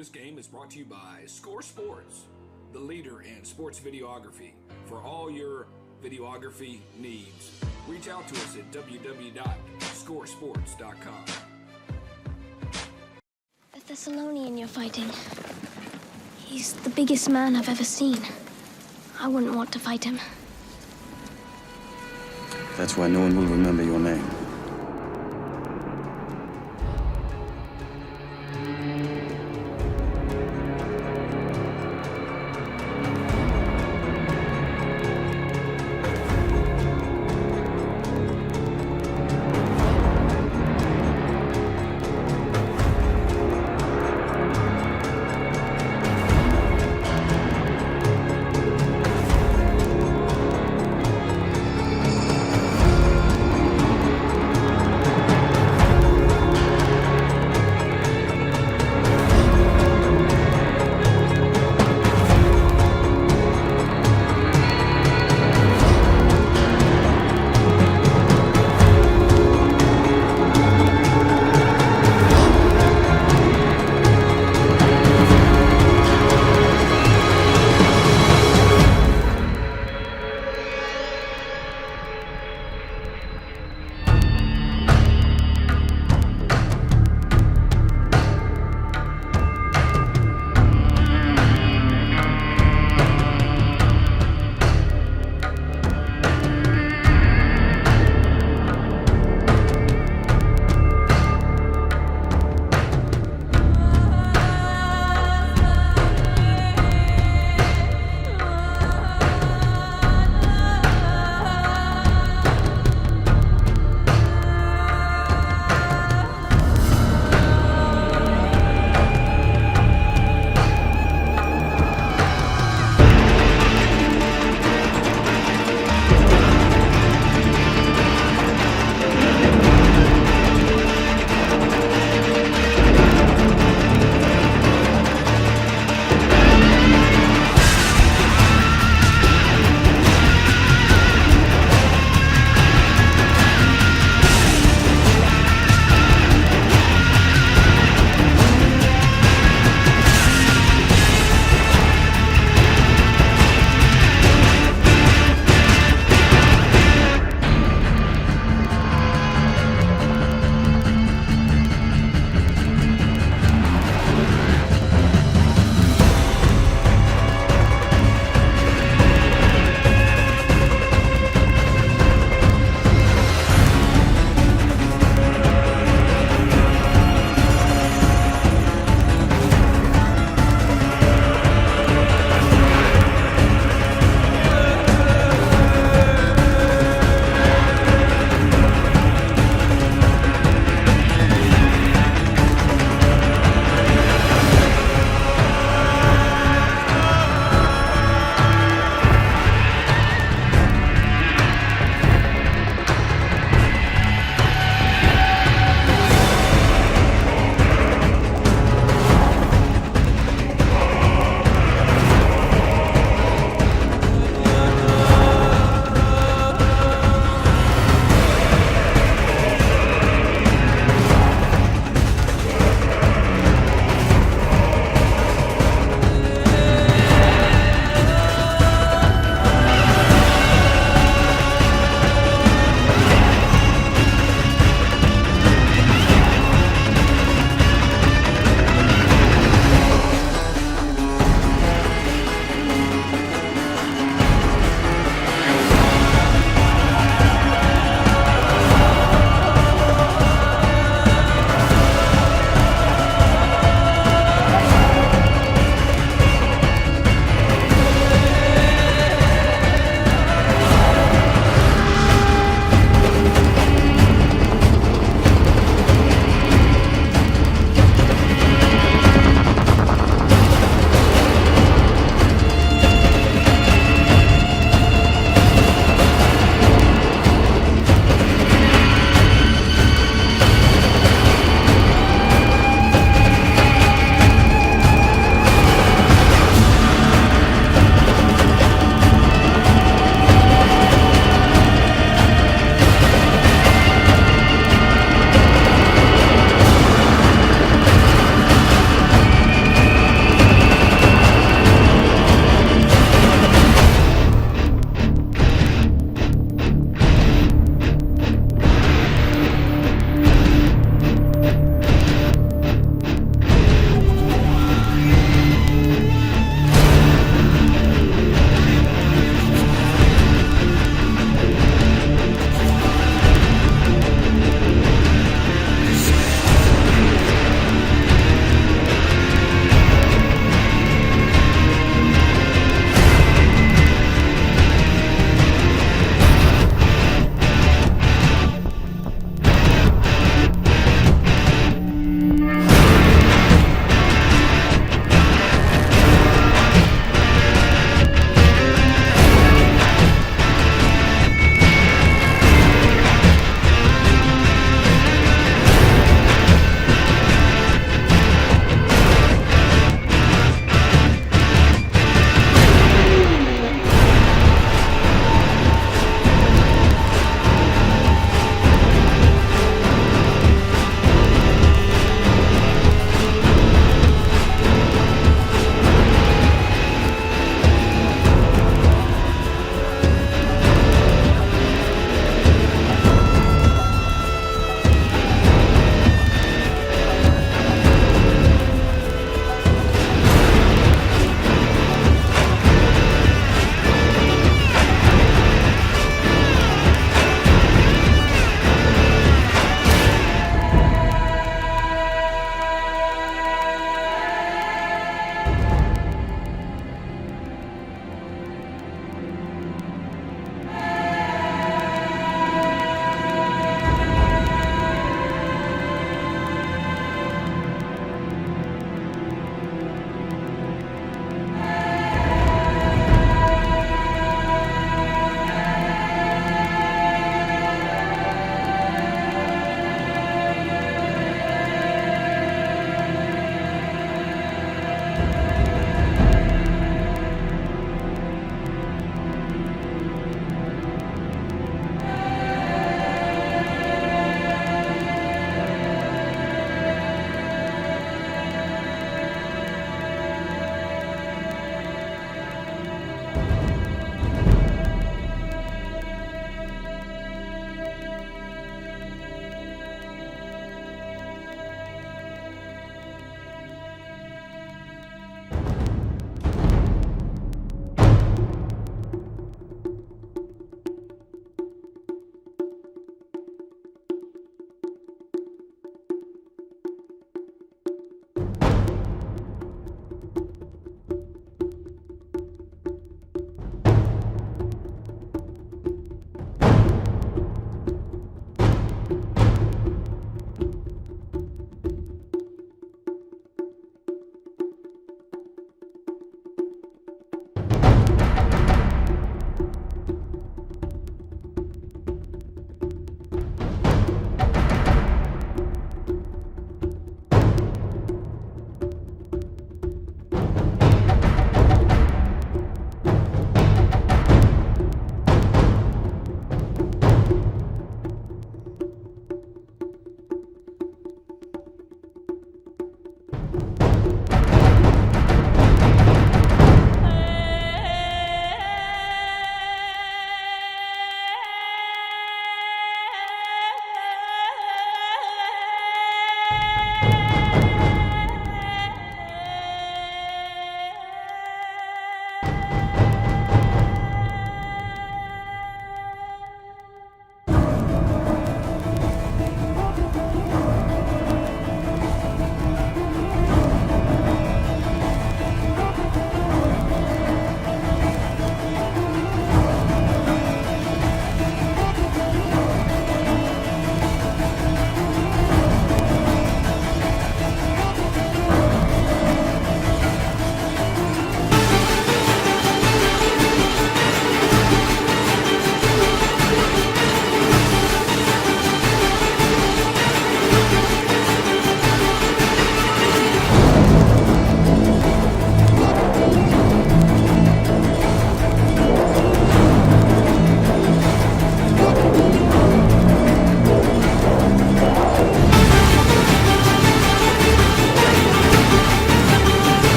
This game is brought to you by Score Sports, the leader in sports videography. For all your videography needs, reach out to us at www.scoresports.com. The Thessalonian you're fighting, he's the biggest man I've ever seen. I wouldn't want to fight him. That's why no one will remember your name.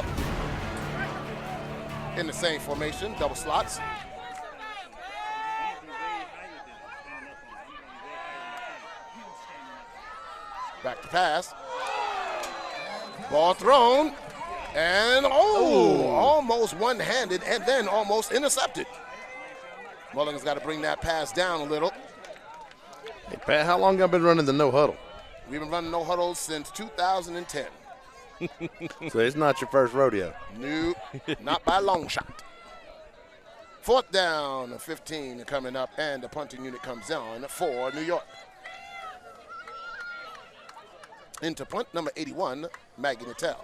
York. In the same formation, double slots. Back to pass. Ball thrown. And, almost one-handed and then almost intercepted. Mullins got to bring that pass down a little. Hey, Pat, how long have you been running the no huddle? We've been running no huddle since 2010. So it's not your first rodeo. No, not by a long shot. 4th down, 15 coming up, and the punting unit comes on for New York. Into punt number 81, Maggie Nattel.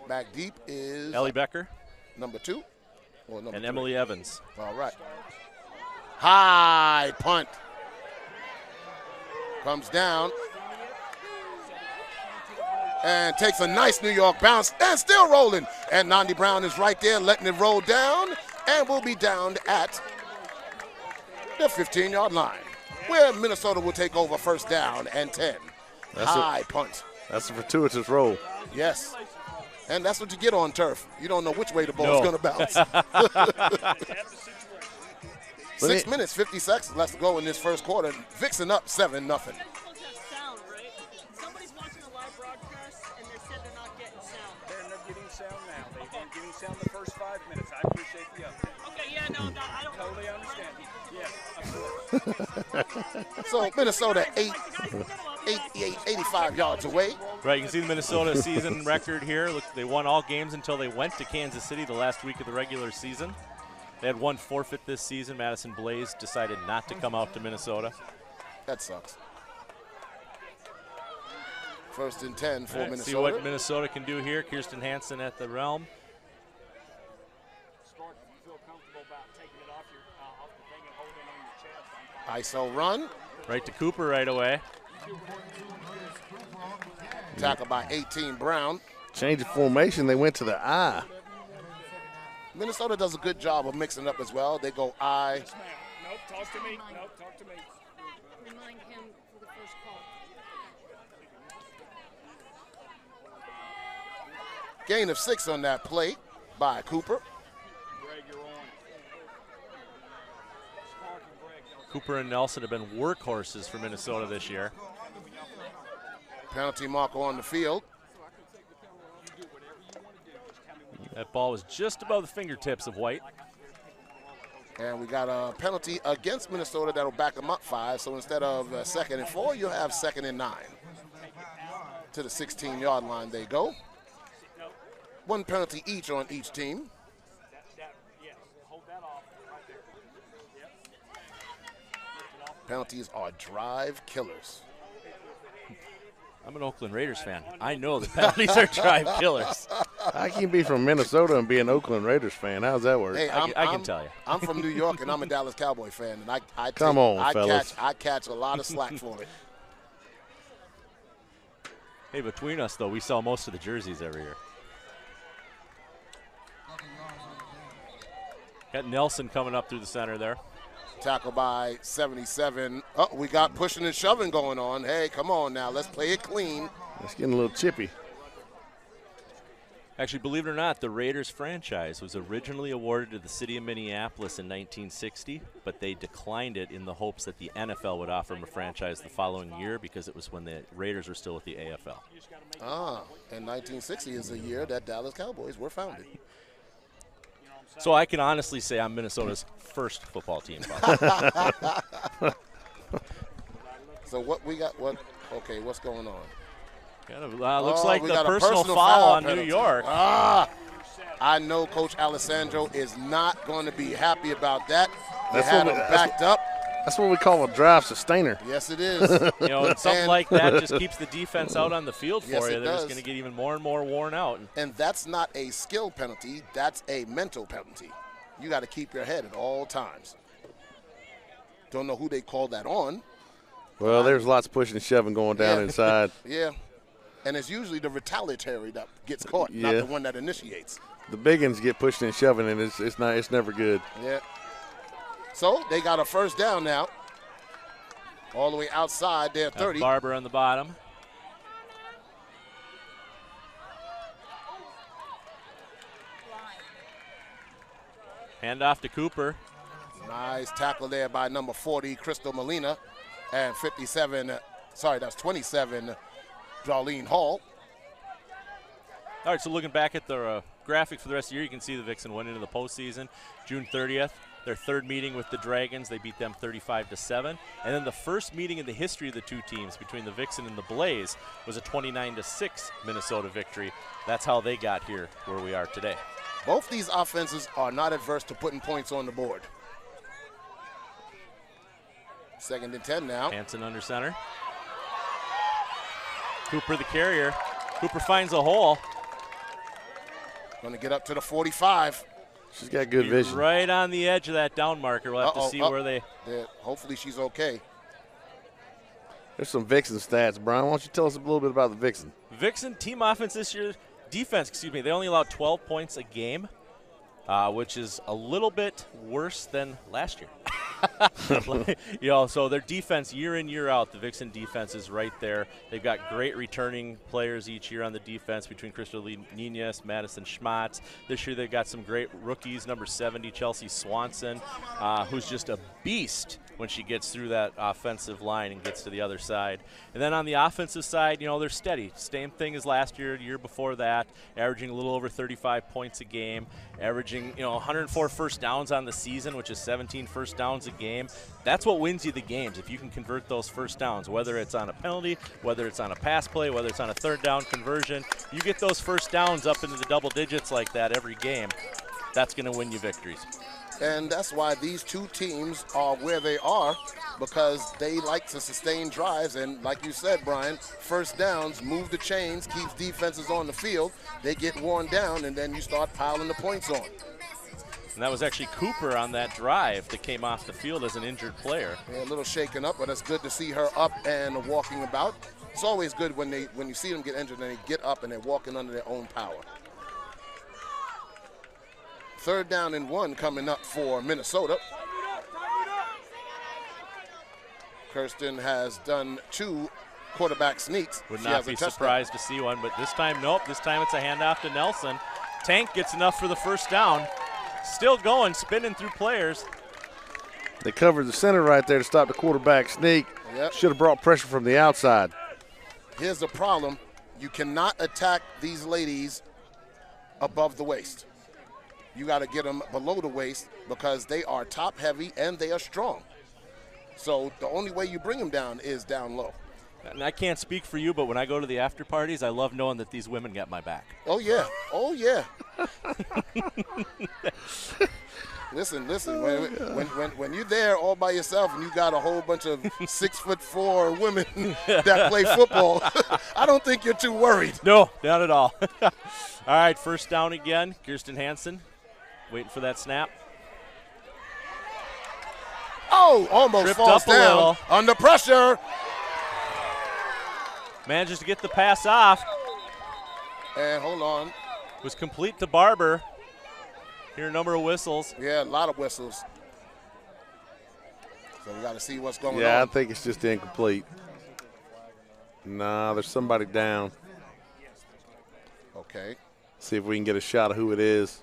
Back deep is Ellie Becker. Number 2. Or number and 3. Emily Evans. All right. High punt. Comes down. And takes a nice New York bounce and still rolling. And Nandi Brown is right there letting it roll down and will be down at the 15-yard line, where Minnesota will take over 1st down and 10. High punt. That's a fortuitous roll. Yes. And that's what you get on turf. You don't know which way the ball is going to bounce. 6 minutes, 50 seconds left to go in this first quarter. Vixen up 7-0. Sound the first 5 minutes. I appreciate the update. Okay, yeah, no, I don't totally understand. Yeah, of course. So Minnesota 85 yards away. Right, you can see the Minnesota season record here. Look, they won all games until they went to Kansas City the last week of the regular season. They had one forfeit this season. Madison Blaze decided not to come out to Minnesota. That sucks. 1st and 10 for Minnesota. See what Minnesota can do here. Kirsten Hansen at the realm. ISO run. Right to Cooper right away. Tackle by 18 Brown. Change of formation, they went to the I. Minnesota does a good job of mixing up as well. They go I. Nope, talk to me. Nope, talk to me. Remind him for the first call. Gain of 6 on that play by Cooper. Cooper and Nelson have been workhorses for Minnesota this year. Penalty marker on the field. That ball was just above the fingertips of White. And we got a penalty against Minnesota that'll back them up 5. So instead of 2nd and 4, you'll have 2nd and 9. To the 16-yard line they go. 1 penalty each on each team. Penalties are drive killers. I'm an Oakland Raiders fan. I know the penalties are drive killers. I can be from Minnesota and be an Oakland Raiders fan. How's that work? Hey, I can tell you. I'm from New York, and I'm a Dallas Cowboy fan, and I catch a lot of slack for it. Hey, between us, though, we sell most of the jerseys every year. Got Nelson coming up through the center there. Tackle by 77. Oh, we got pushing and shoving going on. Hey, come on now. Let's play it clean. It's getting a little chippy. Actually, believe it or not, the Raiders franchise was originally awarded to the city of Minneapolis in 1960, but they declined it in the hopes that the NFL would offer them a franchise the following year because it was when the Raiders were still with the AFL. And 1960 is the year that Dallas Cowboys were founded. So I can honestly say I'm Minnesota's first football team. So what we got? Okay, what's going on? Looks like the personal foul on New York. I know Coach Alessandro is not going to be happy about that. They had him backed up. That's what we call a drive sustainer. Yes, it is. And something like that just keeps the defense out on the field for yes, you. They're just going to get even more and more worn out. And that's not a skill penalty. That's a mental penalty. You got to keep your head at all times. Don't know who they called that on. Well, there's lots of pushing and shoving going down inside. Yeah. And it's usually the retaliatory that gets caught, not the one that initiates. The big ones get pushed and shoving, and it's never good. Yeah. So they got a first down now. All the way outside their 30. Barber on the bottom. Hand off to Cooper. Nice tackle there by number 40, Crystal Molina, and 27, sorry, that's 27, Darlene Hall. All right, so looking back at the graphic for the rest of the year, you can see the Vixen went into the postseason June 30th. Their third meeting with the Dragons, they beat them 35-7. And then the first meeting in the history of the two teams between the Vixen and the Blaze was a 29-6 Minnesota victory. That's how they got here where we are today. Both these offenses are not adverse to putting points on the board. 2nd and 10 now. Hanson under center. Cooper the carrier. Cooper finds a hole. Going to get up to the 45. She's got good vision. Right on the edge of that down marker. We'll have to see where they. Hopefully she's okay. There's some Vixen stats. Brian, why don't you tell us a little bit about the Vixen? Vixen team offense this year, defense, excuse me, they only allowed 12 points a game, which is a little bit worse than last year. So their defense year in, year out, the Vixen defense is right there. They've got great returning players each year on the defense between Crystal Nunez, Madison Schmatz. This year they've got some great rookies, number 70, Chelsea Swanson, who's just a beast when she gets through that offensive line and gets to the other side. And then on the offensive side, they're steady. Same thing as last year, the year before that, averaging a little over 35 points a game, averaging 104 first downs on the season, which is 17 first downs a game. That's what wins you the games, if you can convert those first downs, whether it's on a penalty, whether it's on a pass play, whether it's on a third down conversion. You get those first downs up into the double digits like that every game, that's going to win you victories. And that's why these two teams are where they are, because they like to sustain drives. And like you said, Brian, first downs, move the chains, keeps defenses on the field. They get worn down, and then you start piling the points on. And that was actually Cooper on that drive that came off the field as an injured player. Yeah, a little shaken up, but it's good to see her up and walking about. It's always good when you see them get injured and they get up and they're walking under their own power. 3rd down and 1 coming up for Minnesota. Kirsten has done 2 quarterback sneaks. Would not be surprised to see one, but this time, nope. This time it's a handoff to Nelson. Tank gets enough for the first down. Still going, spinning through players. They covered the center right there to stop the quarterback sneak. Yep. Should have brought pressure from the outside. Here's the problem. You cannot attack these ladies above the waist. You got to get them below the waist because they are top heavy and they are strong. So the only way you bring them down is down low. And I can't speak for you, but when I go to the after parties, I love knowing that these women got my back. Oh, yeah. Oh, yeah. Listen. When you're there all by yourself and you got a whole bunch of 6'4" women that play football, I don't think you're too worried. No, not at all. All right, first down again. Kirsten Hansen waiting for that snap. Oh, almost Tripped falls up a down little. under pressure. Manages to get the pass off. And hold on. Was complete to Barber. Hear a number of whistles. Yeah, a lot of whistles. So we got to see what's going on. Yeah, I think it's just incomplete. Nah, there's somebody down. Okay. See if we can get a shot of who it is.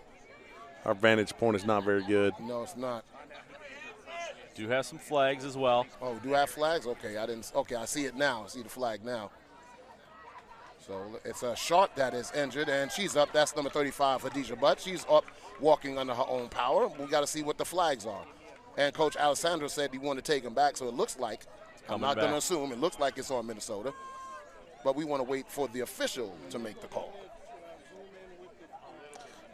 Our vantage point is not very good. No, it's not. Do have some flags as well. Oh, do have flags? Okay, I see it now. I see the flag now. So it's a Sharp that is injured, and she's up. That's number 35, Khadijah Butt. She's up walking under her own power. We got to see what the flags are. And Coach Alessandro said he wanted to take them back, so it looks like, I'm not going to assume, it looks like it's on Minnesota. But we want to wait for the official to make the call.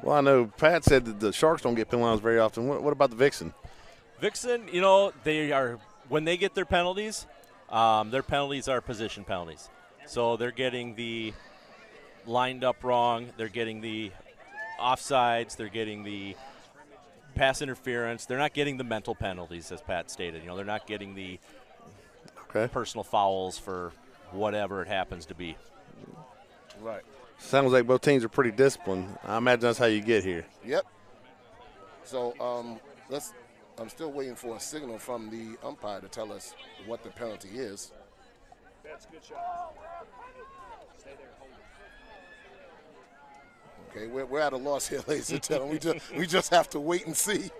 Well, I know Pat said that the Sharks don't get penalized very often. What about the Vixen? Vixen, they are, when they get their penalties are position penalties. So they're getting the lined up wrong, they're getting the offsides, they're getting the pass interference. They're not getting the mental penalties, as Pat stated. They're not getting the personal fouls for whatever it happens to be. Right. Sounds like both teams are pretty disciplined. I imagine that's how you get here. Yep. So I'm still waiting for a signal from the umpire to tell us what the penalty is. That's a good shot. Stay there, hold Okay, we're at a loss here, ladies and gentlemen. We just have to wait and see.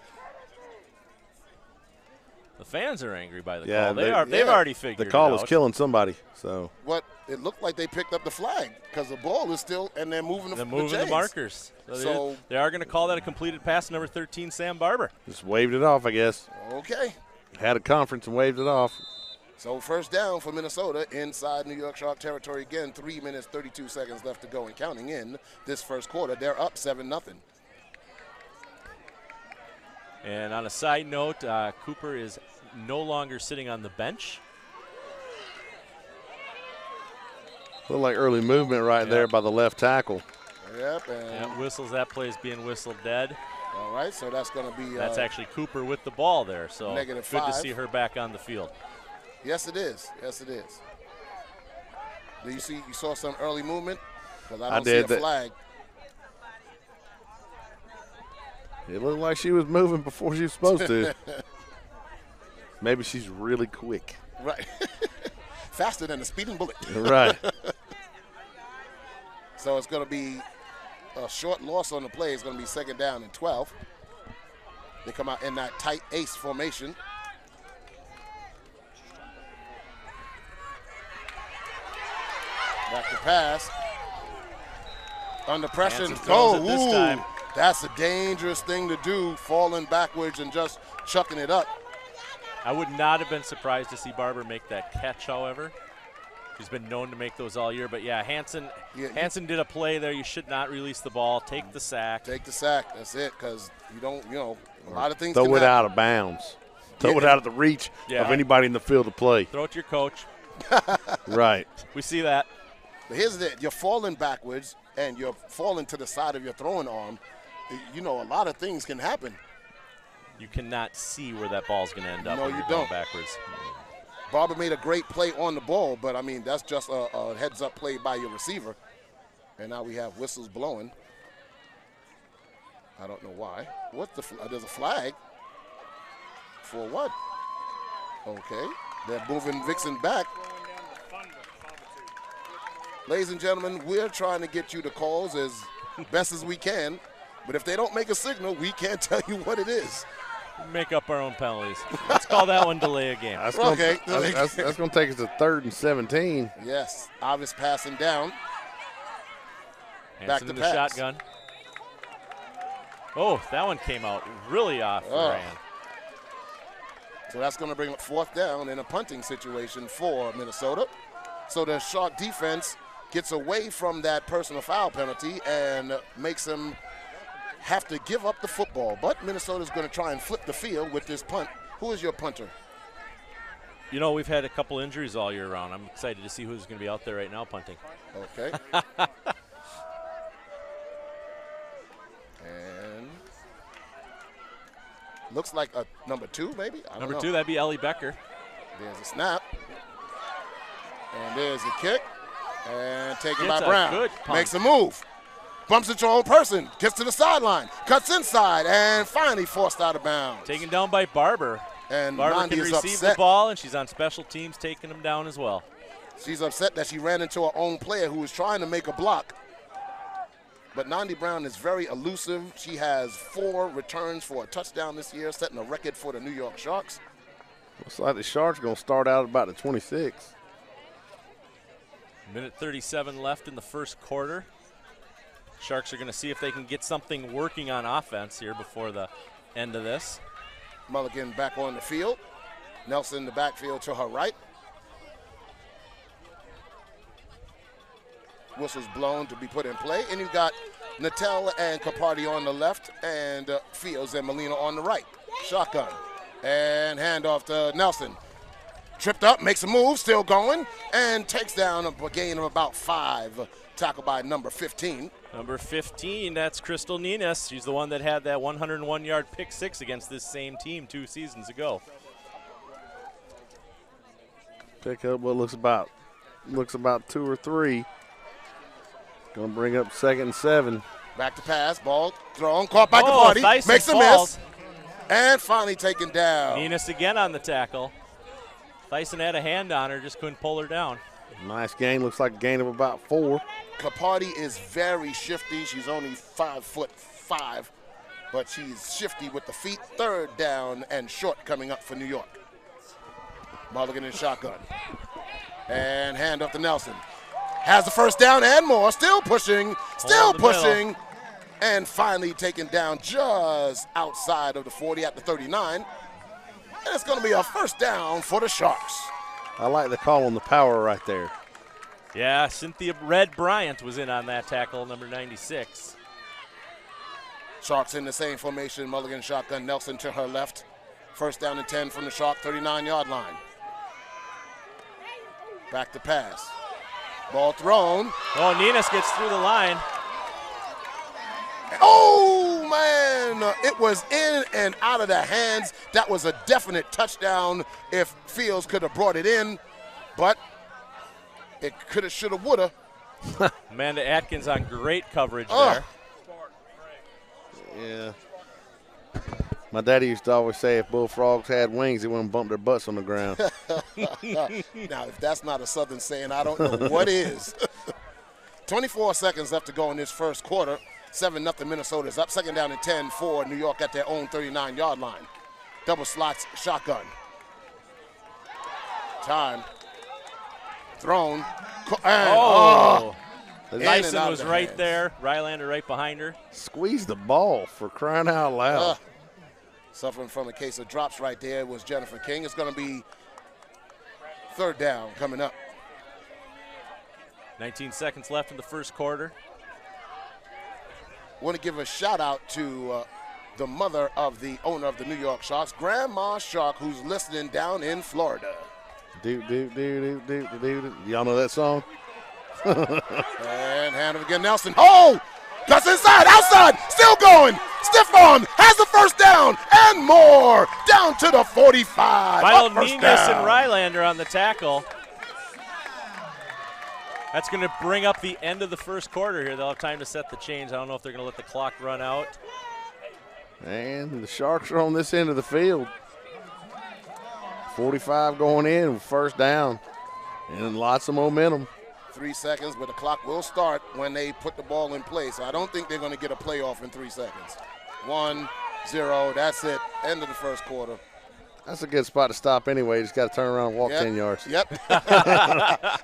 The fans are angry by the Yeah, call. they- They've already figured The call it is out. killing somebody. So What it looked like they picked up the flag because the ball is still, and they're moving the They're moving the chains. markers. So they are going to call that a completed pass, number 13, Sam Barber. just waved it off, I guess. Okay. Had a conference and waved it off. So first down for Minnesota inside New York Shark territory again. 3 minutes, 32 seconds left to go and counting in this first quarter. They're up 7-0. And on a side note, Cooper is no longer sitting on the bench. Looked like early movement right there by the left tackle. Yep. And That whistles, that play is being whistled dead. all right, so that's going to be. That's actually Cooper with the ball there. So good -5. to see her back on the field. Yes, it is. Yes, it is. Do you saw some early movement? Because I don't see a flag. It looked like she was moving before she was supposed to. Maybe she's really quick. Right. Faster than a speeding bullet. Right. So it's going to be a short loss on the play. It's going to be 2nd down and 12. They come out in that tight ace formation. Back to pass. Under pressure. Hansen throws it this time. That's a dangerous thing to do, falling backwards and just chucking it up. I would not have been surprised to see Barber make that catch, however. She's been known to make those all year. But, yeah, Hansen did a play there. You should not release the ball. Take the sack. Take the sack. That's it, because you don't, a lot of things Throw can it happen. out of bounds. Throw it out of the reach of anybody in the field to play. Throw it to your coach. Right. We see that. But here's the you're falling backwards, and you're falling to the side of your throwing arm. A lot of things can happen. You cannot see where that ball's going to end up. No, when you you're going don't. Backwards. Barber made a great play on the ball, but, that's just a heads-up play by your receiver. And now we have whistles blowing. I don't know why. There's a flag. For what? Okay. They're moving Vixen back. Ladies and gentlemen, we're trying to get you the calls as best as we can. But if they don't make a signal, we can't tell you what it is. Make up our own penalties. Let's call that one delay a game. That's Okay. That's going to take us to 3rd and 17. Yes. Obvious passing down. Hansen Back to in the pass. shotgun. Oh, that one came out really off the hand. So that's going to bring up 4th down in a punting situation for Minnesota. So the Shark defense gets away from that personal foul penalty and makes them have to give up the football. But Minnesota's going to try and flip the field with this punt. Who is your punter? We've had a couple injuries all year round. I'm excited to see who's going to be out there right now punting. Okay. And looks like a number 2, maybe? I don't Number know. 2, that'd be Ellie Becker. There's a snap. And there's a kick. And taken Gets by a Brown. good punt. Makes a move. Bumps into her own person. Gets to the sideline. Cuts inside. And finally forced out of bounds. Taken down by Barber. And Barber Nandi can is receive upset. the ball, and she's on special teams taking him down as well. She's upset that she ran into her own player who was trying to make a block. But Nandi Brown is very elusive. She has 4 returns for a touchdown this year, setting a record for the New York Sharks. Looks like the Sharks going to start out about the 26. Minute 37 left in the first quarter. Sharks are going to see if they can get something working on offense here before the end of this. Mulligan back on the field. Nelson in the backfield to her right. Whistle's blown to be put in play. And you've got Natel and Capardi on the left and Fields and Molina on the right. Shotgun. And handoff to Nelson. Tripped up, makes a move, still going, and takes down a gain of about 5. Tackled by number 15. Number 15, that's Crystal Nines. She's the one that had that 101-yard pick 6 against this same team 2 seasons ago. Pick up what looks about 2 or 3. Going to bring up 2nd and 7. Back to pass, ball thrown, caught by Oh, Capardi, Thyssen makes a falls. miss, and finally taken down. Nines again on the tackle. Thyssen had a hand on her, just couldn't pull her down. Nice gain. Looks like a gain of about 4. Capardi is very shifty. She's only 5'5", but she's shifty with the feet. 3rd down and short coming up for New York. Mulligan in shotgun. And hand up to Nelson. Has the first down and more. Still pushing. And finally taken down just outside of the 40 at the 39. And it's going to be a first down for the Sharks. I like the call on the power right there. Yeah, Cynthia Red Bryant was in on that tackle, number 96. Sharks in the same formation. Mulligan shotgun. Nelson to her left. First down and 10 from the Shark 39-yard line. Back to pass. Ball thrown. Oh, Ninas gets through the line. Oh, man. It was in and out of the hands. That was a definite touchdown if Fields could have brought it in. But it could have, should have, would have. Amanda Atkins on great coverage there. Yeah. My daddy used to always say if bullfrogs had wings, they wouldn't bump their butts on the ground. Now, if that's not a Southern saying, I don't know what is. 24 seconds left to go in this first quarter. 7-0 Minnesota is up. 2nd down and 10 for New York at their own 39-yard line. Double slots, shotgun. Time. Thrown. Dyson was right there. Rylander right behind her. Squeeze the ball for crying out loud. Suffering from a case of drops right there was Jennifer King. It's going to be 3rd down coming up. 19 seconds left in the first quarter. Want to give a shout out to the mother of the owner of the New York Sharks, Grandma Shark, who's listening down in Florida. Y'all know that song? And hand it again, Nelson. Oh! Cuts inside, outside, still going. Stiff arm, has the first down and more. Down to the 45. Ninas and Rylander on the tackle. That's going to bring up the end of the first quarter here. They'll have time to set the chains. I don't know if they're going to let the clock run out. And the Sharks are on this end of the field. 45 going in, first down. And lots of momentum. 3 seconds, but the clock will start when they put the ball in play. So I don't think they're going to get a playoff in 3 seconds. 1-0, that's it. End of the first quarter. That's a good spot to stop anyway. Just got to turn around and walk 10 yards. Yep.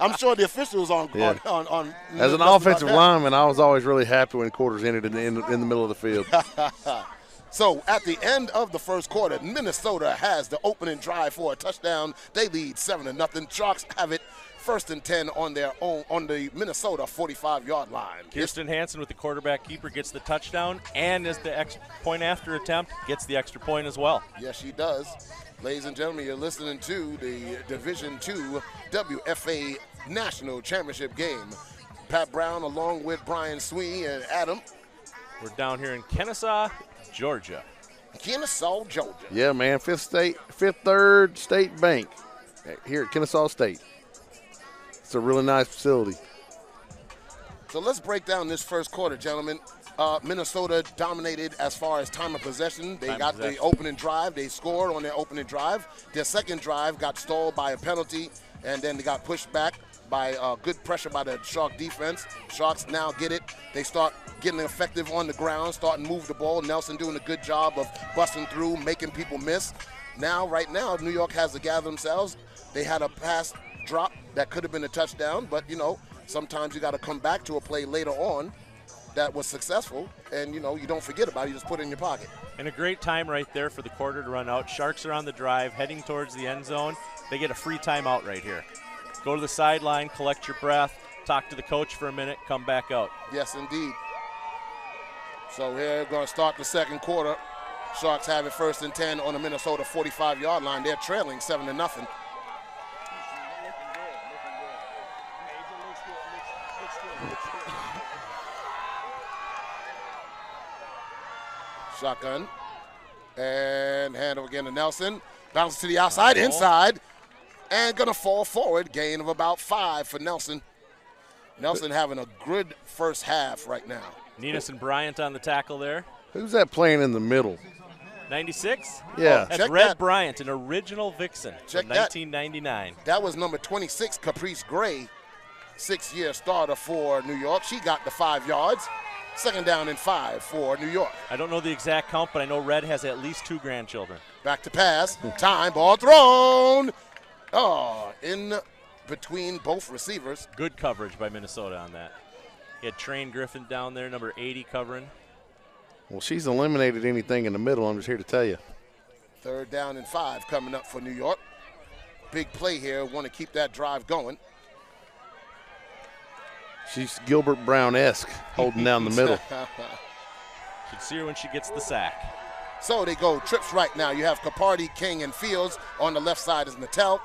I'm sure the officials on As an offensive lineman, I was always really happy when quarters ended in the middle of the field. So at the end of the first quarter, Minnesota has the opening drive for a touchdown. They lead 7-0. Sharks have it 1st and 10 on their own, on the Minnesota 45-yard line. Kirsten Hansen with the quarterback keeper gets the touchdown, and as the point after attempt, gets the extra point as well. Yes, she does. Ladies and gentlemen, you're listening to the Division II WFA National Championship game. Pat Brown along with Brian Swee and Adam. We're down here in Kennesaw, Georgia. Kennesaw, Georgia. Yeah, man, Fifth Third State Bank here at Kennesaw State. It's a really nice facility. So let's break down this first quarter, gentlemen. Minnesota dominated as far as time of possession. They got the opening drive. They scored on their opening drive. Their second drive got stalled by a penalty, and then they got pushed back by good pressure by the Shark defense. Sharks now get it. They start getting effective on the ground, starting to move the ball. Nelson doing a good job of busting through, making people miss. Now, right now, New York has to gather themselves. They had a pass drop that could have been a touchdown, but, you know, sometimes you got to come back to a play later on that was successful, and, you know, you don't forget about it. You just put it in your pocket. And a great time right there for the quarter to run out. Sharks are on the drive, heading towards the end zone. They get a free timeout right here. Go to the sideline, collect your breath, talk to the coach for a minute, come back out. Yes, indeed. So here we're going to start the second quarter. Sharks have it 1st and 10 on the Minnesota 45-yard line. They're trailing 7-0. Shotgun. And handle again to Nelson. Bounces to the outside, inside. And going to fall forward. Gain of about 5 for Nelson. Nelson having a good first half right now. Ninas and Bryant on the tackle there. Who's that playing in the middle? 96? Yeah. That's Check Red that. Bryant, an original Vixen Check from that. 1999. That was number 26, Caprice Gray, 6-year starter for New York. She got the 5 yards. 2nd down and 5 for New York. I don't know the exact count, but I know Red has at least 2 grandchildren. Back to pass. Time. Ball thrown. Oh, in between both receivers. Good coverage by Minnesota on that. He had Train Griffin down there, number 80 covering. Well, she's eliminated anything in the middle. I'm just here to tell you. 3rd down and 5 coming up for New York. Big play here. Want to keep that drive going. She's Gilbert Brown-esque, holding down the middle. Should see her when she gets the sack. So they go trips right now. You have Capardi, King, and Fields. On the left side is Natel.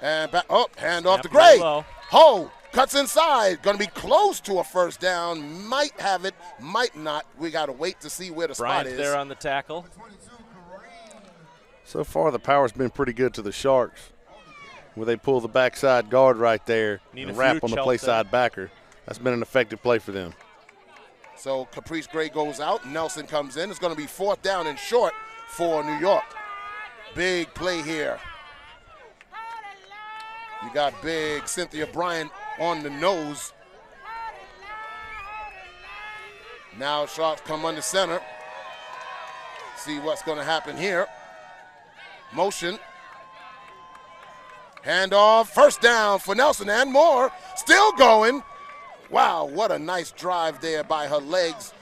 And back, hand off to Gray. Ho, cuts inside. Going to be close to a 1st down. Might have it, might not. We got to wait to see where the spot is. there on the tackle. So far, the power's been pretty good to the Sharks, where they pull the backside guard right there and wrap on the play side backer. That's been an effective play for them. So Caprice Gray goes out. Nelson comes in. It's going to be 4th down and short for New York. Big play here. You got big Cynthia Bryant on the nose. Now Sharks come under center. See what's going to happen here. Motion. Handoff. 1st down for Nelson and more. Still going. Wow, what a nice drive there by her legs.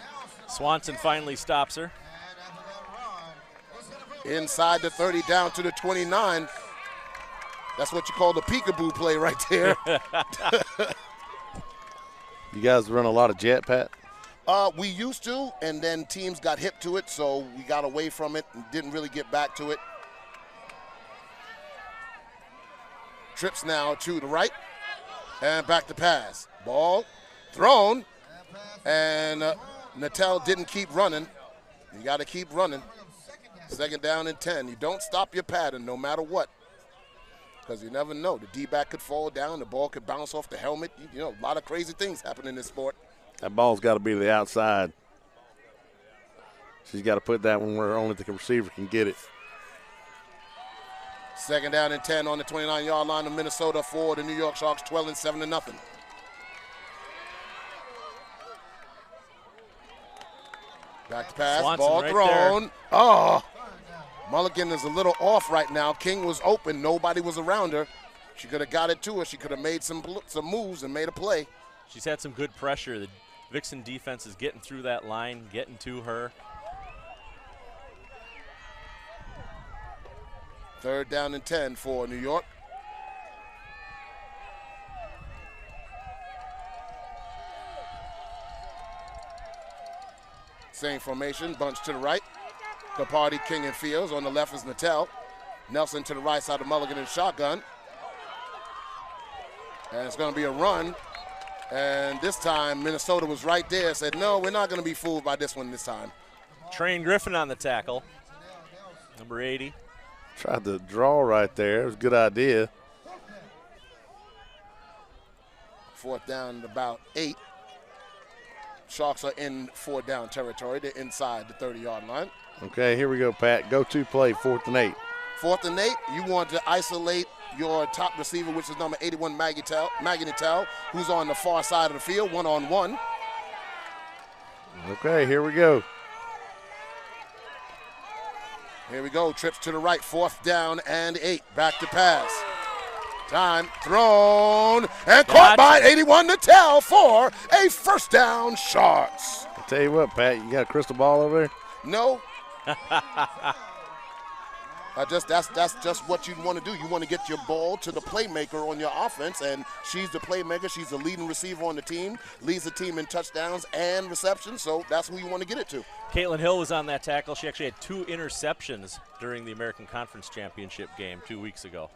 Swanson finally stops her. Inside the 30, down to the 29. That's what you call the peekaboo play right there. You guys run a lot of jet, Pat? We used to, and then teams got hip to it, so we got away from it and didn't really get back to it. Trips now to the right, and back to pass. Ball thrown, and Natel didn't keep running. You got to keep running. 2nd down and 10. You don't stop your pattern no matter what, because you never know. The D-back could fall down. The ball could bounce off the helmet. You know, a lot of crazy things happen in this sport. That ball's got to be to the outside. She's got to put that one where only the receiver can get it. 2nd down and 10 on the 29-yard line of Minnesota for the New York Sharks, 12 and 7-0. Back to pass, Swanson ball right thrown. there. Oh, Mulligan is a little off right now. King was open, nobody was around her. She could have got it to her. She could have made some moves and made a play. She's had some good pressure. The Vixen defense is getting through that line, getting to her. 3rd down and 10 for New York. Same formation, bunch to the right. Capardi, King, and Fields. On the left is Natel. Nelson to the right side of Mulligan and shotgun. And it's going to be a run. And this time, Minnesota was right there, said, no, we're not going to be fooled by this one this time. Train Griffin on the tackle, number 80. Tried to draw right there. It was a good idea. 4th down and about 8. Sharks are in 4th down territory. They're inside the 30-yard line. Okay, here we go, Pat. Go-to play, 4th and 8. 4th and 8, you want to isolate your top receiver, which is number 81, Maggie Natel, who's on the far side of the field, one-on-one. Okay, here we go. Here we go, trips to the right, 4th down and 8. Back to pass. Time, thrown, and caught by 81 Natel for a 1st down, Sharks. I'll tell you what, Pat, you got a crystal ball over there? No. That's just what you want to do. You want to get your ball to the playmaker on your offense, and she's the playmaker. She's the leading receiver on the team, leads the team in touchdowns and receptions, so that's who you want to get it to. Caitlin Hill was on that tackle. She actually had 2 interceptions during the American Conference Championship game 2 weeks ago.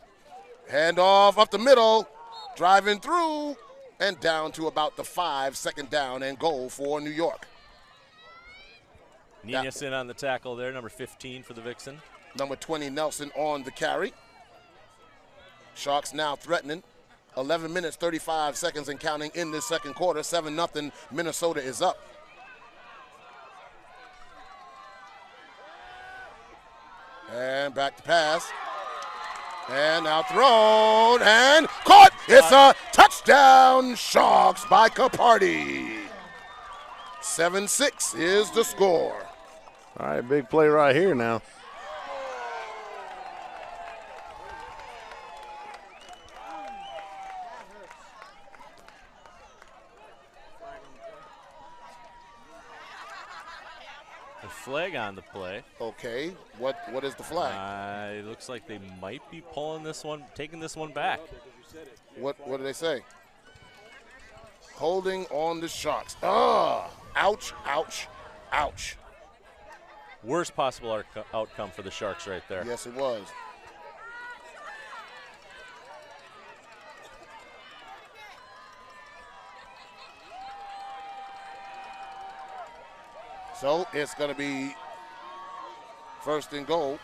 Handoff up the middle, driving through, and down to about the 5, 2nd down and goal for New York. Ninason on the tackle there, number 15 for the Vixen. Number 20, Nelson on the carry. Sharks now threatening. 11 minutes, 35 seconds and counting in this 2nd quarter. 7-0, Minnesota is up. And back to pass. And now thrown and caught. It's a touchdown, Sharks by Capardi. 7-6 is the score. All right, big play right here now. The flag on the play. Okay, what is the flag? It looks like they might be pulling this one, taking this one back. What do they say? Holding on the Sharks. Ah, ouch, ouch, ouch. Worst possible outcome for the Sharks right there. Yes, it was. So it's going to be first and goal,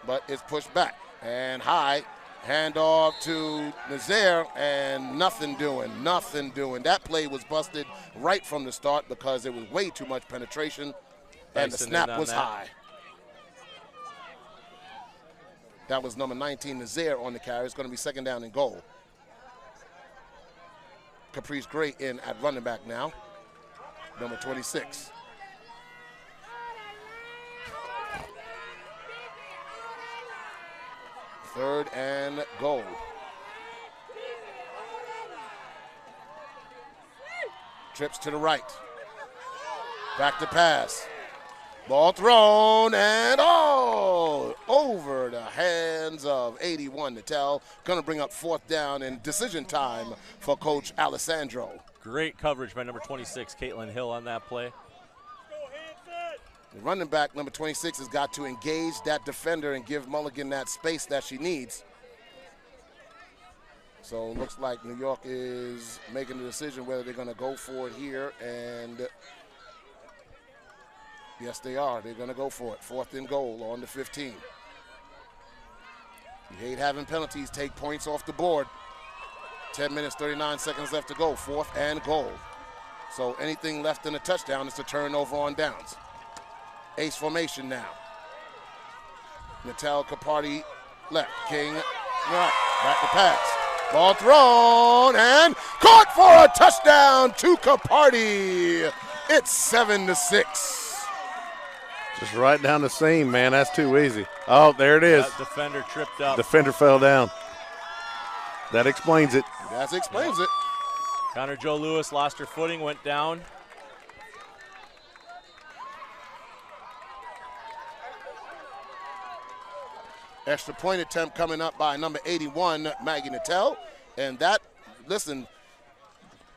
but it's pushed back. And high, handoff to Nazaire, and nothing doing. That play was busted right from the start because it was way too much penetration, and the snap was high. That was number 19, Nazaire, on the carry. It's going to be second down and goal. Caprice Gray in at running back now, number 26. Third and goal. Trips to the right. Back to pass. Ball thrown and over the hands of 81 Natal. Going to bring up fourth down and decision time for Coach Alessandro. Great coverage by number 26, Caitlin Hill, on that play. The running back, number 26, has got to engage that defender and give Mulligan that space that she needs. So it looks like New York is making the decision whether they're going to go for it here, and yes, they are. They're going to go for it. Fourth and goal on the 15. You hate having penalties take points off the board. 10 minutes, 39 seconds left to go. Fourth and goal. So anything left in a touchdown is a turnover on downs. Ace formation now. Natal Capardi left. King right. Back to pass. Ball thrown and caught for a touchdown to Capardi. It's 7-6. Just right down the seam, man. That's too easy. Oh, there it is. That defender tripped up. Defender fell down. That explains it. That explains it. Connor Joe Lewis lost her footing, went down. Extra point attempt coming up by number 81, Maggie Natal. And that, listen,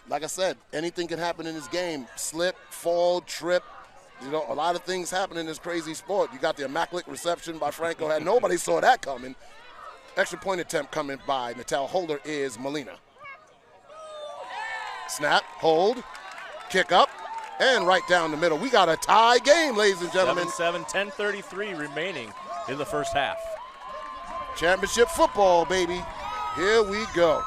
like I said, anything can happen in this game. Slip, fall, trip. You know, a lot of things happen in this crazy sport. You got the immaculate reception by Franco. Nobody saw that coming. Extra point attempt coming by Natal. Holder is Molina. Snap, hold, kick up, and right down the middle. We got a tie game, ladies and gentlemen. 7-7, 10:33 remaining in the first half. Championship football, baby. Here we go.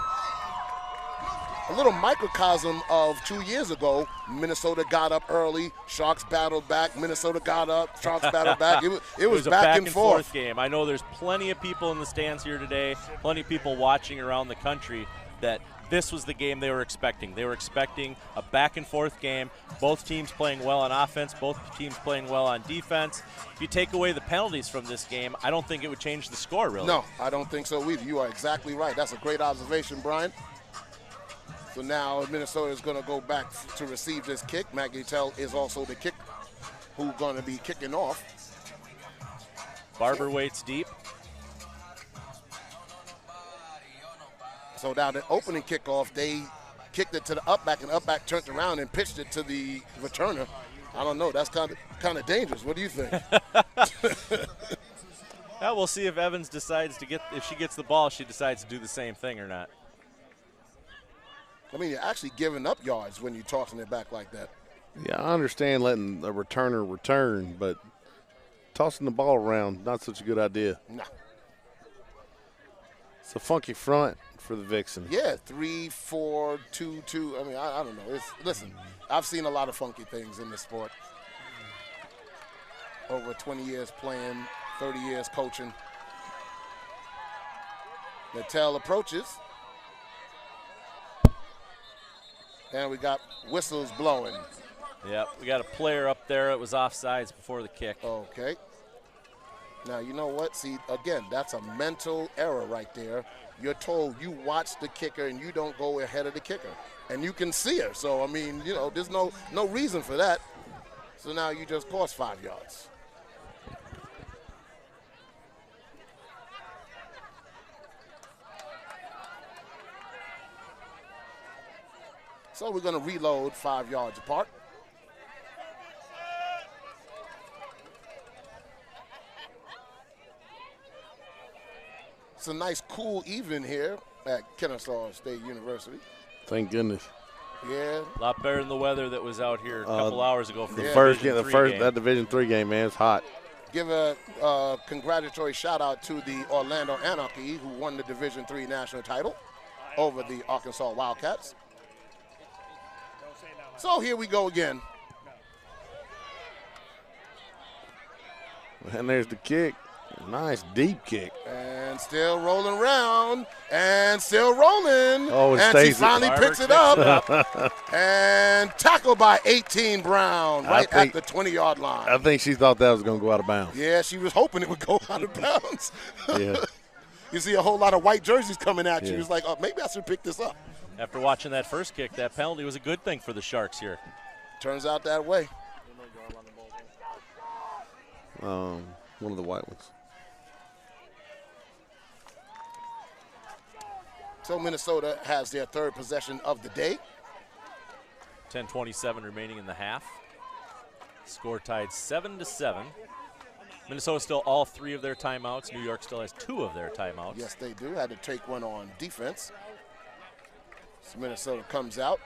A little microcosm of 2 years ago. Minnesota got up early. Sharks battled back. Minnesota got up. Sharks battled back. It was back and forth game. I know there's plenty of people in the stands here today, plenty of people watching around the country that this was the game they were expecting. They were expecting a back-and-forth game, both teams playing well on offense, both teams playing well on defense. If you take away the penalties from this game, I don't think it would change the score, really. No, I don't think so either. You are exactly right. That's a great observation, Brian. So now Minnesota is going to go back to receive this kick. Maggie Tell is also the kick who's going to be kicking off. Barber waits deep. So now the opening kickoff, they kicked it to the up back, and up back turned around and pitched it to the returner. I don't know. That's kind of dangerous. What do you think? Well, we'll see if Evans decides to if she gets the ball, she decides to do the same thing or not. I mean, you're actually giving up yards when you're tossing it back like that. Yeah, I understand letting the returner return, but tossing the ball around, not such a good idea. No. It's a funky front for the Vixen. Yeah, 3-4-2-2. I mean, I don't know. Listen, I've seen a lot of funky things in this sport. Over 20 years playing, 30 years coaching. Natel approaches. And we got whistles blowing. Yep, we got a player up there. It was offsides before the kick. Okay. Now, you know what? See, again, that's a mental error right there. You're told you watch the kicker and you don't go ahead of the kicker. And you can see her. So, I mean, you know, there's no reason for that. So now you just cost 5 yards. So we're going to reload 5 yards apart. It's a nice cool evening here at Kennesaw State University. Thank goodness. Yeah. A lot better than the weather that was out here a couple hours ago for Yeah. That Division III game, man, it's hot. Give a congratulatory shout out to the Orlando Anarchy, who won the Division III national title over the Arkansas Wildcats. So here we go again. And there's the kick. Nice deep kick. And still rolling around. And still rolling. Oh, it and stays. she finally picks it up. And tackled by 18 Brown right at the 20-yard line. I think she thought that was going to go out of bounds. Yeah, she was hoping it would go out of bounds. Yeah. You see a whole lot of white jerseys coming at you. Yeah. He was like, oh, maybe I should pick this up. After watching that first kick, that penalty was a good thing for the Sharks here. Turns out that way. One of the white ones. So Minnesota has their third possession of the day. 10:27 remaining in the half. Score tied 7-7. Minnesota still all 3 of their timeouts. New York still has 2 of their timeouts. Yes, they do. Had to take one on defense. So Minnesota comes out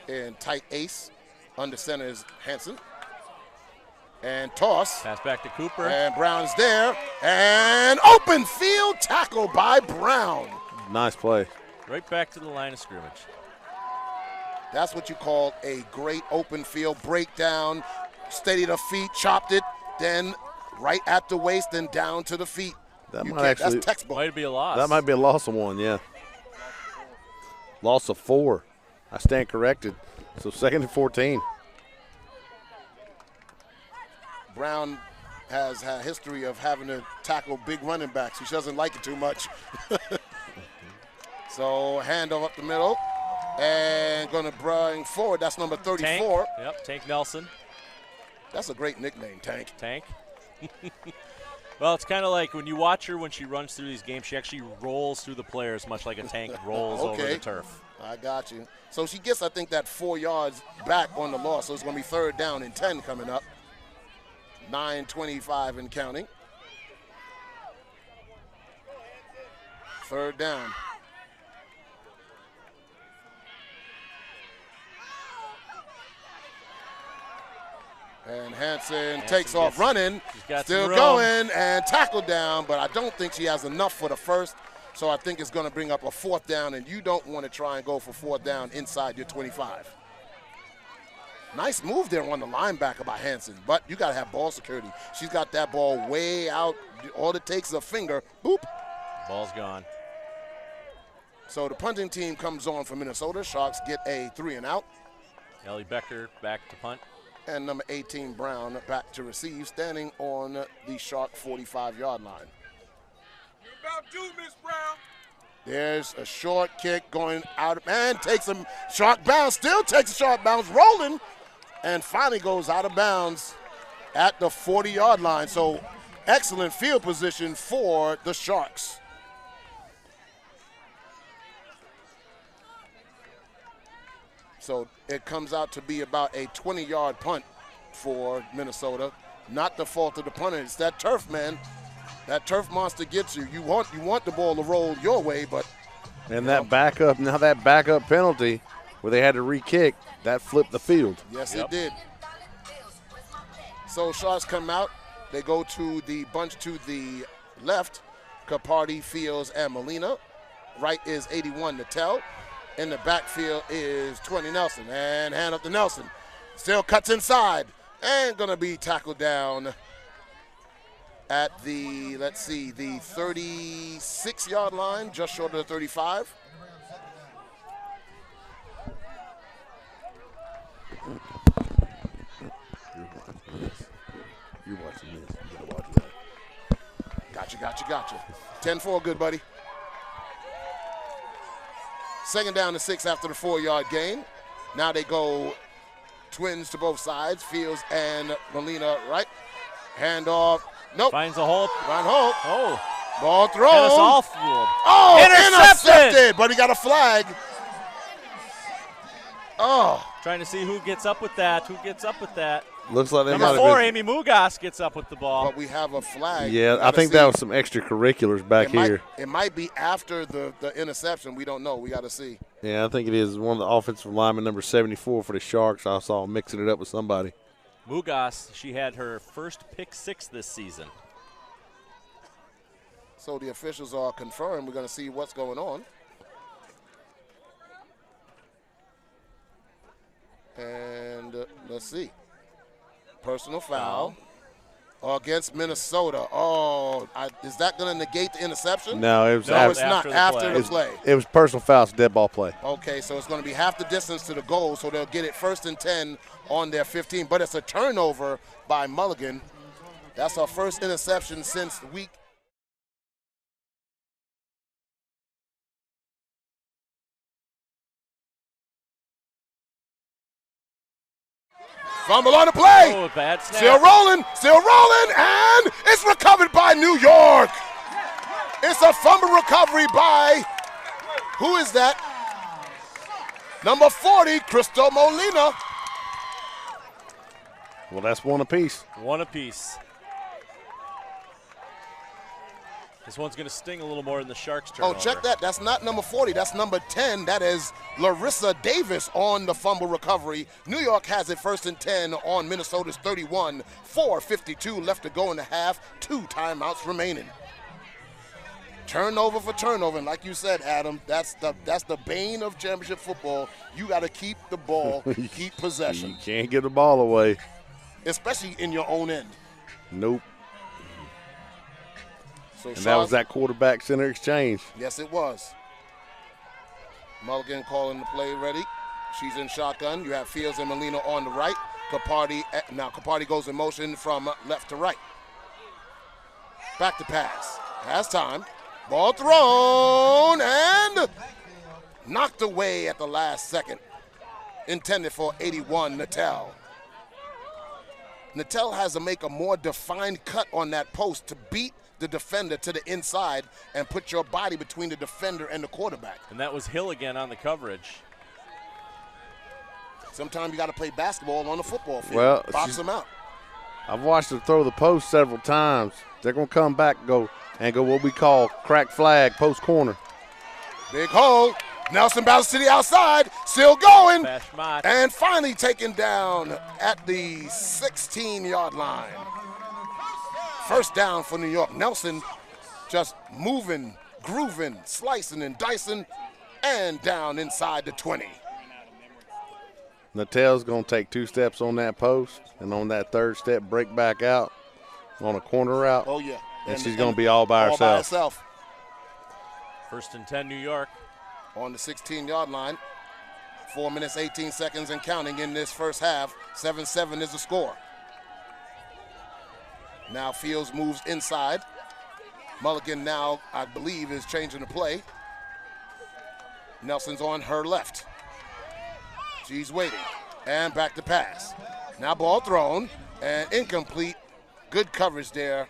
in tight ace. Under center is Hansen. And toss. Pass back to Cooper. And Brown's there. And open field tackle by Brown. Nice play. Right back to the line of scrimmage. That's what you call a great open field breakdown. Steady the feet, chopped it, then right at the waist, then down to the feet. That's textbook. Might be a loss. That might be a loss of 1, yeah. Loss of 4. I stand corrected. So 2nd and 14. Brown has a history of having to tackle big running backs. She doesn't like it too much. So handoff up the middle. And going to bring forward. That's number 34. Tank. Yep, Tank Nelson. That's a great nickname, Tank. Tank. Well, it's kind of like when you watch her when she runs through these games, she actually rolls through the players much like a tank rolls over the turf. I got you. So she gets, I think, that 4 yards back on the loss. So it's going to be 3rd down and 10 coming up. 9:25 and counting. 3rd down. And Hansen takes off running, still going, and tackled down, but I don't think she has enough for the first, so I think it's going to bring up a 4th down, and you don't want to try and go for 4th down inside your 25. Nice move there on the linebacker by Hansen, but you got to have ball security. She's got that ball way out. All it takes is a finger. Boop. Ball's gone. So the punting team comes on for Minnesota. Sharks get a 3 and out. Ellie Becker back to punt. And number 18, Brown, back to receive, standing on the Shark 45-yard line. You about due, Miss Brown. There's a short kick going out, and takes a sharp bounce, still takes a sharp bounce, rolling, and finally goes out of bounds at the 40-yard line. So excellent field position for the Sharks. So it comes out to be about a 20-yard punt for Minnesota. Not the fault of the punter. It's that turf, man. That turf monster gets you. You want the ball to roll your way, but and that backup penalty where they had to re-kick, that flipped the field. Yes, it did. So Sharks come out. They go to the bunch to the left. Capardi, Fields, and Molina. Right is 81 Natel. In the backfield is 20 Nelson, and hand up to Nelson. Still cuts inside, and gonna be tackled down at the, let's see, the 36-yard line, just short of the 35. You're watching this. You gotta watch that. Gotcha. 10-4, good buddy. Second down to 6 after the 4-yard gain. Now they go twins to both sides. Fields and Molina right. Handoff. Nope. Finds a hole. Ryan Holt. Oh. Ball thrown. Got us all fooled. Oh, intercepted. But he got a flag. Oh. Trying to see who gets up with that. Looks like they Number might 4, have Amy Mugas gets up with the ball. But we have a flag. Yeah, I think that was some extracurriculars back here. It might be after the interception. We don't know. We got to see. Yeah, I think it is one of the offensive linemen, number 74 for the Sharks. I saw him mixing it up with somebody. Mugas, she had her first pick 6 this season. So the officials are confirmed. We're going to see what's going on. And let's see. Personal foul against Minnesota. Oh, is that going to negate the interception? No, it was it's not after the play. It was personal foul, it's dead ball play. Okay, so it's going to be half the distance to the goal, so they'll get it 1st and 10 on their 15. But it's a turnover by Mulligan. That's our first interception since week. Fumble on the play. Oh, bad snap. Still rolling, and it's recovered by New York. It's a fumble recovery by, who is that? Number 40, Crystal Molina. Well, that's one apiece. One apiece. This one's going to sting a little more than the Sharks' turnover. Oh, check that. That's not number 40. That's number 10. That is Larissa Davis on the fumble recovery. New York has it 1st and 10 on Minnesota's 31. 4:52 left to go in the half. 2 timeouts remaining. Turnover for turnover. And like you said, Adam, that's the bane of championship football. You got to keep the ball, keep possession. You can't get the ball away. Especially in your own end. Nope. So and that was that quarterback center exchange. Yes, it was. Mulligan calling the play ready. She's in shotgun. You have Fields and Molina on the right. Capardi goes in motion from left to right. Back to pass. Has time. Ball thrown and knocked away at the last second. Intended for 81, Natel. Natel has to make a more defined cut on that post to beat the defender to the inside and put your body between the defender and the quarterback. And that was Hill again on the coverage. Sometimes you got to play basketball on the football field. Well, box them out. I've watched her throw the post several times. They're going to come back and go what we call crack flag, post corner. Big hole. Nelson bounces to the outside, still going, and finally taken down at the 16-yard line. First down for New York. Nelson just moving, grooving, slicing and dicing, and down inside the 20. Natel's going to take 2 steps on that post, and on that 3rd step, break back out on a corner route. Oh, yeah. And she's going to be all by herself. 1st and 10, New York. On the 16-yard line. 4 minutes, 18 seconds and counting in this first half. 7-7 is the score. Now Fields moves inside. Mulligan now, I believe, is changing the play. Nelson's on her left. She's waiting. And back to pass. Now ball thrown and incomplete. Good coverage there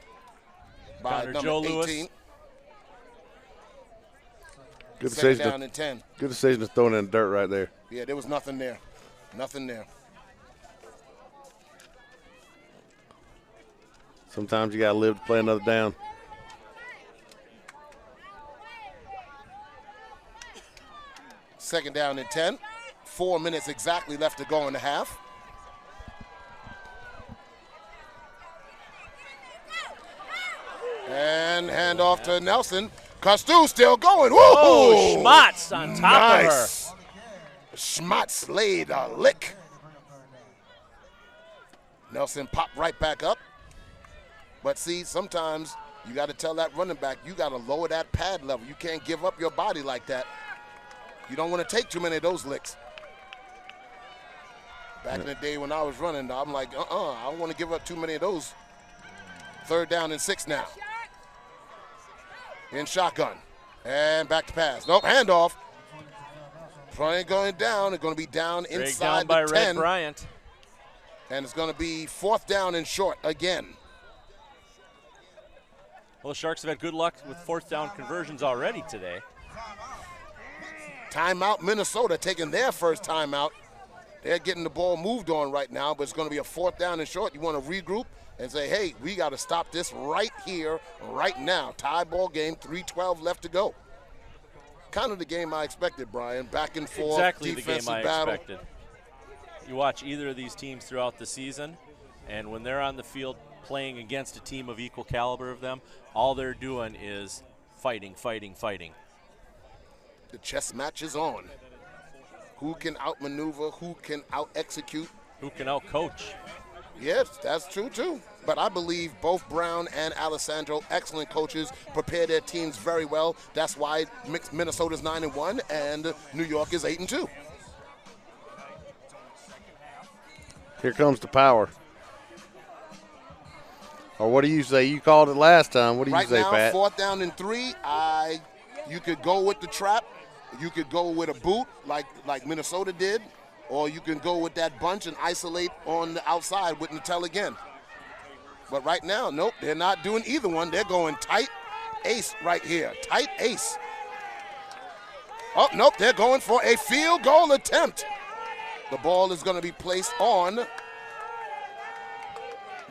by number Joe 18. Lewis. Good Second decision. down and 10. Good decision to throw it in the dirt right there. Yeah, there was nothing there. Nothing there. Sometimes you got to live to play another down. Second down and 10. 4 minutes exactly left to go in the half. And handoff to Nelson. Costu still going. Woo! Oh, Schmatz on top of her. Schmatz laid a lick. Nelson popped right back up. But see, sometimes you got to tell that running back, you got to lower that pad level. You can't give up your body like that. You don't want to take too many of those licks. Back in the day when I was running, I'm like, I don't want to give up too many of those. 3rd down and 6 now. In shotgun. And back to pass. Nope, handoff. Front ain't going down. It's going to be down inside down by the 10. Red Bryant. And it's going to be 4th down and short again. Well, the Sharks have had good luck with 4th down conversions already today. Timeout, Minnesota taking their first timeout. They're getting the ball moved on right now, but it's going to be a 4th down and short. You want to regroup and say, hey, we got to stop this right here, right now. Tie ball game, 3:12 left to go. Kind of the game I expected, Brian. Back and forth, exactly defensive the game I battle. expected. You watch either of these teams throughout the season, and when they're on the field playing against a team of equal caliber of them, all they're doing is fighting, fighting, fighting. The chess match is on. Who can outmaneuver? Who can out-execute? Who can out-coach? Yes, that's true, too. But I believe both Brown and Alessandro, excellent coaches, prepare their teams very well. That's why Minnesota's 9-1 and New York is 8-2. Here comes the power. Or what do you say? You called it last time. What do you say, Pat? Pat? Right now, 4th down and 3. You could go with the trap. You could go with a boot like Minnesota did, or you can go with that bunch and isolate on the outside with Natel again. But right now, nope, they're not doing either one. They're going tight ace right here. Tight ace. Oh, nope, they're going for a field goal attempt. The ball is going to be placed on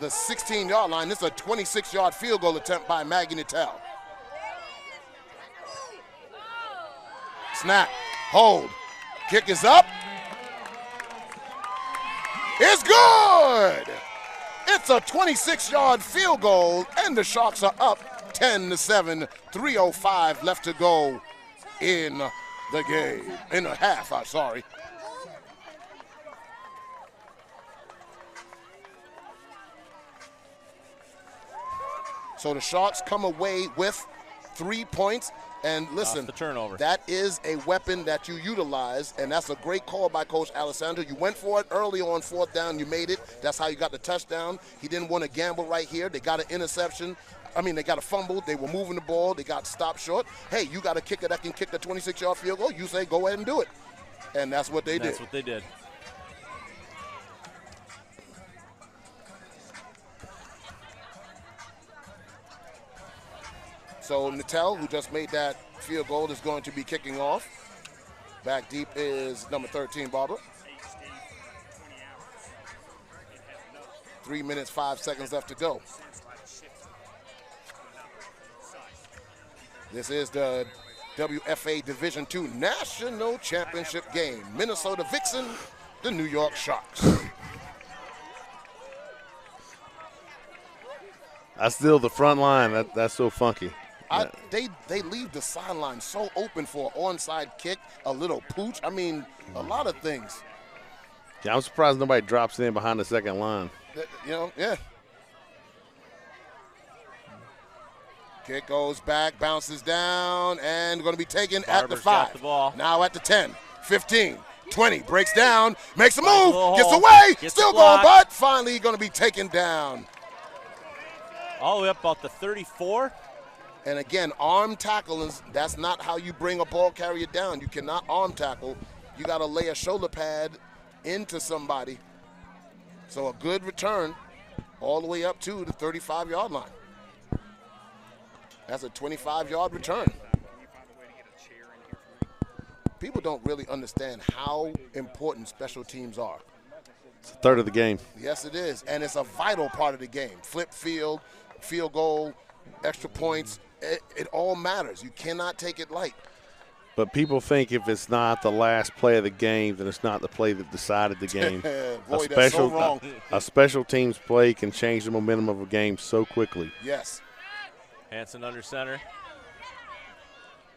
the 16-yard line. This is a 26-yard field goal attempt by Maggie Natel. Snap, hold, kick is up. It's good. It's a 26-yard field goal, and the Sharks are up 10-7. 3:05 left to go in the game. In the half, I'm sorry. So the Sharks come away with 3 points. And listen, the turnover. That is a weapon that you utilize, and that's a great call by Coach Alessandro. You went for it early on 4th down. You made it. That's how you got the touchdown. He didn't want to gamble right here. They got an interception. They got a fumble. They were moving the ball. They got stopped short. Hey, you got a kicker that can kick the 26-yard field goal. You say, go ahead and do it. And that's what they did. That's what they did. So Natel, who just made that field goal, is going to be kicking off. Back deep is number 13, Barbara. 3 minutes, 5 seconds left to go. This is the WFA Division II National Championship game. Minnesota Vixen, the New York Sharks. That's still the front line. That's so funky. They leave the sideline so open for an onside kick, a little pooch. A lot of things. Yeah, I'm surprised nobody drops in behind the second line. Yeah. Kick goes back, bounces down, and going to be taken at the 5. The ball. Now at the 10, 15, 20, breaks down, makes a move, gets away, still going, but finally going to be taken down. All the way up about the 34. And again, arm tackling, that's not how you bring a ball carrier down. You cannot arm tackle. You got to lay a shoulder pad into somebody. So a good return all the way up to the 35-yard line. That's a 25-yard return. People don't really understand how important special teams are. It's a third of the game. Yes, it is. And it's a vital part of the game. Flip field, field goal, extra points. It all matters. You cannot take it light. But people think if it's not the last play of the game, then it's not the play that decided the game. Boy, that's so wrong. A special teams play can change the momentum of a game so quickly. Yes. Hanson under center.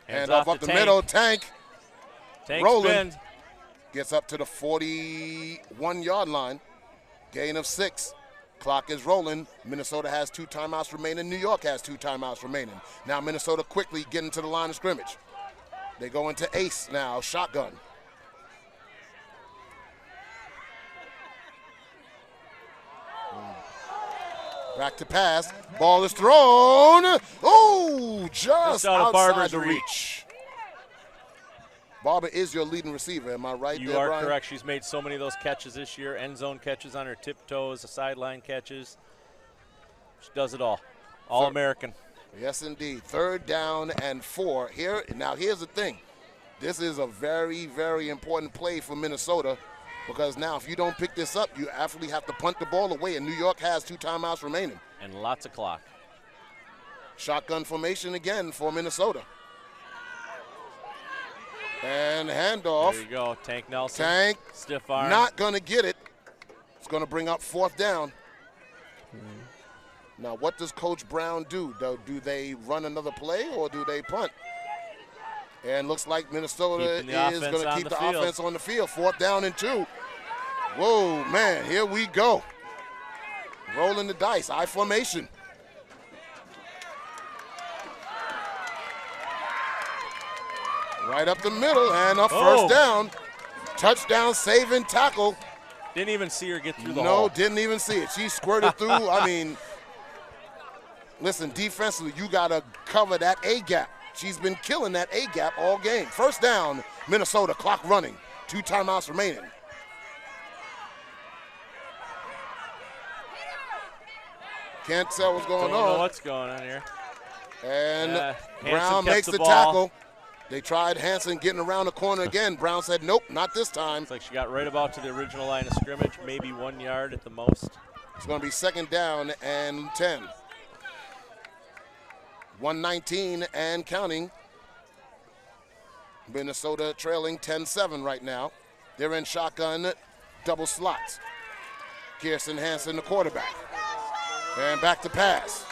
Hands off up the middle. Tank rolling. Spin. Gets up to the 41-yard line. Gain of 6. Clock is rolling. Minnesota has 2 timeouts remaining. New York has 2 timeouts remaining. Now Minnesota quickly getting to the line of scrimmage. They go into ace now, shotgun. Back to pass. Ball is thrown. Oh, just out of outside Barber's the reach. Barber is your leading receiver, am I right? You there, are Brian? correct. She's made so many of those catches this year, end zone catches on her tiptoes, the sideline catches. She does it all. All-American. Yes, indeed. 3rd down and 4. Now, here's the thing. This is a very, very important play for Minnesota because now if you don't pick this up, you actually have to punt the ball away, and New York has 2 timeouts remaining. And lots of clock. Shotgun formation again for Minnesota. And handoff. There you go, Tank Nelson. Tank. Stiff arm. Not going to get it. It's going to bring up 4th down. Now, what does Coach Brown do? Do they run another play or do they punt? And looks like Minnesota is going to keep the offense on the field. 4th down and 2. Whoa, man, here we go. Rolling the dice, I formation. Right up the middle and a 1st down. Touchdown saving tackle. Didn't even see her get through the hole. No, didn't even see it. She squirted through. I mean, listen, defensively, you got to cover that A-gap. She's been killing that A-gap all game. 1st down, Minnesota, clock running. 2 timeouts remaining. Can't tell what's going on. Don't know what's going on here. And Brown makes the ball. tackle. They tried Hanson getting around the corner again. Brown said, nope, not this time. It's like she got right about to the original line of scrimmage, maybe 1 yard at the most. It's going to be 2nd down and 10. 119 and counting. Minnesota trailing 10-7 right now. They're in shotgun double slots. Kirsten Hansen, the quarterback. And back to pass.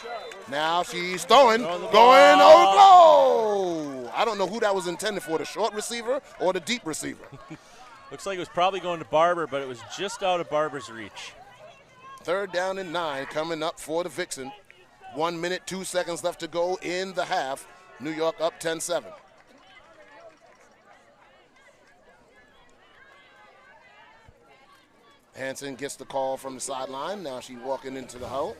Now she's throwing, going over. I don't know who that was intended for, the short receiver or the deep receiver. Looks like it was probably going to Barber, but it was just out of Barber's reach. 3rd down and 9 coming up for the Vixen. 1 minute, 2 seconds left to go in the half. New York up 10-7. Hanson gets the call from the sideline. Now she's walking into the huddle.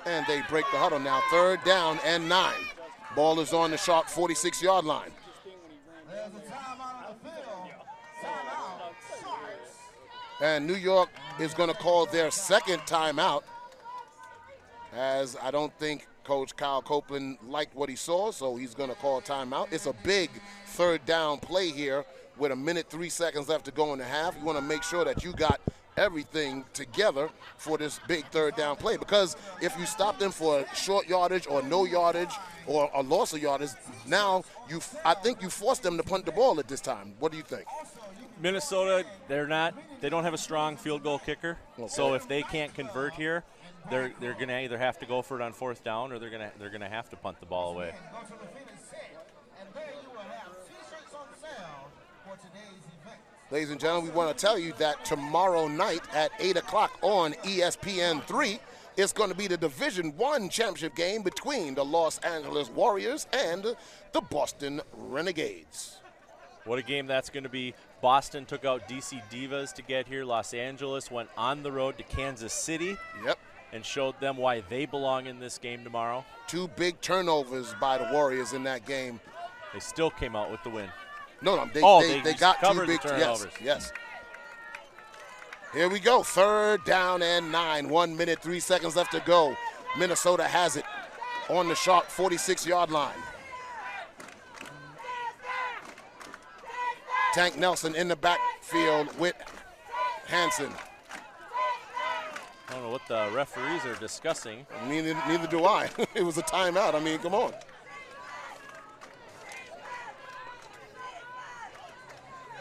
And they break the huddle now. 3rd down and 9. Ball is on the sharp 46-yard line. And New York is going to call their 2nd timeout, as I don't think Coach Kyle Copeland liked what he saw, so he's going to call a timeout. It's a big 3rd down play here with 1 minute, 3 seconds left to go in the half. You want to make sure that you got everything together for this big 3rd down play, because if you stop them for short yardage or no yardage or a loss of yardage, now I think you force them to punt the ball at this time. What do you think? Minnesota, they don't have a strong field goal kicker. Okay. So if they can't convert here, they're going to either have to go for it on 4th down or they're going to have to punt the ball away. Ladies and gentlemen, we want to tell you that tomorrow night at 8 o'clock on ESPN3, it's going to be the Division I championship game between the Los Angeles Warriors and the Boston Renegades. What a game that's going to be. Boston took out DC Divas to get here. Los Angeles went on the road to Kansas City. Yep. And showed them why they belong in this game tomorrow. 2 big turnovers by the Warriors in that game. They still came out with the win. No, they got 2 big turnovers. Yes. Here we go. 3rd down and 9. 1 minute, 3 seconds left to go. Minnesota has it on the sharp 46-yard line. Tank Nelson in the backfield with Hanson. I don't know what the referees are discussing. Neither do I. It was a timeout. I mean, come on.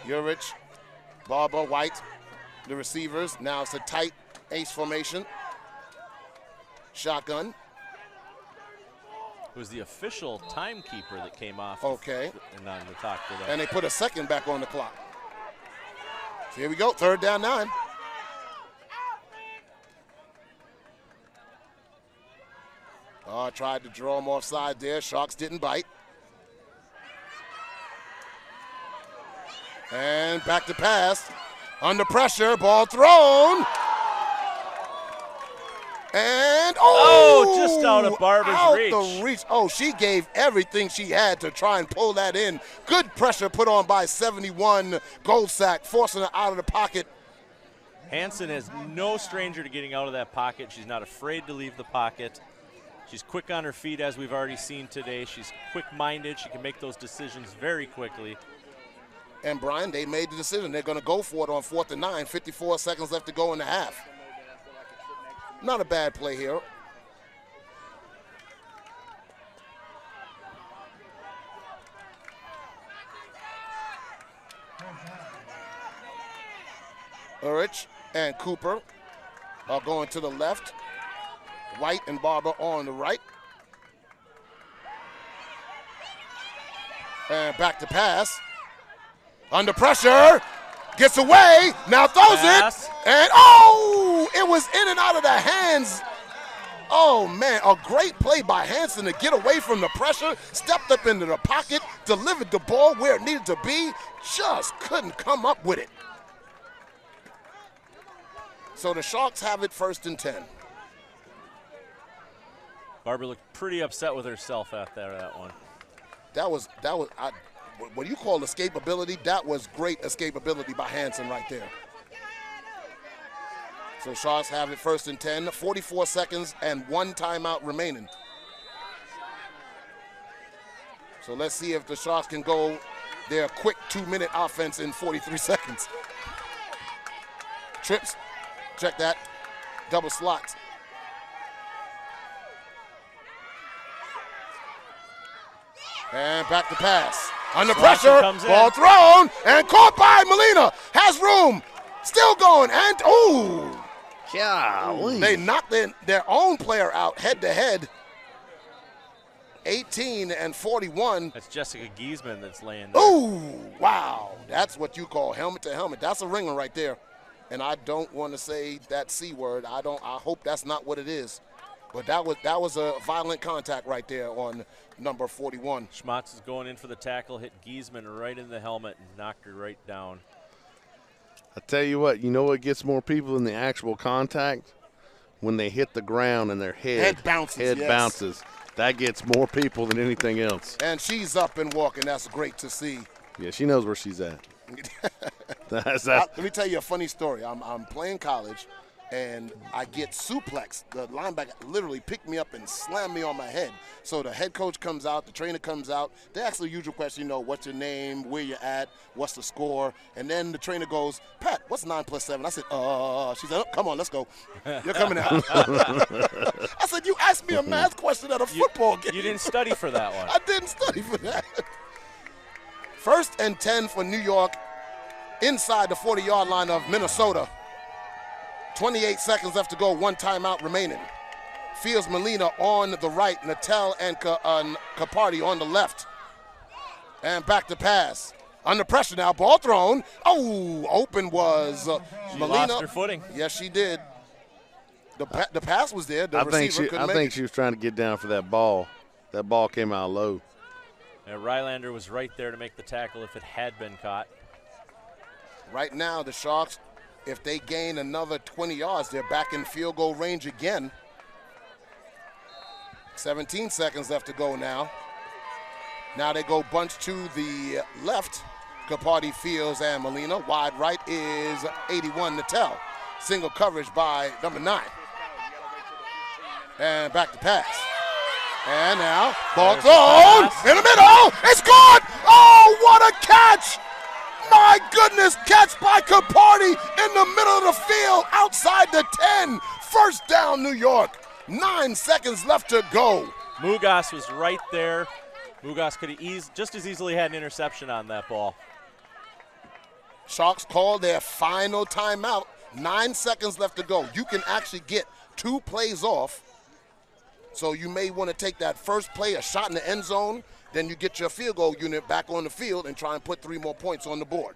Urich, Barber, White, the receivers. Now it's a tight ace formation. Shotgun. It was the official timekeeper that came off. Okay. And on the clock for that. And they put a second back on the clock. So here we go, 3rd down 9. Oh, tried to draw him offside there. Sharks didn't bite. And back to pass. Under pressure, ball thrown. And, just out of Barbara's reach. The reach. Oh, she gave everything she had to try and pull that in. Good pressure put on by 71 Goldsack, forcing her out of the pocket. Hansen is no stranger to getting out of that pocket. She's not afraid to leave the pocket. She's quick on her feet, as we've already seen today. She's quick-minded. She can make those decisions very quickly. And, Brian, they made the decision. They're going to go for it on 4th and 9. 54 seconds left to go in the half. Not a bad play here. Urich and Cooper are going to the left. White and Barber on the right. And back to pass. Under pressure. Gets away. Now throws it. And, it was in and out of the hands. Oh, man, a great play by Hansen to get away from the pressure. Stepped up into the pocket. Delivered the ball where it needed to be. Just couldn't come up with it. So the Sharks have it 1st and 10. Barber looked pretty upset with herself after that one. That was what you call escapability. That was great escapability by Hansen right there. So Sharks have it 1st and 10, 44 seconds and 1 timeout remaining. So let's see if the Sharks can go their quick 2-minute offense in 43 seconds. Trips, check that, double slots. And back to pass. Under pressure, ball thrown, and caught by Molina. Has room, still going, and golly. They knocked their own player out head-to-head. 18 and 41. That's Jessica Giesman that's laying there. Ooh, wow. That's what you call helmet to helmet. That's a ringer right there. And I don't want to say that C word. I hope that's not what it is. But that was a violent contact right there on number 41. Schmatz is going in for the tackle, hit Giesman right in the helmet and knocked her right down. I tell you what gets more people than the actual contact? When they hit the ground and their head bounces. That gets more people than anything else. And she's up and walking. That's great to see. Yeah, she knows where she's at. Let me tell you a funny story. I'm playing college, and I get suplexed. The linebacker literally picked me up and slammed me on my head. So the head coach comes out, the trainer comes out. They ask the usual question, what's your name, where you're at, what's the score? And then the trainer goes, Pat, what's 9 plus 7? I said, She said, come on, let's go. You're coming out. I said, you asked me a math question at a football game. You didn't study for that one. I didn't study for that. 1st and 10 for New York inside the 40-yard line of Minnesota. 28 seconds left to go, 1 timeout remaining. Fields Molina on the right, Natel and Capardi on the left. And back to pass. Under pressure now, ball thrown. Open was she Molina. Lost her footing. Yes, she did. The pass was there. The receiver couldn't make it. I think she was trying to get down for that ball. That ball came out low. Rylander was right there to make the tackle if it had been caught. Right now, the Sharks, if they gain another 20 yards, they're back in field goal range again. 17 seconds left to go now. Now they go bunch to the left. Capardi, Fields, and Molina. Wide right is 81 Natel. Single coverage by number 9. And back to pass. And now, ball thrown in the middle. It's gone. Oh, what a catch. My goodness, catch by Capardi in the middle of the field outside the 10. First down, New York. 9 seconds left to go. Mugas was right there. Mugas could have just as easily had an interception on that ball. Sharks call their final timeout. 9 seconds left to go. You can actually get 2 plays off. So you may want to take that first play, a shot in the end zone, then you get your field goal unit back on the field and try and put 3 more points on the board.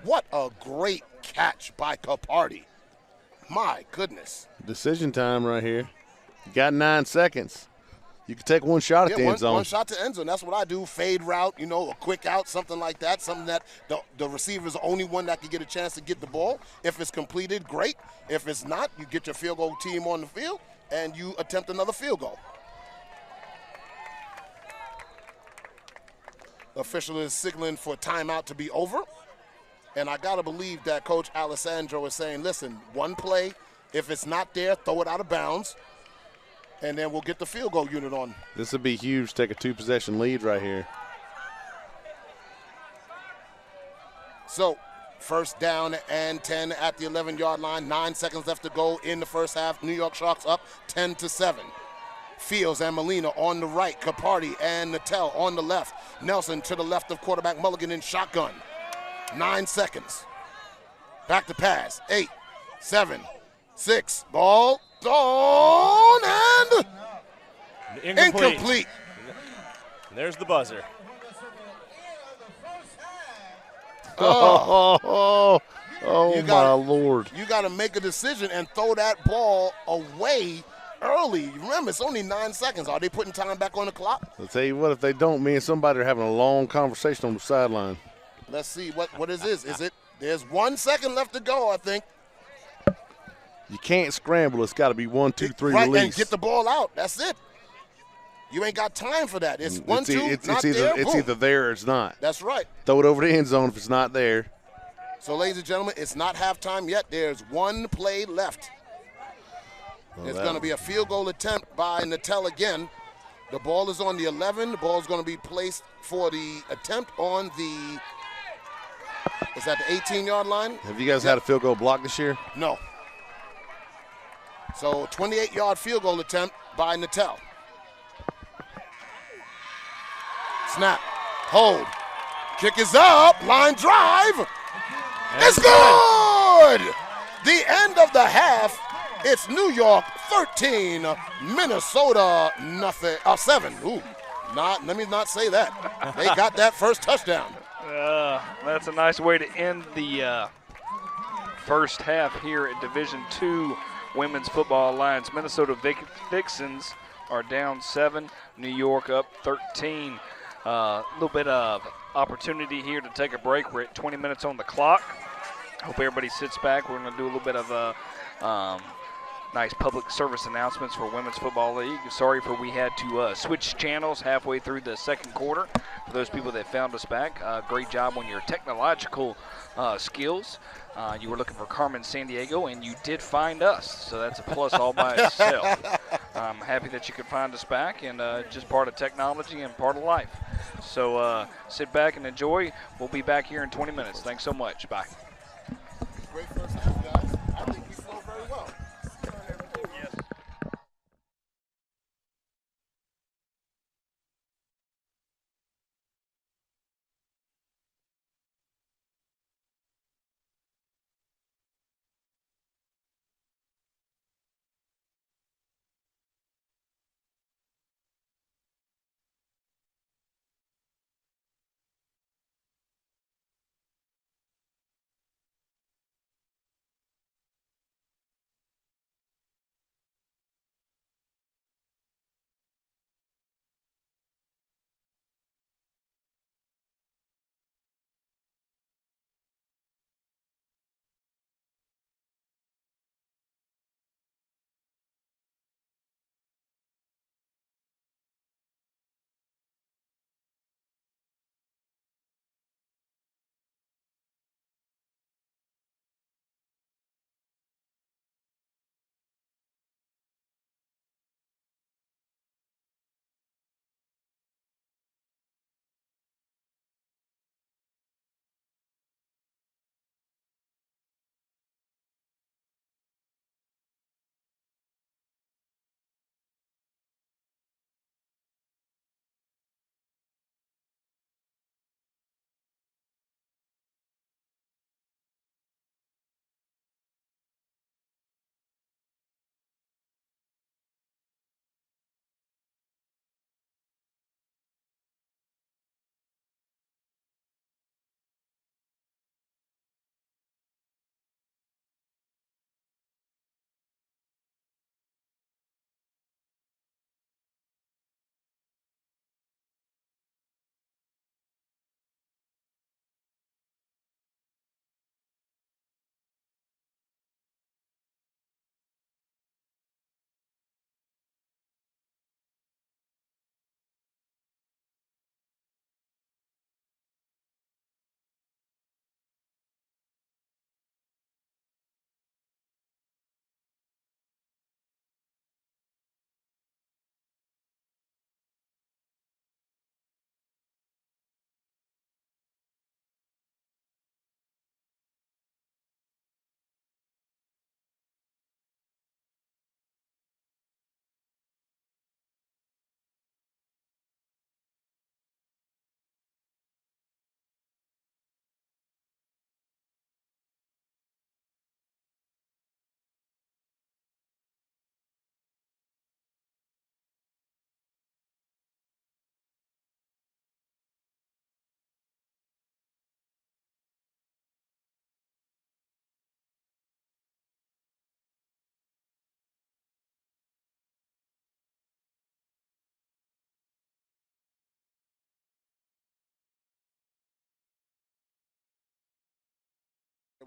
What a great catch by Capardi. My goodness. Decision time right here. You got 9 seconds. You can take one shot at the end zone. One shot to end zone. That's what I do. Fade route, a quick out, something like that. Something that the receiver is the only one that can get a chance to get the ball. If it's completed, great. If it's not, you get your field goal team on the field and you attempt another field goal. The official is signaling for timeout to be over. And I got to believe that Coach Alessandro is saying, listen, one play, if it's not there, throw it out of bounds, and then we'll get the field goal unit on. This would be huge, take a 2-possession lead right here. So, first down and 10 at the 11-yard line. 9 seconds left to go in the first half. New York Sharks up 10-7. Fields and Molina on the right. Capardi and Natel on the left. Nelson to the left of quarterback Mulligan in shotgun. 9 seconds. Back to pass. 8, 7, 6. Ball gone and incomplete. And there's the buzzer. Oh, my Lord. You got to make a decision and throw that ball away early. Remember, it's only 9 seconds. Are they putting time back on the clock? I'll tell you what, if they don't, me and somebody are having a long conversation on the sideline. Let's see what is this. Is it? There's 1 second left to go, I think. You can't scramble. It's got to be 1, 2, 3 right, release. And get the ball out. That's it. You ain't got time for that. It's 1, 2, it's not either, there. It's either there or it's not. That's right. Throw it over the end zone if it's not there. So, ladies and gentlemen, it's not halftime yet. There's 1 play left. It's going to be a field goal attempt by Natel again. The ball is on the 11. The ball is going to be placed for the attempt on the, is that the 18-yard line? Have you guys had a field goal block this year? No. So 28-yard field goal attempt by Natel. Snap. Hold. Kick is up. Line drive. It's good! The end of the half. It's New York 13, Minnesota nothing. 7. Ooh, let me not say that. They got that first touchdown. That's a nice way to end the first half here at Division II Women's Football Alliance. Minnesota Vixens are down 7, New York up 13. A little bit of opportunity here to take a break. We're at 20 minutes on the clock. Hope everybody sits back. We're going to do a little bit of nice public service announcements for Women's Football League. Sorry for we had to switch channels halfway through the second quarter. For those people that found us back, great job on your technological skills. You were looking for Carmen Sandiego, and you did find us, so that's a plus all by itself. I'm happy that you could find us back, and just part of technology and part of life. So sit back and enjoy. We'll be back here in 20 minutes. Thanks so much. Bye. Great first half, guys. I think we flowed very well.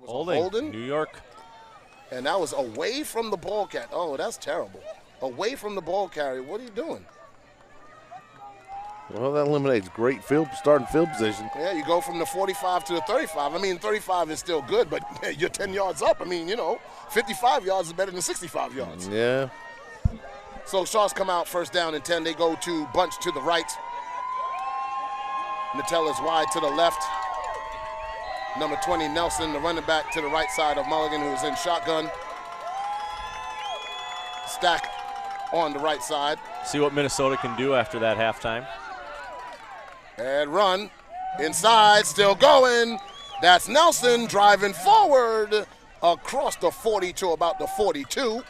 Holding. New York. And that was away from the ball carrier. Oh, that's terrible. Away from the ball carrier. What are you doing? Well, that eliminates great starting field position. Yeah, you go from the 45 to the 35. I mean, 35 is still good, but you're 10 yards up. I mean, 55 yards is better than 65 yards. Yeah. So Sharks come out 1st down and 10. They go to bunch to the right. Nattel is wide to the left. Number 20, Nelson, the running back, to the right side of Mulligan, who's in shotgun. Stack on the right side. See what Minnesota can do after that halftime. And run. Inside, still going. That's Nelson driving forward across the 40 to about the 42.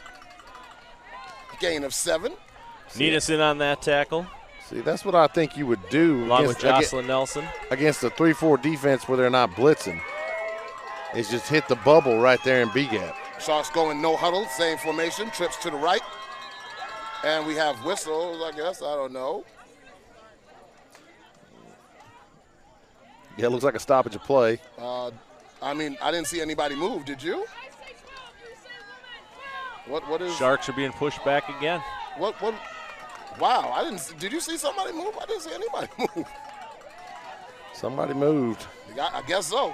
Gain of 7. Needison on that tackle. See, that's what I think you would do. Along with Jocelyn Nelson. Against the 3-4 defense where they're not blitzing. Is just hit the bubble right there in B-gap. Sharks going no huddle, same formation, trips to the right. And we have whistles, I guess, I don't know. Yeah, it looks like a stoppage of play. I mean, I didn't see anybody move, did you? What is? Sharks are being pushed back again. What? Wow, did you see somebody move? I didn't see anybody move. Somebody moved. I guess so.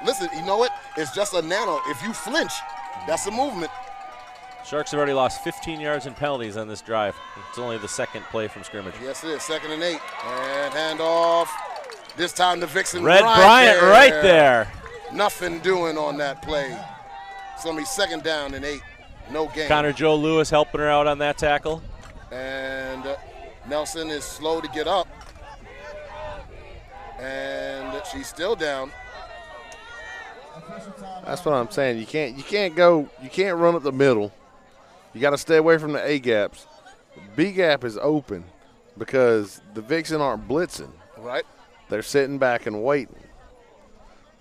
Listen, you know what? It's just a nano. If you flinch, that's a movement. Sharks have already lost 15 yards in penalties on this drive. It's only the second play from scrimmage. Yes, it is. 2nd and 8. And handoff. This time the Vixen Red Bryant right there. Nothing doing on that play. It's going to be 2nd down and 8. No gain. Connor Joe Lewis helping her out on that tackle. And Nelson is slow to get up. And she's still down. That's what I'm saying. You can't run up the middle. You got to stay away from the A gaps. B gap is open because the Vixen aren't blitzing. Right. They're sitting back and waiting.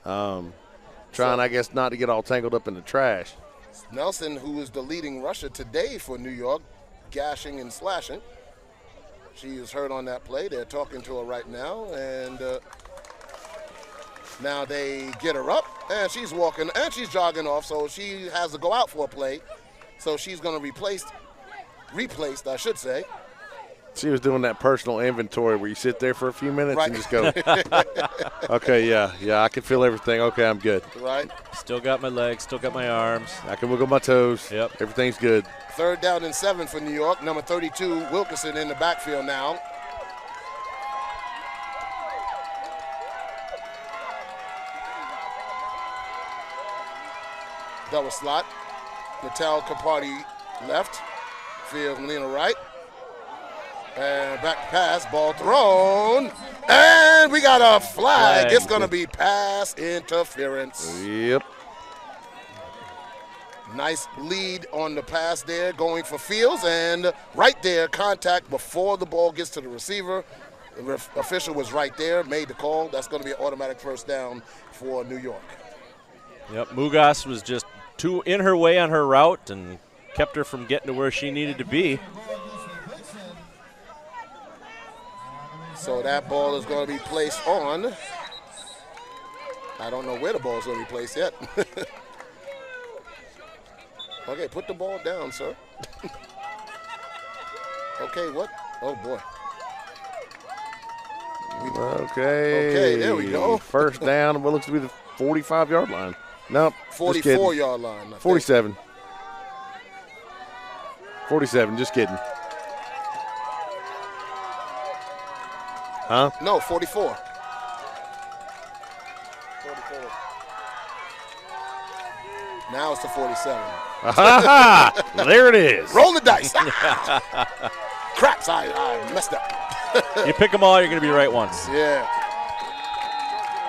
Trying, I guess, not to get all tangled up in the trash. Nelson, who is the leading rusher today for New York, gashing and slashing. She is hurt on that play. They're talking to her right now, and now they get her up, and she's walking, and she's jogging off, so she has to go out for a play. So she's going to replaced, I should say. She was doing that personal inventory where you sit there for a few minutes and just go, okay, yeah, I can feel everything. Okay, I'm good. Right. Still got my legs, still got my arms. I can wiggle my toes. Yep. Everything's good. 3rd down and 7 for New York. Number 32, Wilkerson in the backfield now. Double slot. Nattel Capardi left. Fields Melina right. And back pass, ball thrown. And we got a flag. It's going to be pass interference. Yep. Nice lead on the pass there, going for Fields. And right there, contact before the ball gets to the receiver. The official was right there, made the call. That's going to be an automatic 1st down for New York. Yep, Mugas was just in her way on her route and kept her from getting to where she needed to be. So that ball is going to be placed on. I don't know where the ball is going to be placed yet. Okay, put the ball down, sir. Okay, what? Oh, boy. Okay, there we go. 1st down, what looks to be the 45-yard line. Nope. 44-yard line. 47. 47, just kidding. Huh? No, 44. 44. Now it's the 47. There it is. Roll the dice. Craps, I messed up. You pick them all, you're going to be right once. Yeah.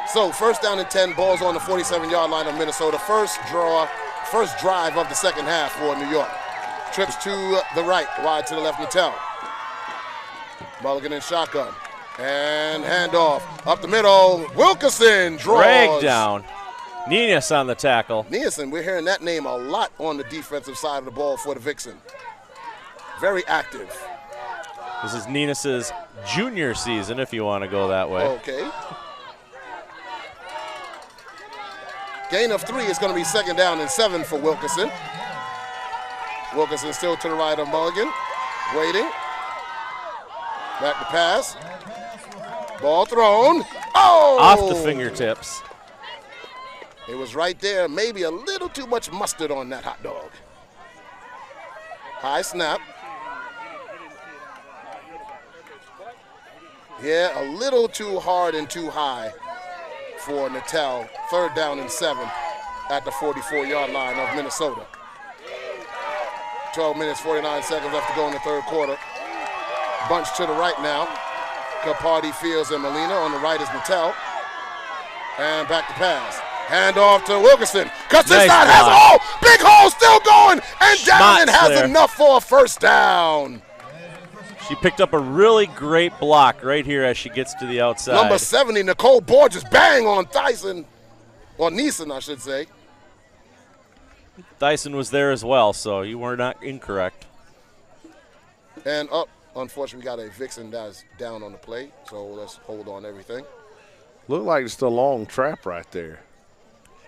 So 1st down and 10, balls on the 47-yard line of Minnesota. First drive of the 2nd half for New York. Trips to the right, wide to the left, Nattel. Mulligan in shotgun. And handoff up the middle. Wilkerson draws. Drag down. Ninas on the tackle. Nielsen, we're hearing that name a lot on the defensive side of the ball for the Vixen. Very active. This is Ninas's junior season, if you want to go that way. Okay. Gain of 3 is going to be 2nd down and 7 for Wilkerson. Wilkerson still to the right of Mulligan. Waiting. Back to pass. Ball thrown. Oh! Off the fingertips. It was right there. Maybe a little too much mustard on that hot dog. High snap. Yeah, a little too hard and too high for Natel. 3rd down and 7 at the 44-yard line of Minnesota. 12 minutes, 49 seconds left to go in the 3rd quarter. Bunch to the right now. Capardi, Fields, and Molina. On the right is Natel. And back to pass. Hand off to Wilkerson. Cuts inside, has a hole. Big hole still going. And down and has enough for a 1st down. She picked up a really great block right here as she gets to the outside. Number 70, Nicole Borges, bang on Tyson, or Neeson, I should say. Dyson was there as well, so you were not incorrect. And unfortunately, we got a Vixen that's down on the play, so let's hold on everything. Looked like it's a long trap right there.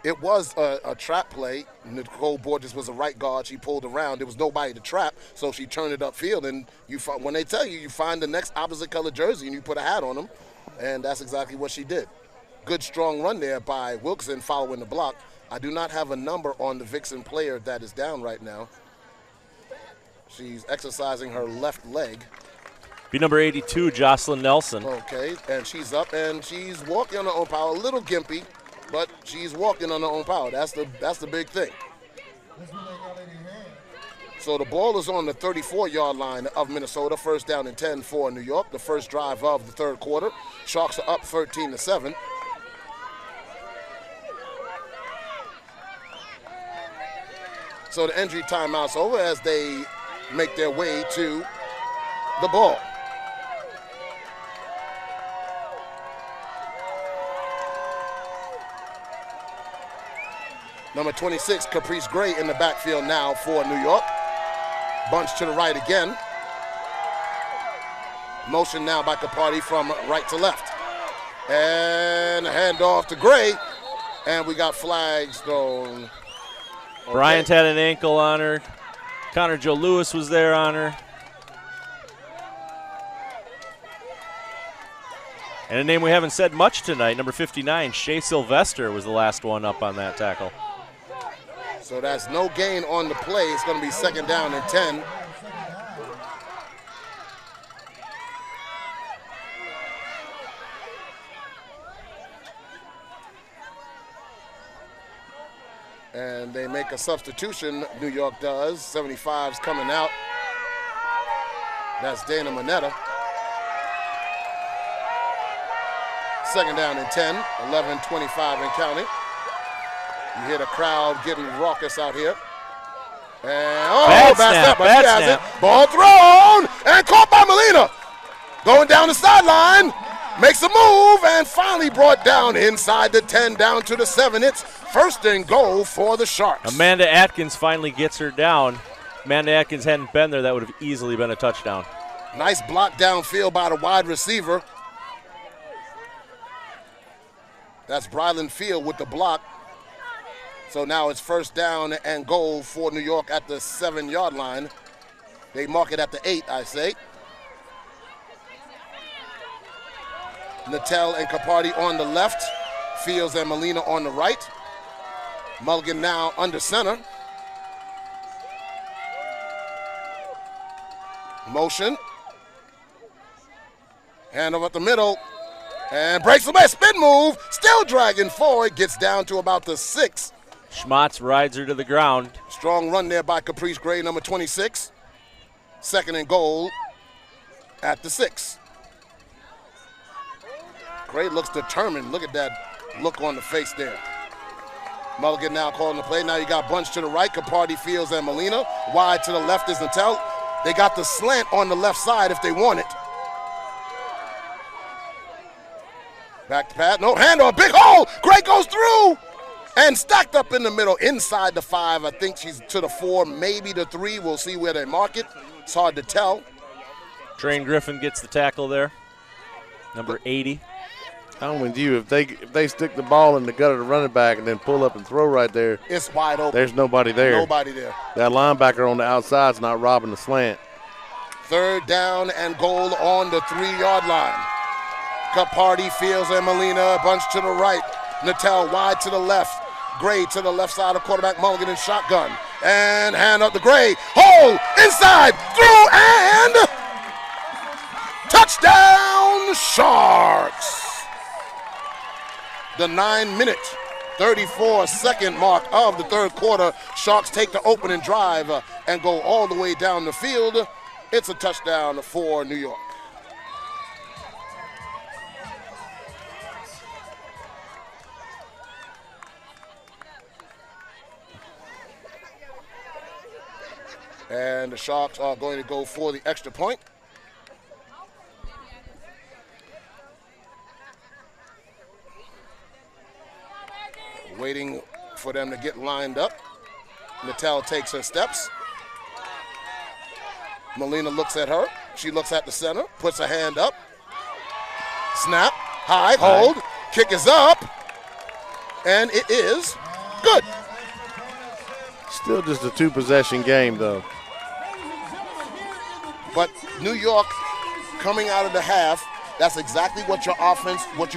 It was a trap play. Nicole Borges was a right guard. She pulled around. There was nobody to trap, so she turned it upfield. And when they tell you, you find the next opposite color jersey and you put a hat on them, and that's exactly what she did. Good, strong run there by Wilkerson following the block. I do not have a number on the Vixen player that is down right now. She's exercising her left leg. Be number 82, Jocelyn Nelson. Okay, and she's up, and she's walking on her own power. A little gimpy, but she's walking on her own power. That's the big thing. So the ball is on the 34-yard line of Minnesota. 1st down and 10 for New York. The first drive of the 3rd quarter. Sharks are up 13-7. So the injury timeout's over as they make their way to the ball. Number 26, Caprice Gray in the backfield now for New York. Bunch to the right again. Motion now by Capardi from right to left. And a handoff to Gray. And we got flags thrown. Okay. Bryant had an ankle on her. Connor Joe Lewis was there on her. And a name we haven't said much tonight, number 59, Shea Sylvester was the last one up on that tackle. So that's no gain on the play. It's going to be 2nd down and 10. And they make a substitution, New York does. 75's coming out. That's Dana Monetta. 2nd down and 10, 11:25 and counting. You hear the crowd getting raucous out here. And bad snap. Ball thrown and caught by Molina. Going down the sideline, makes a move and finally brought down inside the 10 down to the 7. It's 1st and goal for the Sharks. Amanda Atkins finally gets her down. Amanda Atkins hadn't been there. That would have easily been a touchdown. Nice block downfield by the wide receiver. That's Brylan Field with the block. So now it's 1st down and goal for New York at the 7-yard line. They mark it at the 8, I say. Natel and Capardi on the left. Fields and Molina on the right. Mulligan now under center. Motion. Hand over at the middle. And breaks away, spin move. Still dragging forward. Gets down to about the 6. Schmatz rides her to the ground. Strong run there by Caprice Gray, number 26. 2nd and goal at the 6. Gray looks determined. Look at that look on the face there. Mulligan now calling the play. Now you got Bunch to the right, Capardi, Fields, and Molina. Wide to the left is Natel. They got the slant on the left side if they want it. Back to pass. No, handoff. Big hole. Gray goes through. And stacked up in the middle inside the 5. I think she's to the 4, maybe the 3. We'll see where they mark it. It's hard to tell. Train Griffin gets the tackle there. Number 80. I'm with you. If they stick the ball in the gut of the running back and then pull up and throw right there, it's wide open. There's nobody there. Nobody there. That linebacker on the outside's not robbing the slant. 3rd down and goal on the 3-yard line. Capardi, Fields, and Molina, a bunch to the right. Natel wide to the left. Gray to the left side of quarterback Mulligan in shotgun. And hand up to Gray. Hole inside, through, and touchdown Sharks. The 9-minute, 34-second mark of the 3rd quarter. Sharks take the opening drive and go all the way down the field. It's a touchdown for New York. And the Sharks are going to go for the extra point. Waiting for them to get lined up. Natel takes her steps. Molina looks at her. She looks at the center, puts her hand up. Snap, high, hold, kick is up, and it is good. Still just a 2-possession game, though. But New York coming out of the half, that's exactly what you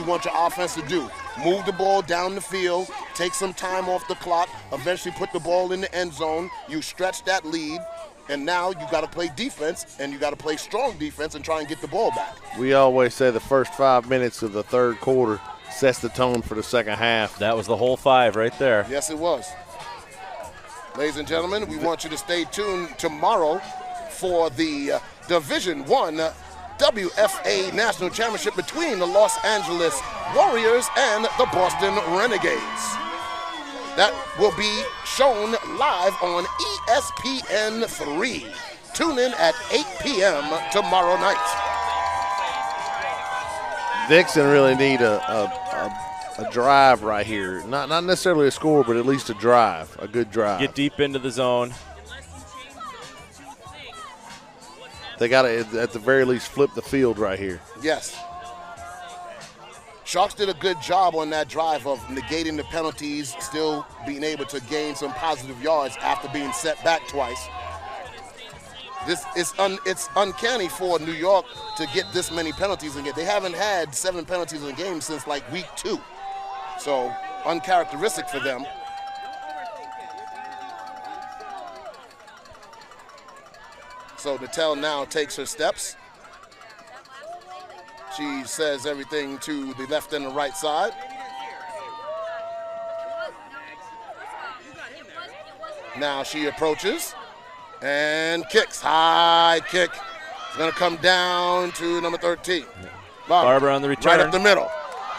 want your offense to do. Move the ball down the field, take some time off the clock, eventually put the ball in the end zone. You stretch that lead, and now you got to play defense, and you got to play strong defense and try and get the ball back. We always say the first 5 minutes of the 3rd quarter sets the tone for the second half. That was the whole 5 right there. Yes, it was. Ladies and gentlemen, we want you to stay tuned tomorrow for the Division I WFA National Championship between the Los Angeles Warriors and the Boston Renegades. That will be shown live on ESPN3. Tune in at 8 p.m. tomorrow night. Vixen really need a drive right here. Not necessarily a score, but at least a drive, a good drive. Get deep into the zone. They got to, at the very least, flip the field right here. Yes. Sharks did a good job on that drive of negating the penalties, still being able to gain some positive yards after being set back twice. It's uncanny for New York to get this many penalties again. They haven't had 7 penalties in a game since like week 2. So uncharacteristic for them. So Natel now takes her steps. She says everything to the left and the right side. Now she approaches and kicks. High kick. It's going to come down to number 13. Barber on the return. Right up the middle.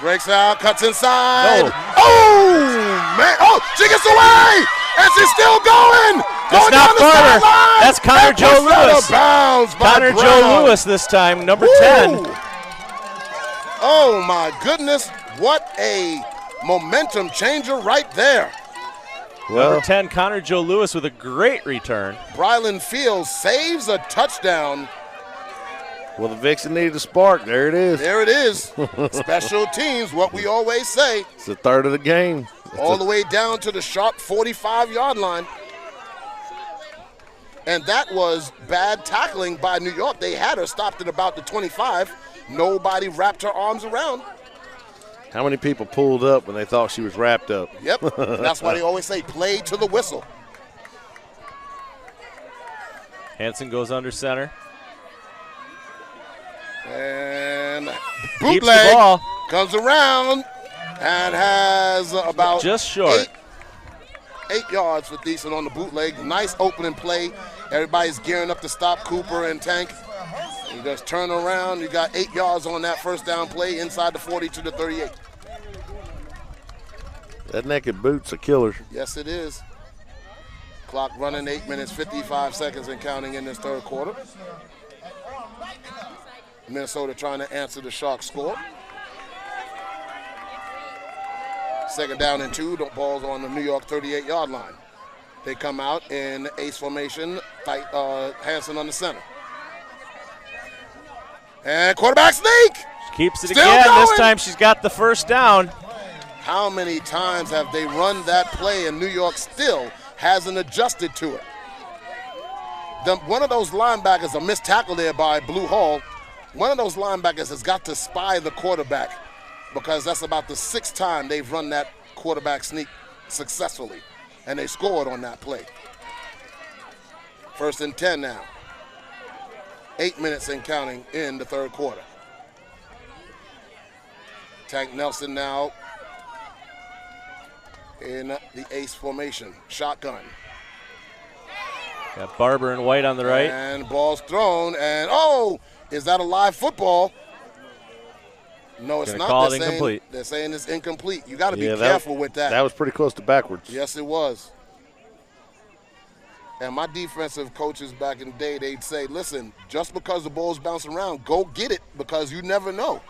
Breaks out, cuts inside. No. Oh, man. Oh, she gets away. And she's still going. That's not Barber. That's Connor Joe Lewis. Connor Joe Lewis this time, number 10. Oh, my goodness. What a momentum changer right there. Well, number 10, Connor Joe Lewis with a great return. Brylan Fields saves a touchdown. Well, the Vixen needed a spark. There it is. There it is. Special teams, what we always say. It's the third of the game. All the way down to the sharp 45-yard line. And that was bad tackling by New York. They had her stopped at about the 25. Nobody wrapped her arms around. How many people pulled up when they thought she was wrapped up? Yep. That's why they always say play to the whistle. Hansen goes under center. And bootleg the ball. Comes around and has about just short. 8 yards for Thiessen on the bootleg. Nice opening play. Everybody's gearing up to stop Cooper and Tank. You just turn around. You got 8 yards on that first down play inside the 40 to the 38. That naked boot's a killer. Yes, it is. Clock running 8 minutes, 55 seconds and counting in this third quarter. Minnesota trying to answer the Sharks score. Second down and 2, the ball's on the New York 38-yard line. They come out in ace formation, Hansen on the center. And quarterback sneak! Keeps it Still again. going. This time she's got the first down. How many times have they run that play and New York still hasn't adjusted to it? One of those linebackers, a missed tackle there by Blue Hall, one of those linebackers has got to spy the quarterback because that's about the 6th time they've run that quarterback sneak successfully, and they scored on that play. 1st and 10 now. 8 minutes and counting in the 3rd quarter. Tank Nelson now in the ace formation. Shotgun. Got Barber and White on the right. And ball's thrown, and oh, is that a live football? No, it's not. Call it incomplete. They're saying it's incomplete. You got to be careful with that. That was pretty close to backwards. Yes, it was. And my defensive coaches back in the day, they'd say, listen, just because the ball's bouncing around, go get it because you never know.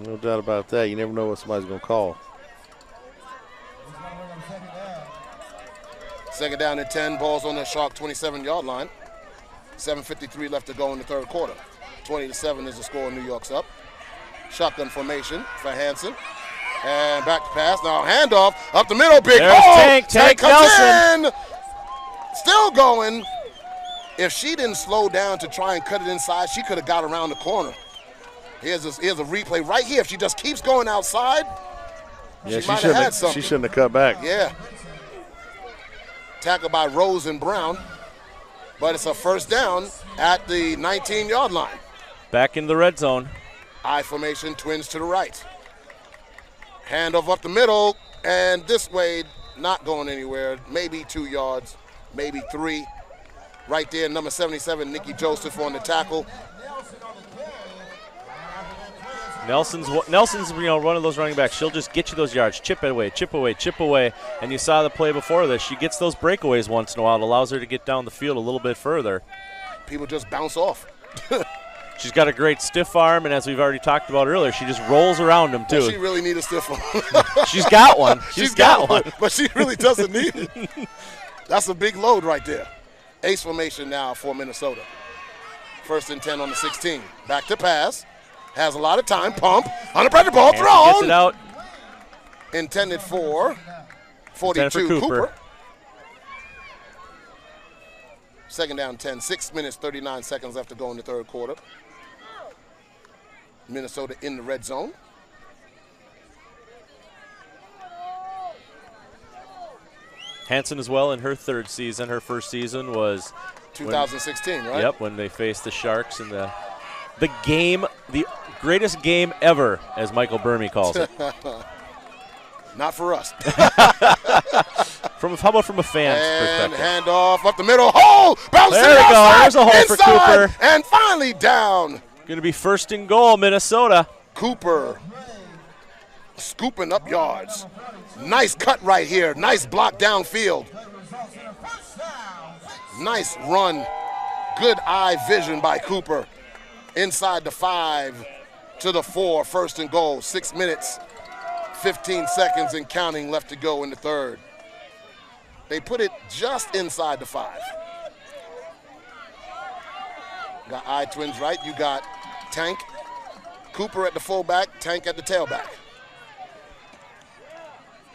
No doubt about that. You never know what somebody's going to call. 2nd down and 10, balls on the Shark 27-yard line. 7:53 left to go in the 3rd quarter. 20-7 is the score. New York's up. Shotgun formation for Hansen. And back to pass. Now handoff up the middle. Big hole. Tank comes Nelson. in. Still going. If she didn't slow down to try and cut it inside, she could have got around the corner. Here's a replay right here. If she just keeps going outside, yeah, she might have had something. She shouldn't have cut back. Yeah. Tackled by Rose and Brown. But it's a 1st down at the 19-yard line. Back in the red zone. I formation, Twins to the right. Handoff up the middle, and this way, not going anywhere. Maybe 2 yards, maybe 3. Right there, number 77, Nikki Joseph on the tackle. Nelson's one of those running backs. She'll just get you those yards. Chip away, chip away, chip away. And you saw the play before this. She gets those breakaways once in a while. It allows her to get down the field a little bit further. People just bounce off. She's got a great stiff arm, and as we've already talked about earlier, she just rolls around them, too. Well, she really needs a stiff arm. She's got one. She's got one. But she really doesn't need it. That's a big load right there. Ace formation now for Minnesota. 1st and 10 on the 16. Back to pass. Has a lot of time. Pump. On the pressure ball. Thrown. Gets it out. Intended for 42 Cooper. 2nd down 10. 6 minutes, 39 seconds left to go in the 3rd quarter. Minnesota in the red zone. Hansen as well in her 3rd season. Her 1st season was 2016, right? Yep, when they faced the Sharks in the greatest game ever, as Michael Burmy calls it. Not for us. How about from a fan's and perspective? Handoff up the middle. Hole! Bouncing there we outside, go. There's a hole inside, for Cooper. And finally down. Going to be 1st and goal, Minnesota. Cooper scooping up yards. Nice cut right here. Nice block downfield. Nice run. Good eye vision by Cooper. Inside the 5 to the 4. 1st and goal. 6 minutes, 15 seconds and counting left to go in the 3rd. They put it just inside the 5. Got I Twins right. You got Tank. Cooper at the fullback. Tank at the tailback.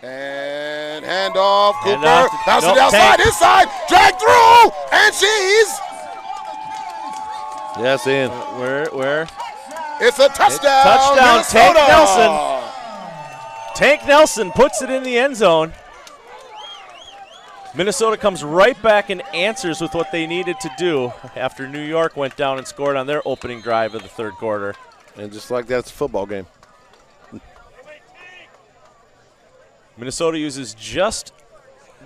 And handoff. Cooper bouncing outside, Tank. inside, drag through, and she's. Yes, in. Where? It's a touchdown. Touchdown, Minnesota. Tank Nelson. Tank Nelson puts it in the end zone. Minnesota comes right back and answers with what they needed to do after New York went down and scored on their opening drive of the 3rd quarter. And just like that, it's a football game. Minnesota uses just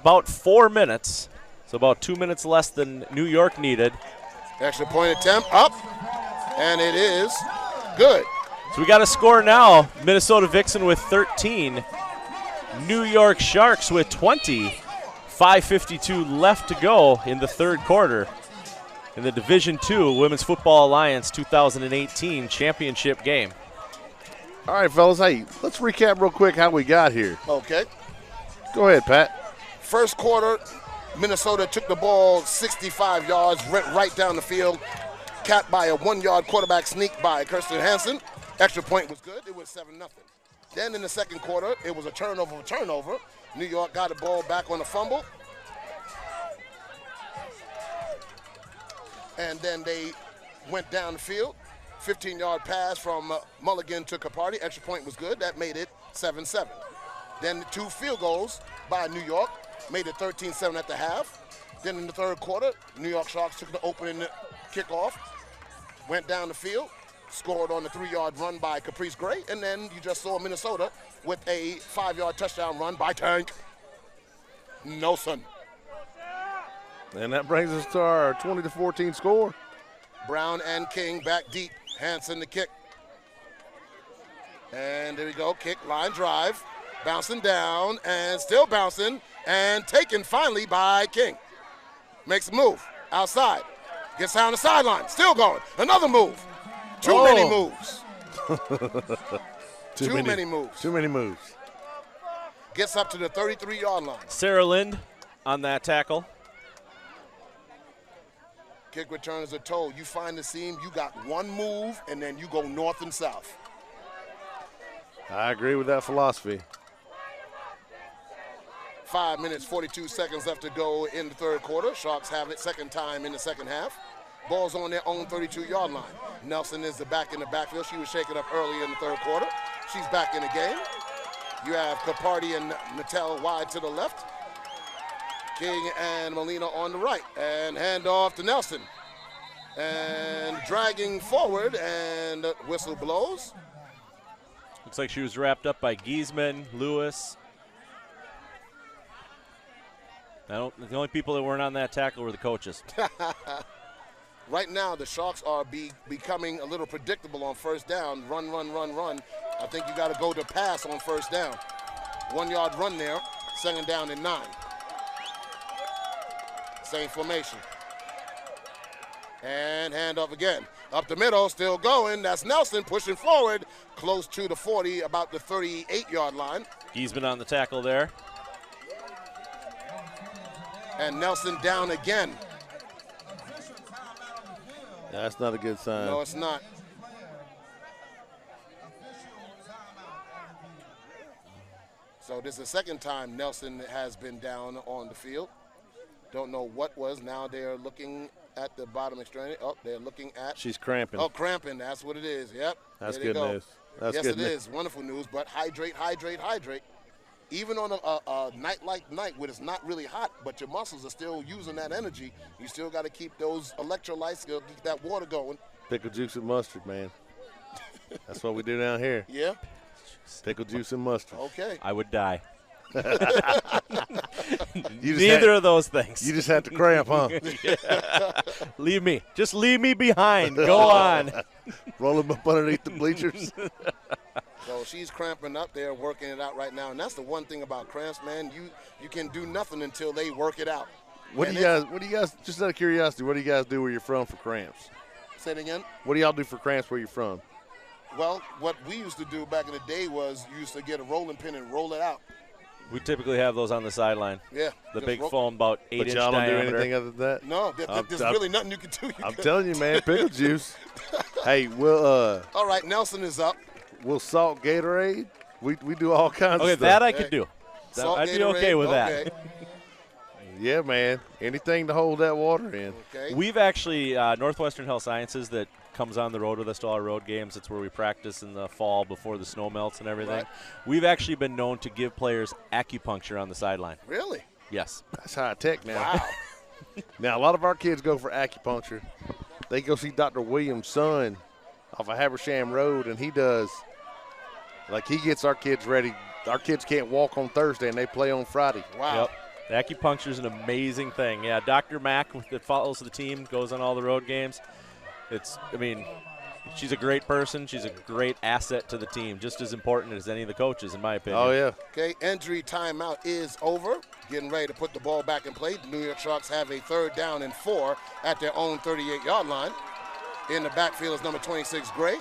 about 4 minutes, so about 2 minutes less than New York needed. Extra point attempt up, and it is good. So we got a score now. Minnesota Vixen with 13. New York Sharks with 20. 5:52 left to go in the 3rd quarter in the Division II Women's Football Alliance 2018 championship game. All right, fellas, hey, let's recap real quick how we got here. Okay. Go ahead, Pat. 1st quarter, Minnesota took the ball 65 yards, went right down the field. capped by a 1-yard quarterback sneak by Kirsten Hansen. Extra point was good. It was 7-0. Then in the second quarter, it was a turnover. New York got the ball back on the fumble. And then they went down the field. 15-yard pass from Mulligan to Capardi. Extra point was good. That made it 7-7. Then the 2 field goals by New York made it 13-7 at the half. Then in the third quarter, New York Sharks took the opening kickoff, went down the field, scored on the 3-yard run by Caprice Gray, and then you just saw Minnesota with a 5-yard touchdown run by Tank Nelson. And that brings us to our 20-14 score. Brown and King back deep. Hansen the kick. And there we go, kick, line drive. Bouncing down and still bouncing and taken finally by King. Makes a move outside. Gets down the sideline, still going. Another move. Too many moves. Too many moves. Too many moves. Gets up to the 33-yard line. Sarah Lind on that tackle. Kick returners are told, you find the seam, you got one move, and then you go north and south. I agree with that philosophy. 5 minutes, 42 seconds left to go in the third quarter. Sharks have it second time in the second half. Ball's on their own 32-yard line. Nelson is the back in the backfield. She was shaken up early in the third quarter. She's back in the game. You have Capardi and Nattel wide to the left. King and Molina on the right. And handoff to Nelson. And dragging forward, and whistle blows. Looks like she was wrapped up by Giesman, Lewis. The only people that weren't on that tackle were the coaches. Right now, the Sharks are becoming a little predictable on first down. Run, run, run, run. I think you got to go to pass on first down. 1-yard run there, second down and 9. Same formation. And handoff again. Up the middle, still going. That's Nelson pushing forward, close to the 40, about the 38-yard line. Giesman on the tackle there. And Nelson down again. That's not a good sign. No, it's not. So this is the second time Nelson has been down on the field. Don't know what was. Now they're looking at the bottom extremity. Oh, they're looking at. She's cramping. Oh, cramping. That's what it is. Yep. That's good news. That's yes, good it is. Wonderful news. But hydrate, hydrate, hydrate. Even on a night like night when it's not really hot, but your muscles are still using that energy, you still got to keep those electrolytes, keep that water going. Pickle juice and mustard, man. That's what we do down here. Yeah. Pickle juice and mustard. Okay. I would die. Neither of those things. You just had to cramp, huh? Leave me. Just leave me behind. Go on. Roll them up underneath the bleachers. So she's cramping up there, working it out right now. And that's the one thing about cramps, man. You can do nothing until they work it out. What do you guys, just out of curiosity, what do you guys do where you're from for cramps? Say it again? What do y'all do for cramps where you're from? Well, what we used to do back in the day was you used to get a rolling pin and roll it out. We typically have those on the sideline. Yeah. The big foam, about 8-inch diameter. But y'all don't do anything other than that? No, there's really nothing you can do. I'm telling you, man, pickle juice. Hey, we'll all right, Nelson is up. We'll salt Gatorade. We do all kinds of stuff. Okay, that I could do. I'd be okay with that. Yeah, man. Anything to hold that water in. Okay. We've actually, Northwestern Health Sciences that comes on the road with us to all our road games. It's where we practice in the fall before the snow melts and everything. Right. We've actually been known to give players acupuncture on the sideline. Really? Yes. That's high tech now. Wow. Now, a lot of our kids go for acupuncture. They go see Dr. Williams' son off of Habersham Road, and he does, like, he gets our kids ready. Our kids can't walk on Thursday, and they play on Friday. Wow. Yep. Acupuncture is an amazing thing. Yeah, Dr. Mack that follows the team, goes on all the road games. She's a great person. She's a great asset to the team, just as important as any of the coaches, in my opinion. Oh, yeah. Okay, injury timeout is over. Getting ready to put the ball back in play. The New York Sharks have a 3rd down and 4 at their own 38-yard line. In the backfield is number 26, Gray.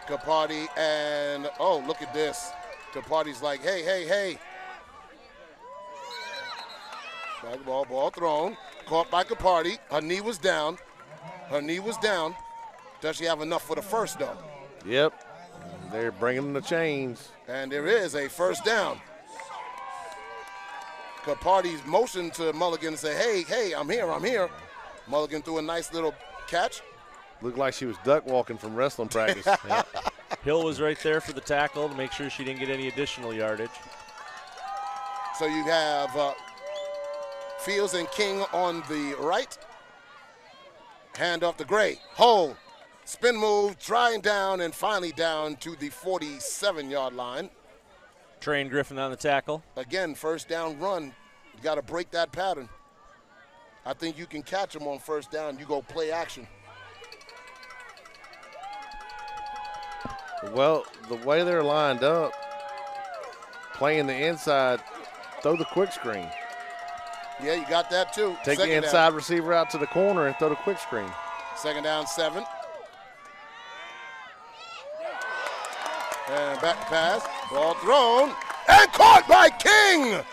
Capardi and, oh, look at this. Capardi's like, hey, hey, hey. Back ball thrown. Caught by Capardi. Her knee was down. Her knee was down. Does she have enough for the first, though? Yep. They're bringing the chains. And there is a first down. Capardi's motioned to Mulligan and say, hey, I'm here. Mulligan threw a nice little catch. Looked like she was duck walking from wrestling practice. Yeah. Hill was right there for the tackle to make sure she didn't get any additional yardage. So you have Fields and King on the right. Hand off to Gray. Hold. Spin move, drying down, and finally down to the 47-yard line. Train Griffin on the tackle. Again, first down run. You got to break that pattern. I think you can catch them on first down. You go play action. Well, the way they're lined up, playing the inside, throw the quick screen. Yeah, you got that too. Take the inside receiver out to the corner and throw the quick screen. Second down, 7. And back pass, ball thrown, and caught by King!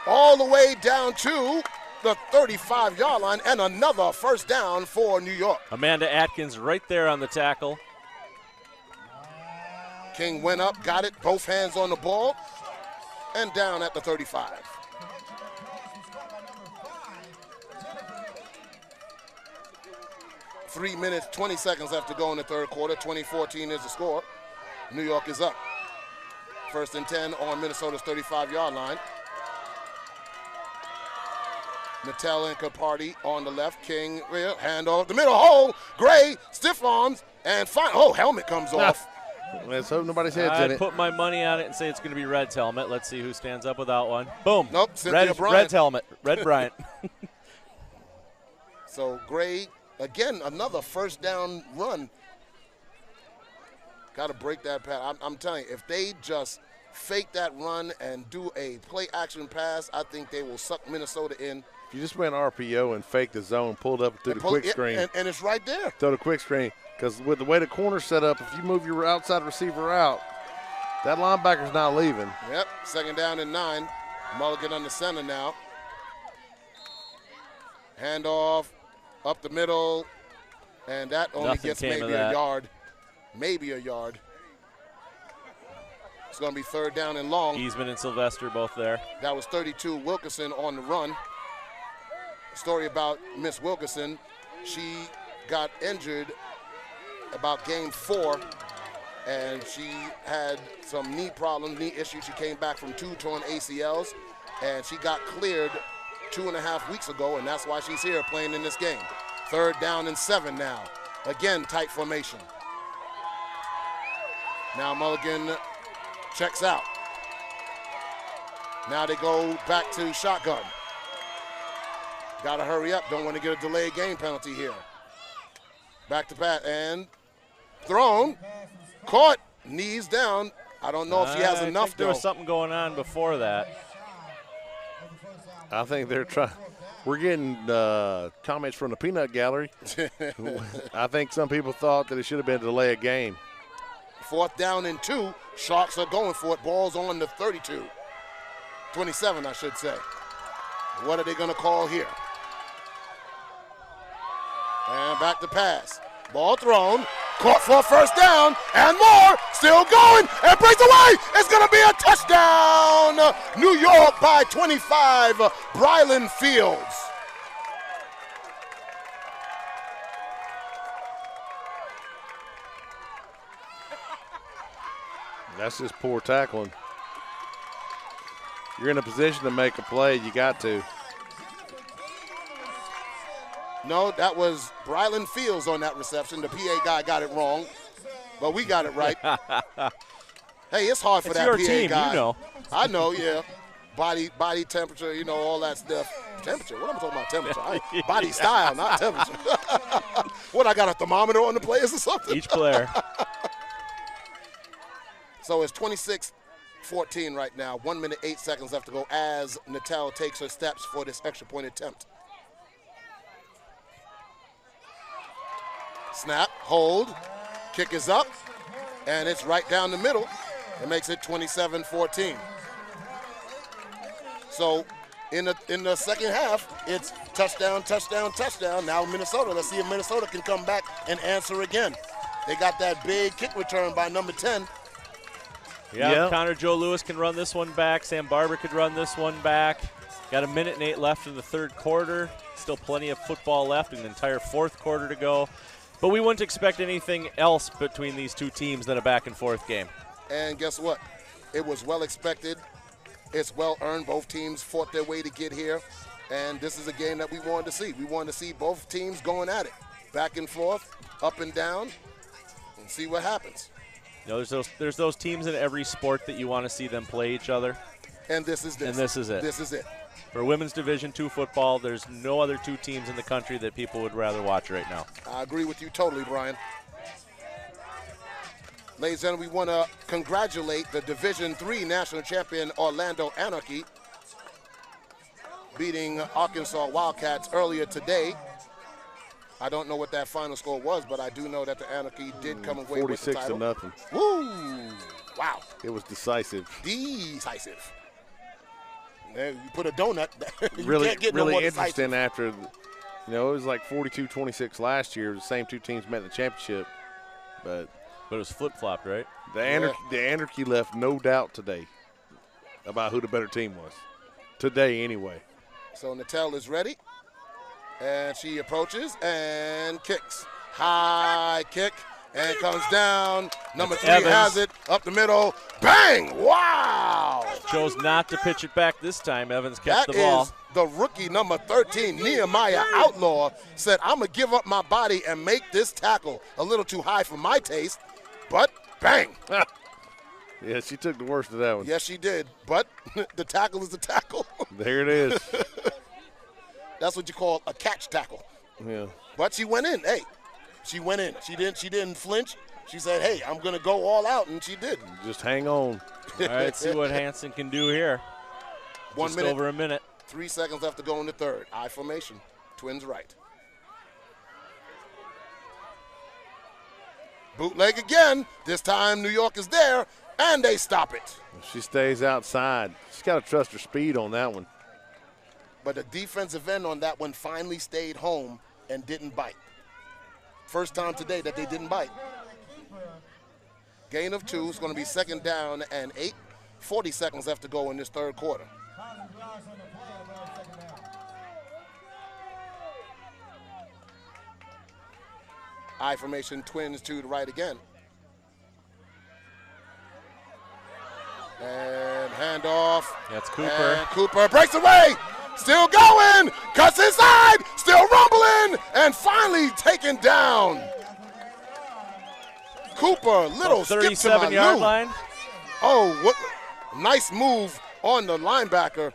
All the way down to the 35-yard line, and another first down for New York. Amanda Atkins right there on the tackle. King went up, got it, both hands on the ball, and down at the 35. Three minutes, 20 seconds left to go in the third quarter. 20-14 is the score. New York is up. First and 10 on Minnesota's 35-yard line. Natel and Capardi on the left. King, hand off the middle. Hole, Gray, stiff arms, and helmet comes off. Let's hope nobody's head's in I'd it. put my money on it and say it's going to be Red's helmet. Let's see who stands up without one. Boom. Nope, Cynthia Bryant. Red's helmet. Red Bryant. So Gray, again, another first down run. Got to break that pass. I'm telling you, if they just fake that run and do a play action pass, I think they will suck Minnesota in. You just went RPO and faked the zone, pulled up through the quick screen. And it's right there. Throw the quick screen. Because with the way the corner's set up, if you move your outside receiver out, that linebacker's not leaving. Yep, second down and 9. Mulligan on the center now. Handoff up the middle, and that only Nothing gets came of maybe a that. yard. Maybe a yard. It's going to be third down and long. Eastman and Sylvester both there. That was 32 Wilkerson on the run. Story about Miss Wilkerson. She got injured about game 4, and she had some knee problems, knee issues. She came back from 2 torn ACLs, and she got cleared 2.5 weeks ago, and that's why she's here playing in this game. Third down and 7 now. Again, tight formation. Now Mulligan checks out. Now they go back to shotgun. Got to hurry up. Don't want to get a delayed game penalty here. Back to Pat and thrown. Caught. Knees down. I don't know if she has enough, there was something going on before that. I think they're trying. We're getting comments from the peanut gallery. I think some people thought that it should have been a delay of game. Fourth down and 2. Sharks are going for it. Ball's on the 32. 27, I should say. What are they going to call here? And back to pass. Ball thrown. Caught for a first down. And more. Still going. And breaks away. It's going to be a touchdown. New York by 25. Brylan Fields. That's just poor tackling. You're in a position to make a play. You got to. No, that was Brylan Fields on that reception. The PA guy got it wrong, but we got it right. Hey, it's hard for it's that your PA team, guy. You know. I know, yeah. Body temperature, you know, all that stuff. Temperature? What am I talking about? Temperature. Body style, not temperature. What, I got a thermometer on the players or something? Each player. So it's 26-14 right now. 1 minute, 8 seconds left to go as Natal takes her steps for this extra point attempt. Snap, hold, kick is up, and it's right down the middle. It makes it 27-14. So in the second half, it's touchdown, touchdown, touchdown. Now Minnesota, let's see if Minnesota can come back and answer again. They got that big kick return by number 10. Yeah, Connor Joe Lewis can run this one back. Sam Barber could run this one back. Got 1:08 left in the third quarter. Still plenty of football left, an entire fourth quarter to go. But we wouldn't expect anything else between these two teams than a back-and-forth game. And guess what? It was well expected. It's well earned. Both teams fought their way to get here. And this is a game that we wanted to see. We wanted to see both teams going at it. Back and forth, up and down, and see what happens. You know, there's those teams in every sport that you want to see them play each other. And this is this. And this is it. This is it. For Women's Division II football, there's no other two teams in the country that people would rather watch right now. I agree with you totally, Brian. Ladies and gentlemen, we want to congratulate the Division III national champion Orlando Anarchy, beating Arkansas Wildcats earlier today. I don't know what that final score was, but I do know that the Anarchy did come away with the title. 46-0. Woo! Wow. It was decisive. Decisive. You put a donut. You really, can't get really no more interesting decisive. after, it was like 42-26 last year. The same two teams met in the championship, but it was flip-flopped, right? The Anarchy left no doubt today about who the better team was. Today, anyway. So Natel is ready, and she approaches and kicks. High kick, and comes down. Number 3 Evans has it up the middle. Bang! Wow! Chose not to pitch it back this time. Evans kept That the ball. is the rookie number 13, Nehemiah Outlaw, said, I'm going to give up my body and make this tackle. A little too high for my taste, but bang. Yeah, she took the worst of that one. Yes, she did, but the tackle is the tackle. There it is. That's what you call a catch tackle. Yeah. But she went in. Hey, she went in. She didn't flinch. She said, hey, I'm going to go all out, and she did. Just hang on. All right, see what Hansen can do here. 1 Just minute. over a minute. 3 seconds left to go in the third. I formation. Twins right. Bootleg again. This time New York is there, and they stop it. She stays outside. She's got to trust her speed on that one. But the defensive end on that one finally stayed home and didn't bite. First time today that they didn't bite. Gain of 2 is going to be second down and 8. 40 seconds left to go in this third quarter. I formation, Twins to the right again. And handoff. That's Cooper. And Cooper breaks away. Still going. Cuts inside. Still rumbling. And finally taken down. Cooper, little skip to my 37-yard loo. line. Oh, what nice move on the linebacker.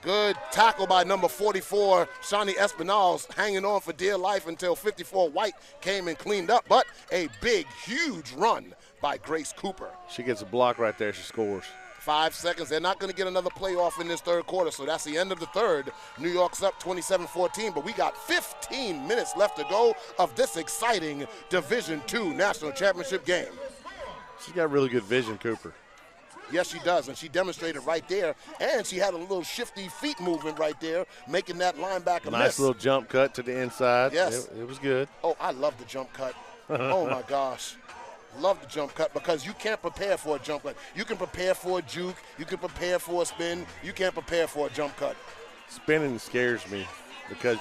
Good tackle by number 44, Shawnee Espinals, hanging on for dear life until 54 White came and cleaned up. But a big, huge run by Grace Cooper. She gets a block right there. She scores. 5 seconds. They're not going to get another playoff in this third quarter, so that's the end of the third. New York's up 27-14, but we got 15 minutes left to go of this exciting Division II National Championship game. She's got really good vision, Cooper. Yes, she does, and she demonstrated right there, and she had a little shifty feet movement right there, making that linebacker Nice miss. little jump cut to the inside. Yes. It was good. Oh, I love the jump cut. Oh, my gosh. Love the jump cut because you can't prepare for a jump cut. You can prepare for a juke. You can prepare for a spin. You can't prepare for a jump cut. Spinning scares me because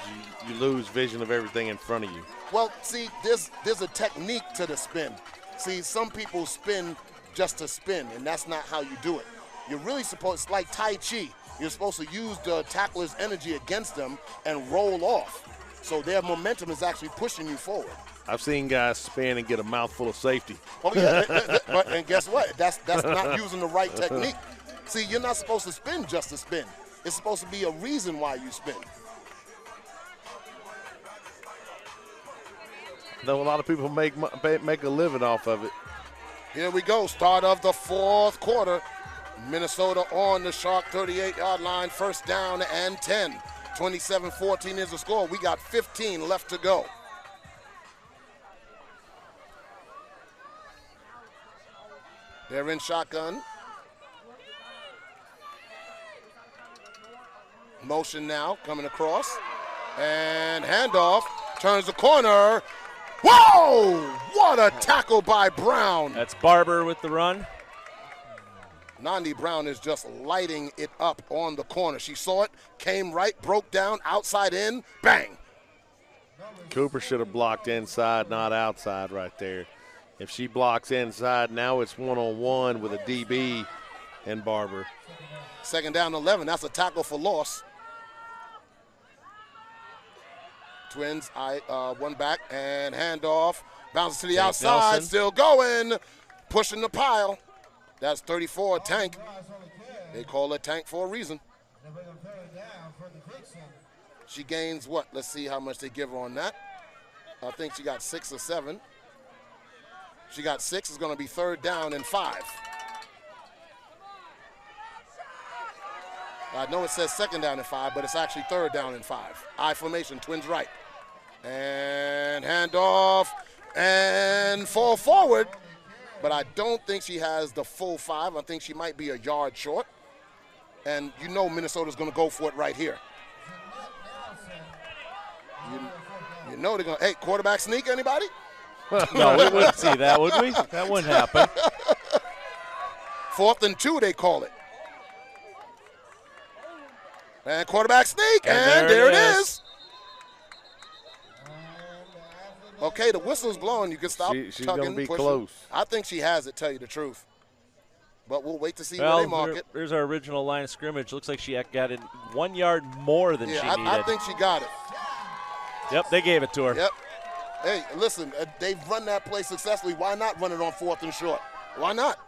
you lose vision of everything in front of you. Well, see, there's a technique to the spin. See, some people spin just to spin, and that's not how you do it. You're really supposed, it's like Tai Chi. You're supposed to use the tackler's energy against them and roll off. So their momentum is actually pushing you forward. I've seen guys spin and get a mouthful of safety. Oh, yeah, and guess what? That's not using the right technique. See, you're not supposed to spin just to spin. It's supposed to be a reason why you spin. Though a lot of people make a living off of it. Here we go, start of the fourth quarter. Minnesota on the Shark 38-yard line, first down and 10. 27-14 is the score. We got 15 left to go. They're in shotgun. Motion now coming across. And handoff. Turns the corner. Whoa! What a tackle by Brown. That's Barber with the run. Nandi Brown is just lighting it up on the corner. She saw it, came right, broke down, outside in, bang. Cooper should have blocked inside, not outside right there. If she blocks inside, now it's one-on-one with a DB and Barber. Second down 11, that's a tackle for loss. Twins, one back and handoff. Bounces to the outside, Nelson. still going, pushing the pile. That's 34, Tank. They call it Tank for a reason. She gains what? Let's see how much they give her on that. I think she got 6 or 7. She got 6. It's going to be third down and 5. I know it says second down and 5, but it's actually third down and 5. I formation, Twins right. And handoff and fall forward. But I don't think she has the full 5. I think she might be a yard short. And you know Minnesota's going to go for it right here. You know they're going to, hey, quarterback sneak, anybody? No, we wouldn't see that, would we? That wouldn't happen. 4th and 2, they call it. And quarterback sneak, and there it is. Okay, the whistle's blowing. You can stop. She's tugging, going to be pushing. close. I think she has it, tell you the truth. But we'll wait to see where they mark it. There's our original line of scrimmage. Looks like she got it 1 yard more than she needed. I think she got it. Yep, they gave it to her. Yep. Hey, listen, they've run that play successfully. Why not run it on 4th and short? Why not?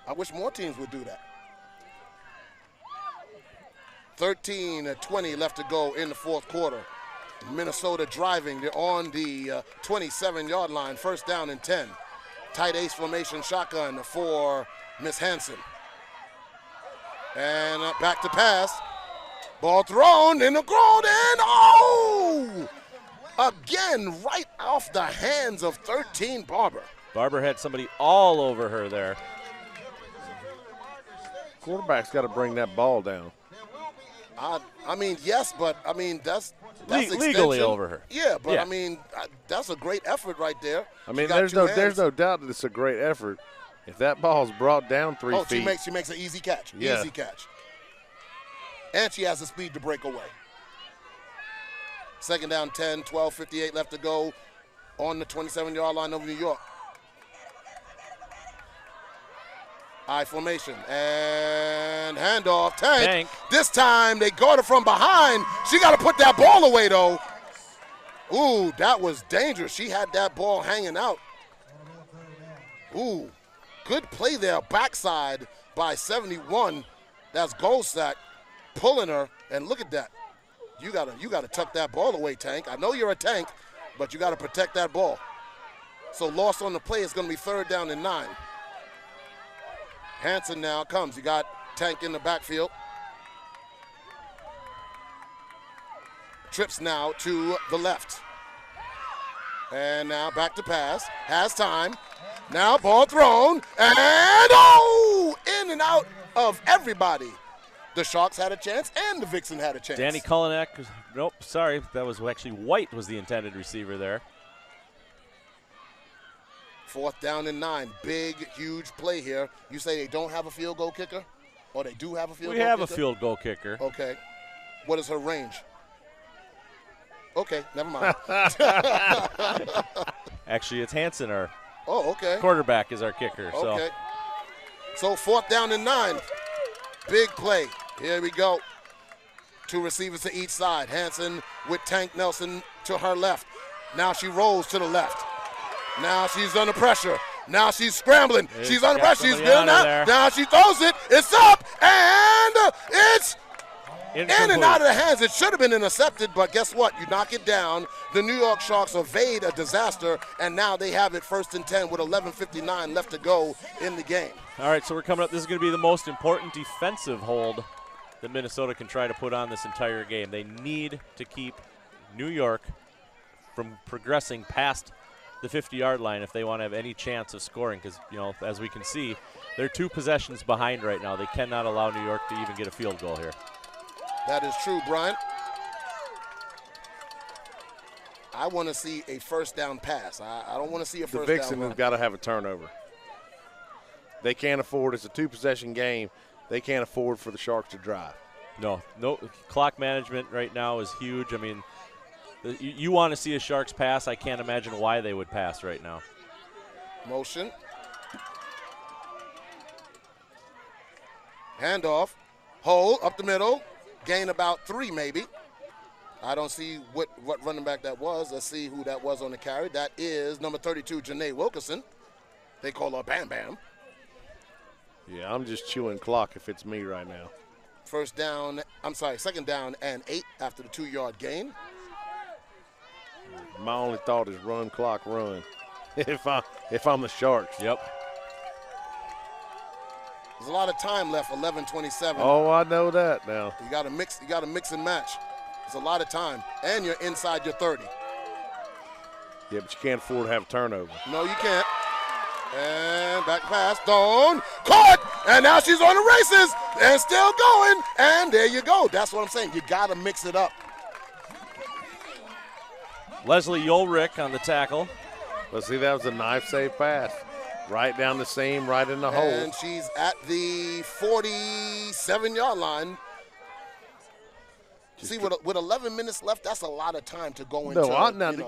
I wish more teams would do that. 13-20 left to go in the 4th quarter. Minnesota driving. They're on the 27-yard line. First down and 10. Tight ace formation shotgun for Miss Hanson. And back to pass. Ball thrown in the ground and oh! Again, right off the hands of 13 Barber. Barber had somebody all over her there. Quarterback's got to bring that ball down. I mean, yes, but I mean that's legally over her. Yeah, but I mean that's a great effort right there. I mean, there's no doubt that it's a great effort. If that ball's brought down 3 feet, she makes an easy catch. Yeah. Easy catch. And she has the speed to break away. Second down 10, 12:58 left to go on the 27-yard line of New York. I formation and handoff. Tank. This time they guard her from behind. She got to put that ball away though. Ooh, that was dangerous. She had that ball hanging out. Ooh, good play there. Backside by 71. That's Goldsack pulling her. And look at that. You gotta tuck that ball away, Tank. I know you're a Tank, but you got to protect that ball. So loss on the play is going to be third down and 9. Hanson now comes. You got Tank in the backfield. Trips now to the left. And now back to pass. Has time. Now ball thrown. And oh! In and out of everybody. The Sharks had a chance and the Vixen had a chance. Danny Kullinak. Nope, sorry. That was actually White was the intended receiver there. 4th down and 9. Big, huge play here. You say they don't have a field goal kicker? Or they do have a field goal kicker? We have a field goal kicker. Okay. What is her range? Okay, never mind. Actually, it's Hanson, our quarterback, is our kicker. Okay. So 4th down and 9. Big play. Here we go. 2 receivers to each side. Hanson with Tank Nelson to her left. Now she rolls to the left. Now she's under pressure. Now she's scrambling. She's under pressure. She's doing that. Now she throws it. It's up, and it's in and out of the hands. It should have been intercepted, but guess what? You knock it down. The New York Sharks evade a disaster, and now they have it 1st and 10 with 11:59 left to go in the game. All right, so we're coming up. This is going to be the most important defensive hold that Minnesota can try to put on this entire game. They need to keep New York from progressing past the 50-yard line if they want to have any chance of scoring because, as we can see, they're 2 possessions behind right now. They cannot allow New York to even get a field goal here. That is true, Brian. I want to see a first down pass. I don't want to see a first down. The Vixen have got to have a turnover. They can't afford, it's a 2-possession game, they can't afford for the Sharks to drive. No, clock management right now is huge. I mean, you want to see a Sharks pass. I can't imagine why they would pass right now. Motion. Handoff. Hole up the middle. Gain about 3 maybe. I don't see what running back that was. Let's see who that was on the carry. That is number 32, Janae Wilkerson. They call her Bam Bam. Yeah, I'm just chewing clock if it's me right now. Second down and 8 after the 2-yard gain. My only thought is run, clock, run. if I'm the Sharks. Yep. There's a lot of time left, 11:27. Oh, I know that now. You got to mix and match. There's a lot of time, and you're inside your 30. Yeah, but you can't afford to have a turnover. No, you can't. And back pass, Dawn, caught, and now she's on the races, and still going, and there you go. That's what I'm saying. You got to mix it up. Leslie Ulrich on the tackle. Let's see, that was a knife-safe pass. Right down the seam, right in the hole. And she's at the 47-yard line. See, with 11 minutes left, that's a lot of time to go into.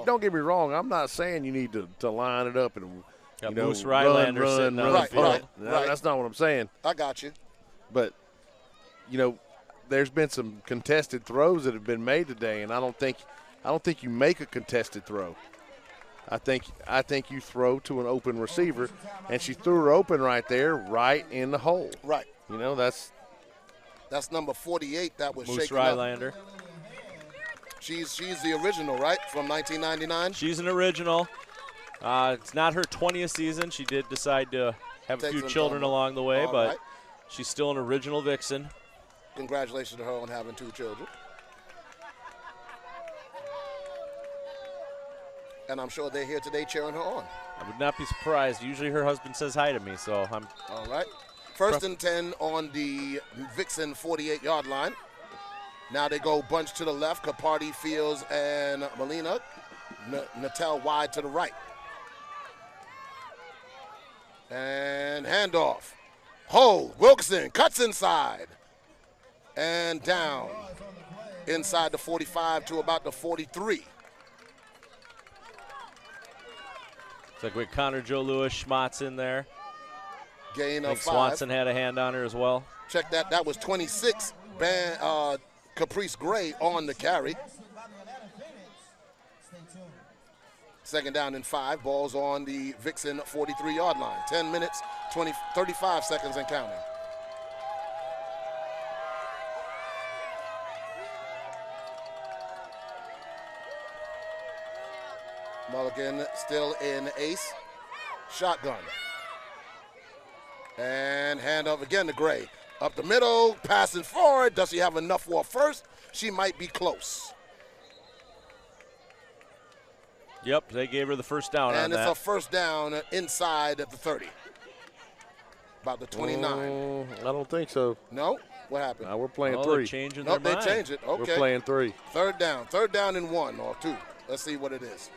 Don't get me wrong. I'm not saying you need to line it up and Moose Rylander sitting on the field. Right. That's not what I'm saying. I got you. But, there's been some contested throws that have been made today, and I don't think you make a contested throw. I think you throw to an open receiver, and she threw her open right there, right in the hole. Right. That's number 48 that was Moose shaken Rylander. up. She's the original, right, from 1999? She's an original. It's not her 20th season. She did decide to have a few children along the way, but she's still an original Vixen. Congratulations to her on having 2 children. And I'm sure they're here today cheering her on. I would not be surprised. Usually her husband says hi to me, so I'm. All right. First and 10 on the Vixen 48-yard line. Now they go bunch to the left. Capardi, Fields, and Molina. Natel wide to the right. And handoff. Hole. Wilkerson cuts inside. And down. Inside the 45 to about the 43. It's like with Connor Joe Lewis, Schmatz in there. Gain of 5. Swanson had a hand on her as well. Check that. That was 26. Caprice Gray on the carry. Second down and 5. Ball's on the Vixen 43-yard line. 10 minutes, 35 seconds and counting. Mulligan still in ace. Shotgun. And hand up again to Gray. Up the middle, passing forward. Does she have enough for a first? She might be close. Yep, they gave her the first down on that. And it's a first down inside at the 30. About the 29. I don't think so. No? What happened? We're playing 3. They're changing their mind. They changed it. Okay. We're playing 3. Third down. Third down and 1 or 2. Let's see what it is.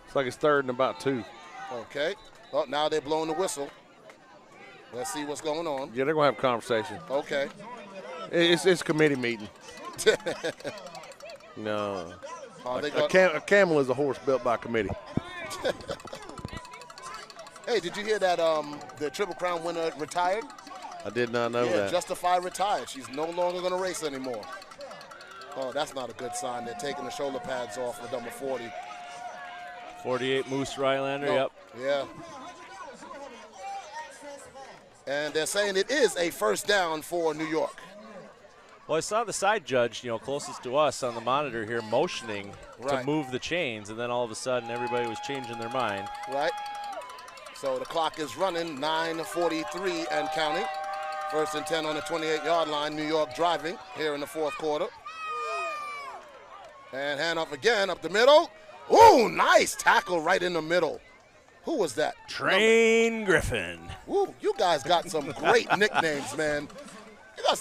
It's like it's third and about 2. Okay. Well, now they're blowing the whistle. Let's see what's going on. Yeah, they're going to have a conversation. Okay. It's committee meeting. No. A camel is a horse built by committee. Hey, did you hear that the Triple Crown winner retired? I did not know that. Yeah, Justify retired. She's no longer going to race anymore. Oh, that's not a good sign. They're taking the shoulder pads off with number 40. 48 Moose Rylander, yep. Yeah. And they're saying it is a first down for New York. Well, I saw the side judge, closest to us on the monitor here, motioning to move the chains, and then all of a sudden everybody was changing their mind. Right. So the clock is running, 9:43 and counting. First and 10 on the 28-yard line. New York driving here in the fourth quarter. And hand off again up the middle. Ooh, nice tackle right in the middle. Who was that? Train Griffin. Ooh, you guys got some great nicknames, man. You got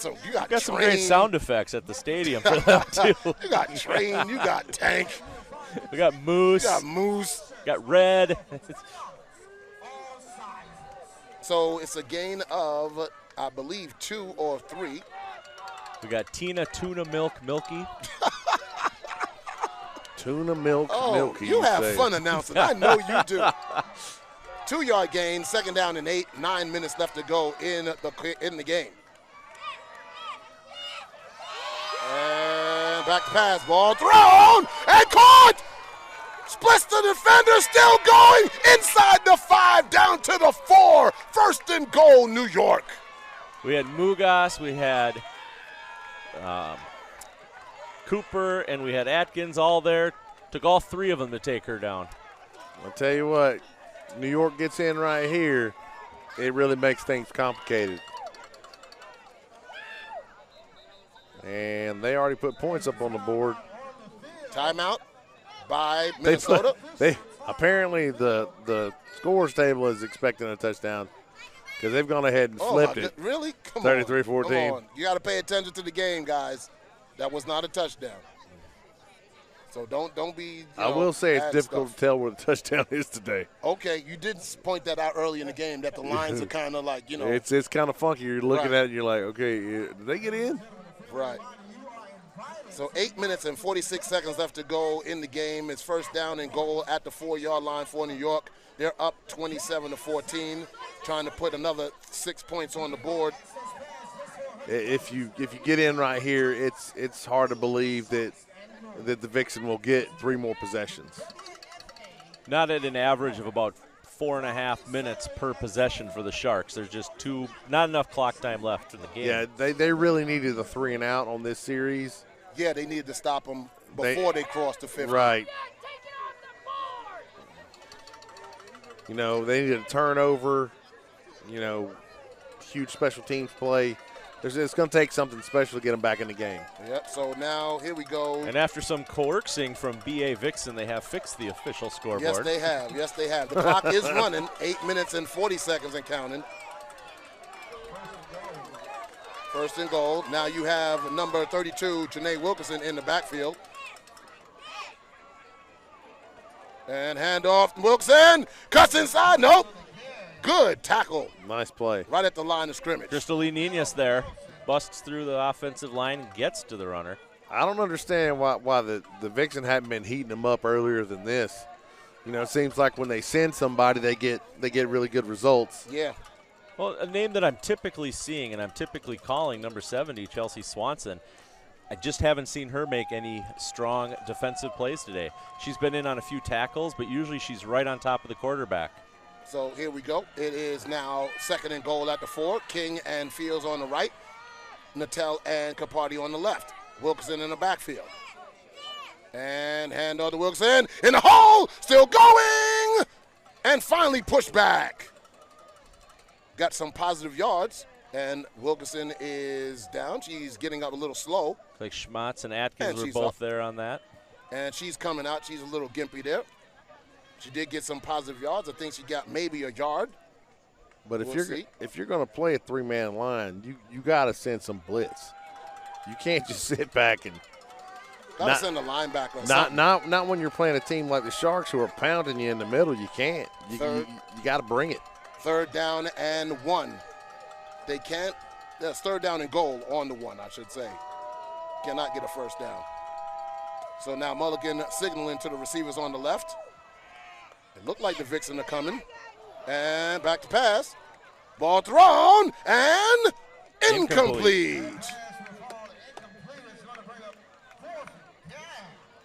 some great sound effects at the stadium for them, too. You got Train, you got Tank. We got Moose. You got Moose. Got Red. So it's a gain of, I believe, 2 or 3. We got Tina Tuna Milk Milky. Tuna Milk Milky. You have fun announcing. I know you do. 2-yard gain, 2nd down and 8. 9 minutes left to go in the game. And back to pass, ball thrown and caught. Splits the defender, still going inside the 5, down to the 4. 1st and goal, New York. We had Mugas, we had Cooper, and we had Atkins all there. Took all 3 of them to take her down. I'll tell you what, New York gets in right here, it really makes things complicated. And they already put points up on the board. Timeout by Minnesota. Apparently the scores table is expecting a touchdown because they've gone ahead and flipped it. Really? Come 33-14. Come on. You got to pay attention to the game, guys. That was not a touchdown. So don't be. I will say it's difficult to tell where the touchdown is today. Okay, you did point that out early in the game that the lines are kind of like, It's kind of funky. You're looking at it and you're like, okay, did they get in? Right. So 8 minutes and 46 seconds left to go in the game. It's 1st down and goal at the 4-yard line for New York. They're up 27-14, trying to put another 6 points on the board. If you get in right here, it's hard to believe that the Vixen will get 3 more possessions. Not at an average of about 4.5 minutes per possession for the Sharks. There's just not enough clock time left in the game. Yeah, they really needed the 3 and out on this series. Yeah, they needed to stop them before they crossed the 50. Right. They needed a turnover, huge special teams play. It's going to take something special to get them back in the game. Yep, so now here we go. And after some coercing from B.A. Vixen, they have fixed the official scoreboard. Yes, they have. Yes, they have. The clock is running, 8 minutes and 40 seconds and counting. 1st and goal. Now you have number 32, Janae Wilkerson, in the backfield. And handoff, Wilkerson, cuts inside, nope. Good tackle. Nice play. Right at the line of scrimmage. Cristaline Nunez there. Busts through the offensive line and gets to the runner. I don't understand why the Vixen hadn't been heating them up earlier than this. It seems like when they send somebody, they get really good results. Yeah. Well, a name that I'm typically seeing and I'm typically calling, number 70, Chelsea Swanson. I just haven't seen her make any strong defensive plays today. She's been in on a few tackles, but usually she's right on top of the quarterback. So here we go. It is now 2nd and goal at the 4. King and Fields on the right. Natel and Capardi on the left. Wilkerson in the backfield. And handoff to Wilkerson in the hole. Still going. And finally pushed back. Got some positive yards. And Wilkerson is down. She's getting up a little slow. Like Schmatz and Atkins were both there on that. And she's coming out. She's a little gimpy there. She did get some positive yards. I think she got maybe a yard. But if you're going to play a 3-man line, you got to send some blitz. You can't just sit back and gotta send a linebacker. Not when you're playing a team like the Sharks who are pounding you in the middle. You can't. You got to bring it. 3rd down and 1. They can't. That's 3rd down and goal on the 1, I should say. Cannot get a 1st down. So now Mulligan signaling to the receivers on the left. It looked like the Vixen are coming. And back to pass. Ball thrown and incomplete.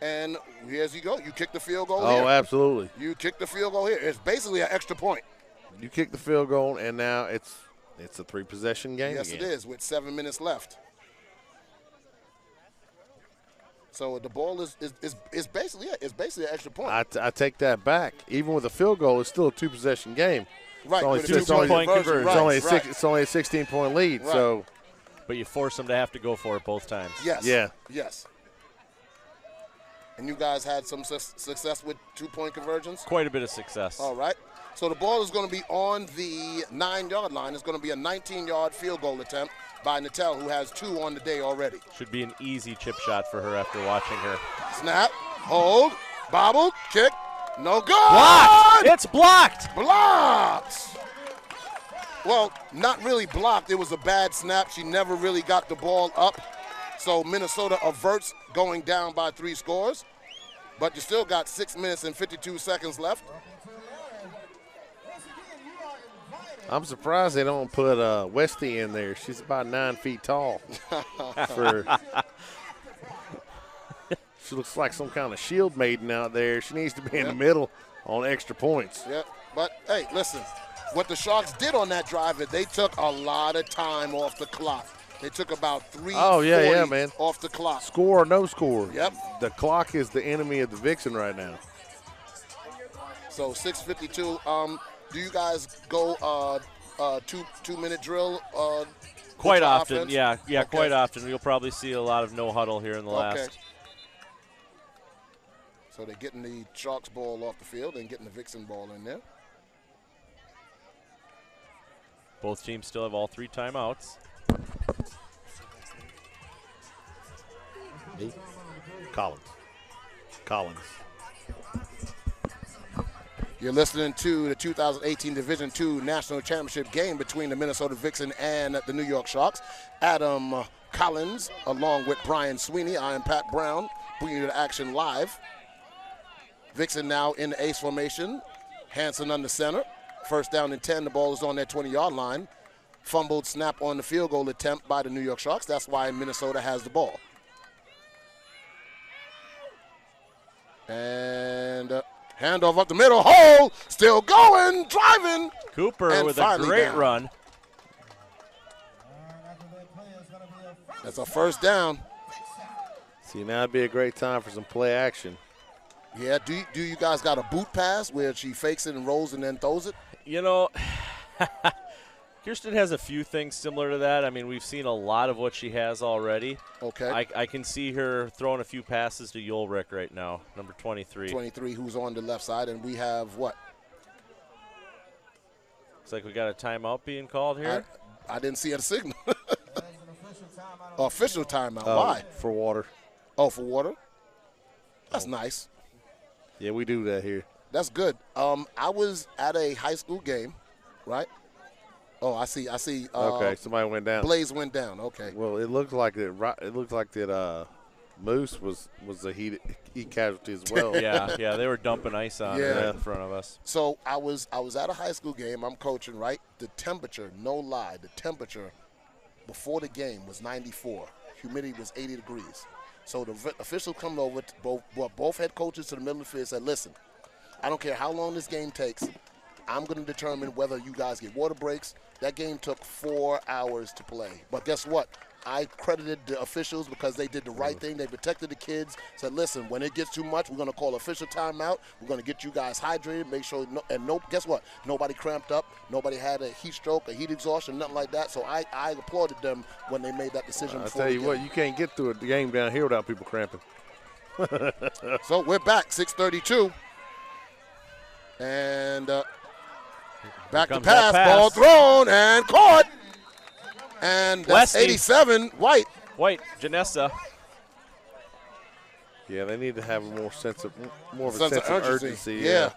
And here's you go. You kick the field goal here. Oh, absolutely. You kick the field goal here. It's basically an extra point. You kick the field goal, and now it's a 3-possession game Yes, again. it is, with 7 minutes left. So the ball is basically it. It's basically an extra point. I take that back. Even with a field goal, it's still a 2-possession game. Right. It's only a 16-point lead. Right. So, but you force them to have to go for it both times. Yes. Yeah. Yes. And you guys had some success with 2-point conversions? Quite a bit of success. All right. So the ball is going to be on the 9-yard line. It's going to be a 19-yard field goal attempt by Nattel, who has 2 on the day already. Should be an easy chip shot for her after watching her. Snap, hold, bobble, kick, no good. Blocked! It's blocked! Blocked! Well, not really blocked. It was a bad snap. She never really got the ball up. So Minnesota averts going down by 3 scores. But you still got 6 minutes and 52 seconds left. I'm surprised they don't put Westy in there. She's about 9 feet tall. She looks like some kind of shield maiden out there. She needs to be in the middle on extra points. Yeah, but, hey, listen. What the Sharks did on that drive is they took a lot of time off the clock. They took about 3:40 man. off the clock. Score or no score. Yep. The clock is the enemy of the Vixen right now. So 6:52. Do you guys go 2-minute drill? Quite often, offense? yeah, Okay. quite often. You'll probably see a lot of no huddle here in the last. So they're getting the Sharks ball off the field and getting the Vixen ball in there. Both teams still have all 3 timeouts. Collins. You're listening to the 2018 Division II National Championship game between the Minnesota Vixen and the New York Sharks. Adam Collins, along with Brian Sweeney. I am Pat Brown, bringing you the action live. Vixen now in the ace formation. Hanson under center. First down and 10. The ball is on their 20-yard line. Fumbled snap on the field goal attempt by the New York Sharks. That's why Minnesota has the ball. And handoff up the middle. Hole, still going, driving. Cooper with a great run. That's a first down. See, now it'd be a great time for some play action. Yeah, do you guys got a boot pass where she fakes it and rolls and then throws it? You know, Kirsten has a few things similar to that. I mean, we've seen a lot of what she has already. Okay. I can see her throwing a few passes to Ulrich right now, number 23. 23, who's on the left side, and we have what? Looks like we got a timeout being called here. I didn't see a signal. Official timeout. Why? For water. Oh, for water? That's nice. Yeah, we do that here. That's good. I was at a high school game, right? Oh, I see. Okay, somebody went down. Blaze went down. Okay. Well, it looked like that. Moose was a heat casualty as well. yeah, they were dumping ice on her in front of us. So I was at a high school game. I'm coaching, right? The temperature, no lie, the temperature before the game was 94. Humidity was 80 degrees. So the officials come over, both head coaches to the middle of the field, said, listen, I don't care how long this game takes. I'm going to determine whether you guys get water breaks. That game took 4 hours to play. But guess what? I credited the officials because they did the right thing. They protected the kids. Said, listen, when it gets too much, we're going to call official timeout. We're going to get you guys hydrated, make sure, guess what? Nobody cramped up. Nobody had a heat stroke, a heat exhaustion, nothing like that. So I applauded them when they made that decision. I tell you what, you can't get through a game down here without people cramping. So we're back, 6:32. And back to pass, ball thrown and caught. And that's Westy. 87, White. Janessa. Yeah, they need to have more of a sense of urgency. Yeah.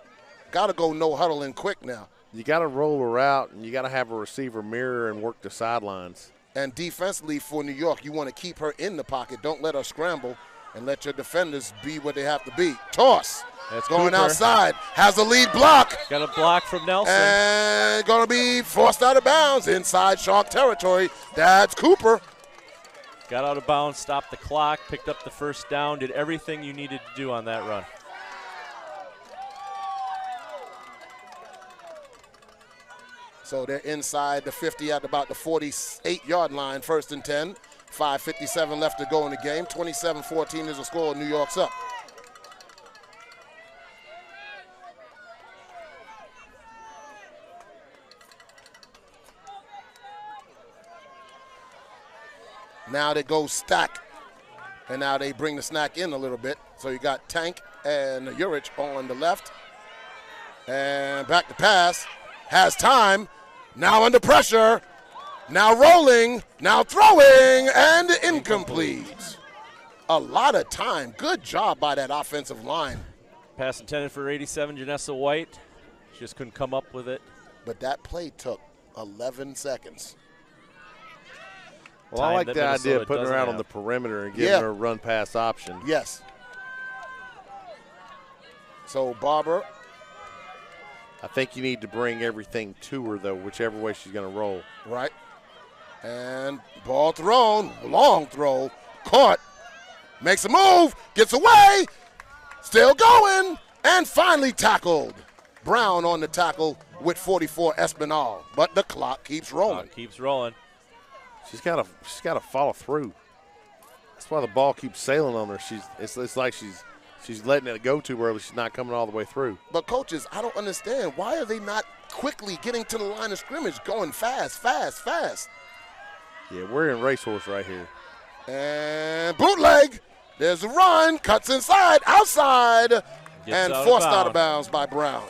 Got to go no huddling quick now. You got to roll her out, and you got to have a receiver mirror and work the sidelines. And defensively for New York, you want to keep her in the pocket. Don't let her scramble and let your defenders be what they have to be. Toss. That's going Cooper. outside. Has a lead block. Got a block from Nelson. And going to be forced out of bounds inside Shark territory. That's Cooper. Got out of bounds, stopped the clock, picked up the first down, did everything you needed to do on that run. So they're inside the 50 at about the 48-yard line, 1st and 10. 5:57 left to go in the game. 27-14 is the score. New York's up. Now they go stack, and now they bring the snack in a little bit. So you got Tank and Urich on the left. And back to pass. Has time. Now under pressure. Now rolling. Now throwing. And incomplete. A lot of time. Good job by that offensive line. Pass intended for 87, Janessa White. She just couldn't come up with it. But that play took 11 seconds. Well, I like the idea of putting her out on the perimeter and giving her a run-pass option. Yes. So Barber. I think you need to bring everything to her, though, whichever way she's going to roll. Right. And ball thrown. Long throw. Caught. Makes a move. Gets away. Still going. And finally tackled. Brown on the tackle with 44 Espinal. But the clock keeps rolling. Keeps rolling. She's got to follow through. That's why the ball keeps sailing on her. It's like she's letting it go too early. She's not coming all the way through. But coaches, I don't understand. Why are they not quickly getting to the line of scrimmage, going fast, fast, fast? Yeah, we're in racehorse right here. And bootleg. There's a run. Cuts inside, outside, and forced out of bounds by Brown.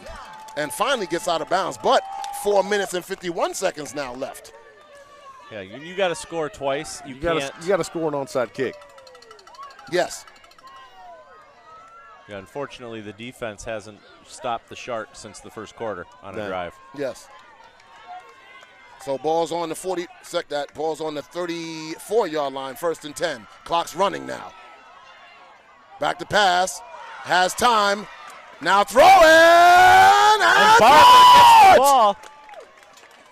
And finally gets out of bounds, but 4 minutes and 51 seconds now left. Yeah, you got to score twice. You got to score an onside kick. Yes. Yeah, unfortunately, the defense hasn't stopped the Sharks since the first quarter on a drive. Yes. So ball's on the 40. That ball's on the 34-yard line. 1st and 10. Clock's running now. Back to pass. Has time. Now throwing. And Barber gets the ball.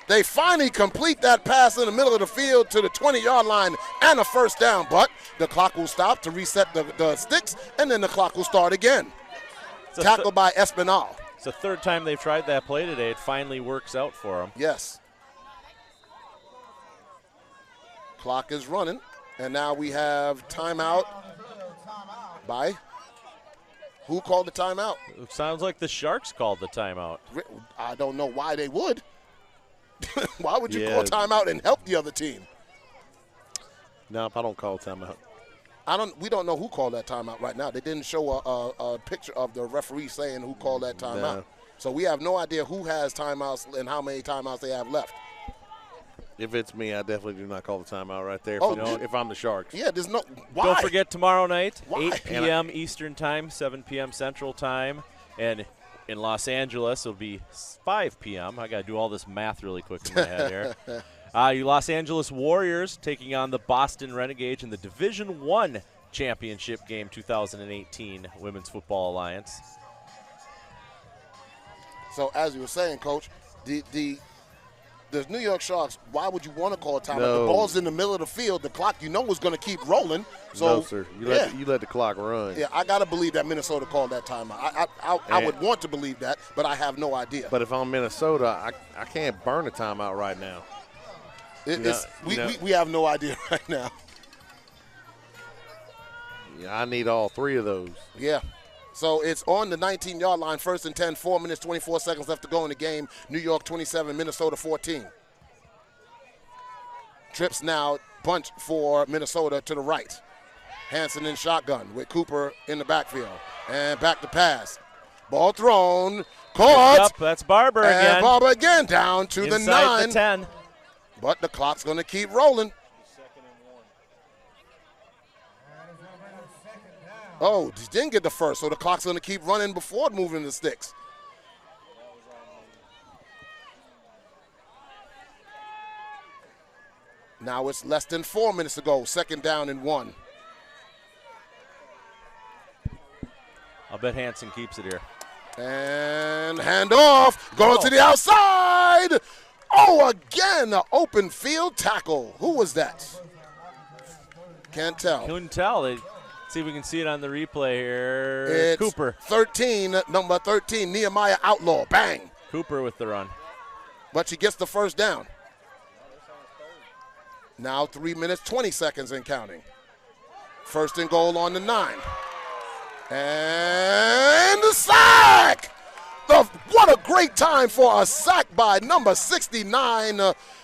They finally complete that pass in the middle of the field to the 20-yard line and a first down. But the clock will stop to reset the sticks, and then the clock will start again. Tackled by Espinal. It's the third time they've tried that play today. It finally works out for them. Yes. Clock is running, and now we have timeout by who called the timeout? It sounds like the Sharks called the timeout. I don't know why they would. Why would you call timeout and help the other team? No, I don't call timeout. We don't know who called that timeout right now. They didn't show a picture of the referee saying who called that timeout. No. So we have no idea who has timeouts and how many timeouts they have left. If it's me, I definitely do not call the timeout right there. If I'm the Sharks. Yeah, there's no. Why? Don't forget tomorrow night, Why? 8 p.m. Eastern Time, 7 p.m. Central Time, and in Los Angeles it'll be 5 p.m. I got to do all this math really quick in my head here. You Los Angeles Warriors taking on the Boston Renegades in the Division I Championship Game 2018 Women's Football Alliance. So as you were saying, Coach, the New York Sharks, why would you want to call a timeout? No. The ball's in the middle of the field. The clock, you know, was going to keep rolling. So, no, sir. You let the clock run. Yeah, I got to believe that Minnesota called that timeout. I would want to believe that, but I have no idea. But if I'm Minnesota, I can't burn a timeout right now. We have no idea right now. Yeah, I need all three of those. Yeah. So it's on the 19-yard line, 1st and 10, 4 minutes, 24 seconds left to go in the game. New York 27, Minnesota 14. Trips now, bunch for Minnesota to the right. Hanson in shotgun with Cooper in the backfield. And back to pass. Ball thrown, caught. Yep, that's Barber again. And Barber again down to the 9. Inside the 10. But the clock's going to keep rolling. Oh, he didn't get the first, so the clock's going to keep running before moving the sticks. Now it's less than 4 minutes to go, 2nd down and 1. I'll bet Hanson keeps it here. And handoff, going to the outside. Oh, again, an open field tackle. Who was that? Can't tell. Couldn't tell. See if we can see it on the replay here. It's Cooper. Number 13, Nehemiah Outlaw. Bang. Cooper with the run. But she gets the first down. Now 3 minutes, 20 seconds and counting. 1st and goal on the 9. And the sack! What a great time for a sack by number 69,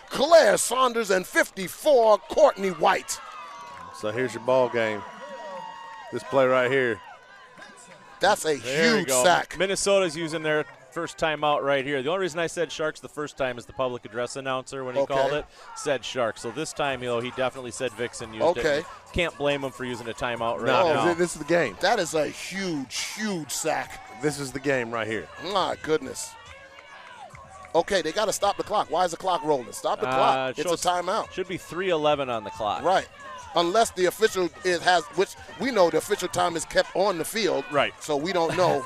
Claire Saunders, and 54, Courtney White. So here's your ball game. This play right here. That's a huge sack. Minnesota's using their first timeout right here. The only reason I said Sharks the first time is the public address announcer, when he called it, said Sharks. So this time, he definitely said Vixen used it. Can't blame him for using a timeout right now. This is the game. That is a huge sack. This is the game right here. My goodness. Okay, they got to stop the clock. Why is the clock rolling? Stop the clock. It's a timeout. Should be 3:11 on the clock. Right. Unless the official which we know the official time is kept on the field. Right. So we don't know.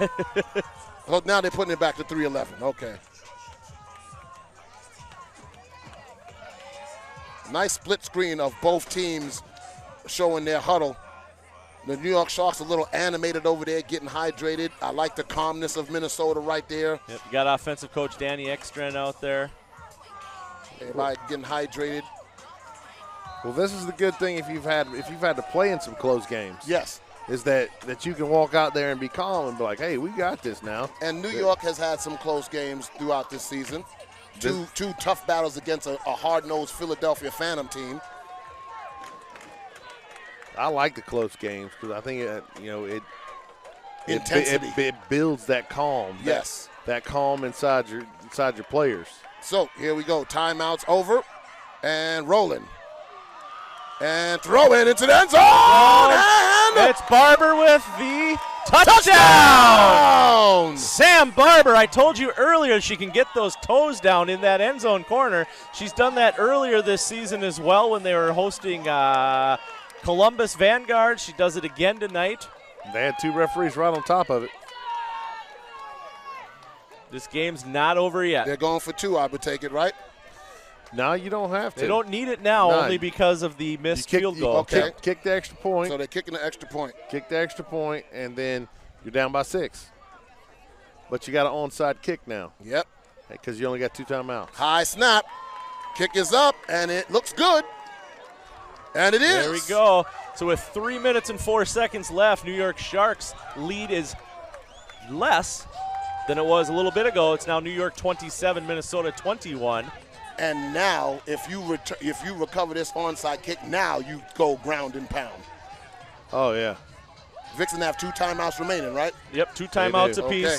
Well, now they're putting it back to 3:11. Okay. Nice split screen of both teams showing their huddle. The New York Sharks a little animated over there, getting hydrated. I like the calmness of Minnesota right there. Yep, you got offensive coach Danny Ekstrand out there. Everybody getting hydrated. Well, this is the good thing if you've had to play in some close games. Yes. Is that you can walk out there and be calm and be like, hey, we got this now. And New York has had some close games throughout this season. Two tough battles against a hard-nosed Philadelphia Phantom team. I like the close games because I think intensity. It builds that calm. Yes. That calm inside your players. So here we go. Timeout's over and rolling. And throw it into the end zone. And it's Barber with the touchdown! Sam Barber, I told you earlier she can get those toes down in that end zone corner. She's done that earlier this season as well when they were hosting Columbus Vanguard. She does it again tonight. They had two referees right on top of it. This game's not over yet. They're going for two, I would take it, right? No, you don't have to. They don't need it now only because of the missed field goal. Okay. Kick the extra point. So they're kicking the extra point. Kick the extra point, and then you're down by 6. But you got an onside kick now. Yep. Because you only got 2 timeouts. High snap. Kick is up, and it looks good. And it is. There we go. So with 3 minutes and 4 seconds left, New York Sharks lead is less than it was a little bit ago. It's now New York 27, Minnesota 21. And now, if you recover this onside kick, now you go ground and pound. Oh, yeah. Vixen have 2 timeouts remaining, right? Yep, 2 timeouts apiece. Okay.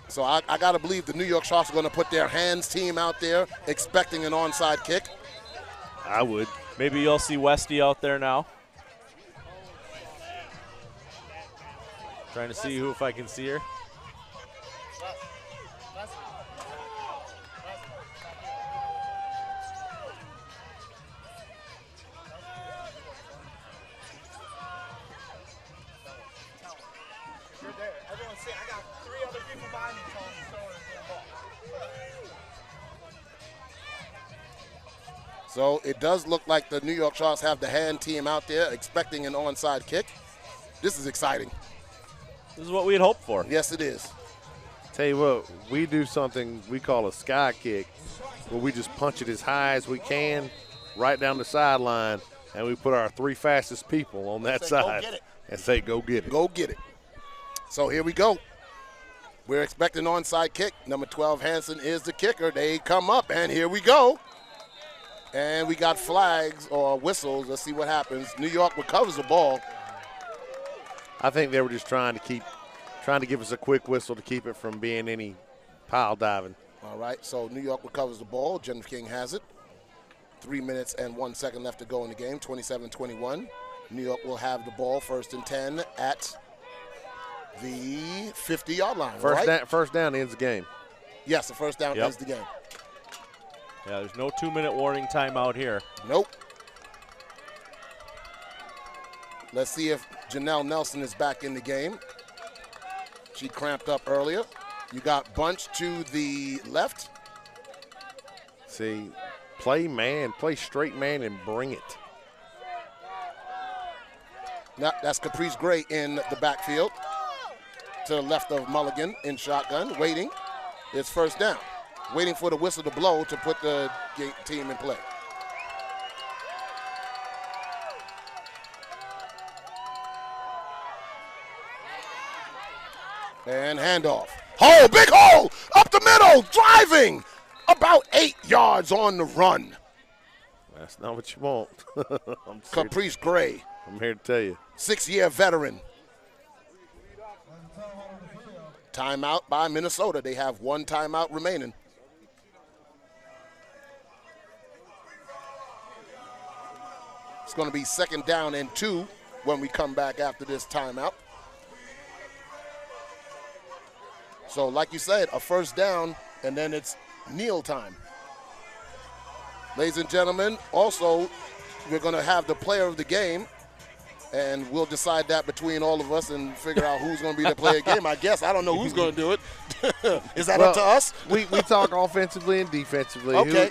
So I got to believe the New York Sharks are going to put their hands team out there expecting an onside kick. I would. Maybe you'll see Westy out there now. Trying to see if I can see her. So it does look like the New York Sharks have the hand team out there expecting an onside kick. This is exciting. This is what we had hoped for. Yes, it is. Tell you what, we do something we call a sky kick, where we just punch it as high as we can, right down the sideline, and we put our 3 fastest people on that side and say, go get it. Go get it. So here we go. We're expecting an onside kick. Number 12, Hansen, is the kicker. They come up, and here we go. And we got flags or whistles. Let's see what happens. New York recovers the ball. I think they were just trying to give us a quick whistle to keep it from being any pile diving. All right, so New York recovers the ball. Jennifer King has it. 3 minutes and 1 second left to go in the game, 27-21. New York will have the ball 1st and 10 at the 50-yard line, First down ends the game. Yes, the first down ends the game. Yeah, there's no 2-minute warning timeout here. Nope. Let's see if Janelle Nelson is back in the game. She cramped up earlier. You got Bunch to the left. See, play straight man and bring it. Now, that's Caprice Gray in the backfield. To the left of Mulligan in shotgun, waiting. It's first down. Waiting for the whistle to blow to put the team in play. And handoff. Hole, big hole, up the middle, driving. About 8 yards on the run. That's not what you want. Caprice Gray. I'm here to tell you. 6-year veteran. Timeout by Minnesota. They have one timeout remaining. It's going to be 2nd down and 2 when we come back after this timeout. So like you said, a 1st down, and then it's kneel time. Ladies and gentlemen, also, we're going to have the player of the game, and we'll decide that between all of us and figure out who's going to be the player of the game. I guess. I don't know who's going to do it. Is that up to us? We talk offensively and defensively. Okay.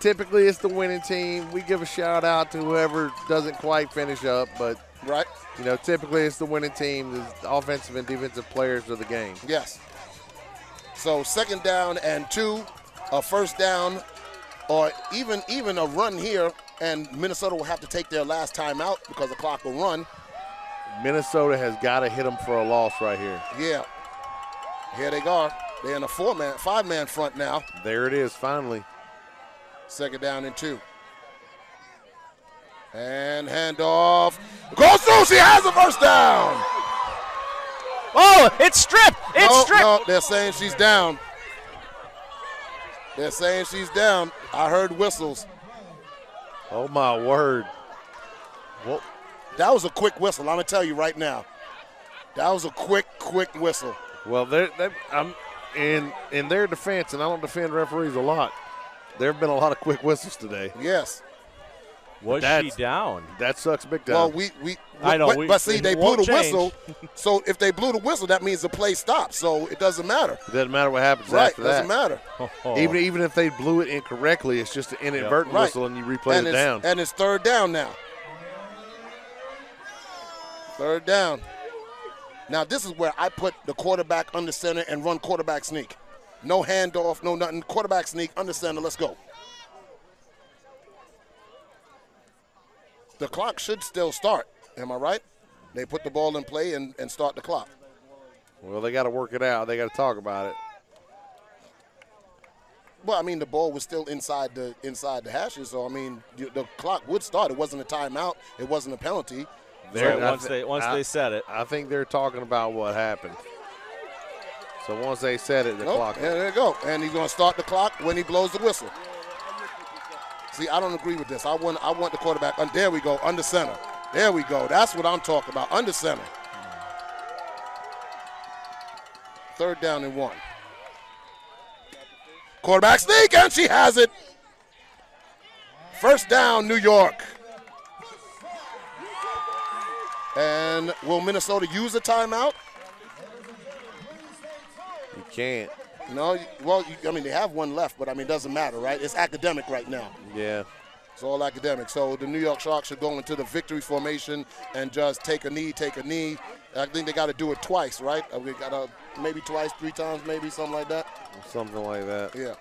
Typically, it's the winning team. We give a shout-out to whoever doesn't quite finish up, but right. Typically it's the winning team. The offensive and defensive players of the game. Yes. So 2nd down and 2, a 1st down, or even a run here, and Minnesota will have to take their last timeout because the clock will run. Minnesota has got to hit them for a loss right here. Yeah. Here they go. They're in a 5-man front now. There it is, finally. 2nd down and 2. And handoff. Goes through. She has a 1st down. Oh, it's stripped. It's stripped. No, they're saying she's down. They're saying she's down. I heard whistles. Oh, my word. Well, that was a quick whistle. I'm going to tell you right now. That was a quick whistle. Well, I'm in their defense, and I don't defend referees a lot, there have been a lot of quick whistles today. Yes. Was she down? That sucks big time. Well, I know. But see, they blew the whistle. So if they blew the whistle, that means the play stops. So it doesn't matter. It doesn't matter what happens after that. Doesn't matter. Even if they blew it incorrectly, it's just an inadvertent whistle, and you replay it down. And it's 3rd down now. 3rd down. Now this is where I put the quarterback under center and run quarterback sneak. No handoff, no nothing. Quarterback sneak under center. Let's go. The clock should still start. Am I right? They put the ball in play and start the clock. Well, they got to work it out. They got to talk about it. Well, I mean, the ball was still inside the hashes, so I mean, the clock would start. It wasn't a timeout. It wasn't a penalty. Once they said it, I think they're talking about what happened. So once they said it, the clock. There you go. And he's going to start the clock when he blows the whistle. See, I don't agree with this. I want the quarterback. There we go, under center. There we go. That's what I'm talking about, under center. 3rd down and 1. Quarterback sneak, and she has it. 1st down, New York. And will Minnesota use a timeout? You can't. No, well, I mean, they have one left, but, I mean, it doesn't matter, right? It's academic right now. Yeah. It's all academic. So the New York Sharks should go into the victory formation and just take a knee. I think they got to do it twice, right? We got to maybe twice, 3 times, maybe, something like that. Something like that. Yeah.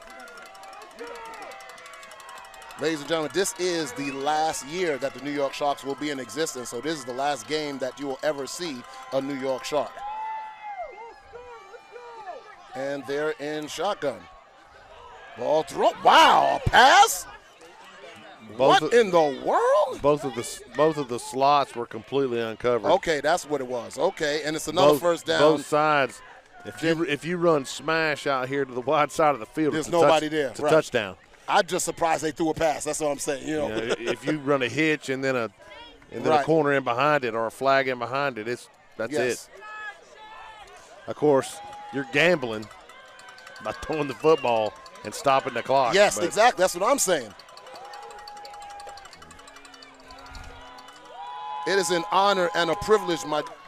Ladies and gentlemen, this is the last year that the New York Sharks will be in existence. So this is the last game that you will ever see a New York Shark. And they're in shotgun. Ball throw. Wow, a pass? What in the world? Both of the slots were completely uncovered. Okay, that's what it was. Okay, and it's another 1st down. Both sides. If you run smash out here to the wide side of the field, there's nobody there. It's a touchdown. I'm just surprised they threw a pass. That's what I'm saying. You know, if you run a hitch and then a corner in behind it or a flag in behind it, that's it. Of course, you're gambling by throwing the football and stopping the clock. Yes, exactly. That's what I'm saying. It is an honor and a privilege,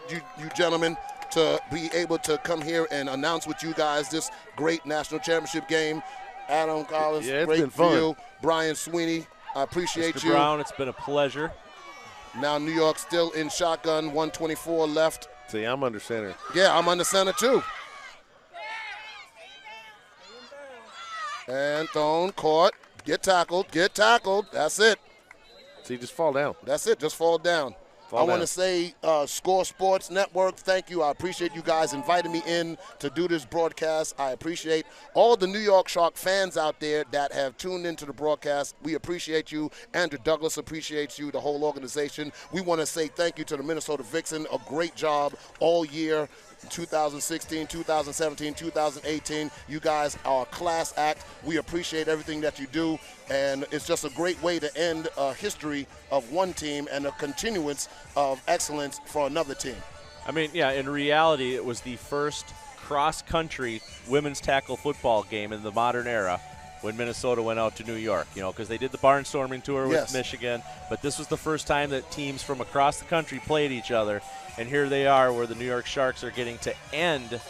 you gentlemen, to be able to come here and announce with you guys this great national championship game. Adam Collins, great for you. Brian Sweeney, I appreciate you. Mr. Brown, it's been a pleasure. Now New York still in shotgun, 1:24 left. See, I'm under center. Yeah, I'm under center too. And thrown, caught, get tackled. That's it. See, just fall down. That's it, just fall down. I want to say Score Sports Network, thank you. I appreciate you guys inviting me in to do this broadcast. I appreciate all the New York Shark fans out there that have tuned into the broadcast. We appreciate you. Andrew Douglas appreciates you, the whole organization. We want to say thank you to the Minnesota Vixen. A great job all year. 2016, 2017, 2018. You guys are a class act. We appreciate everything that you do, and it's just a great way to end a history of one team and a continuance of excellence for another team. I mean, yeah, in reality, it was the first cross-country women's tackle football game in the modern era when Minnesota went out to New York, because they did the barnstorming tour with Michigan, but this was the first time that teams from across the country played each other, and here they are where the New York Sharks are getting to end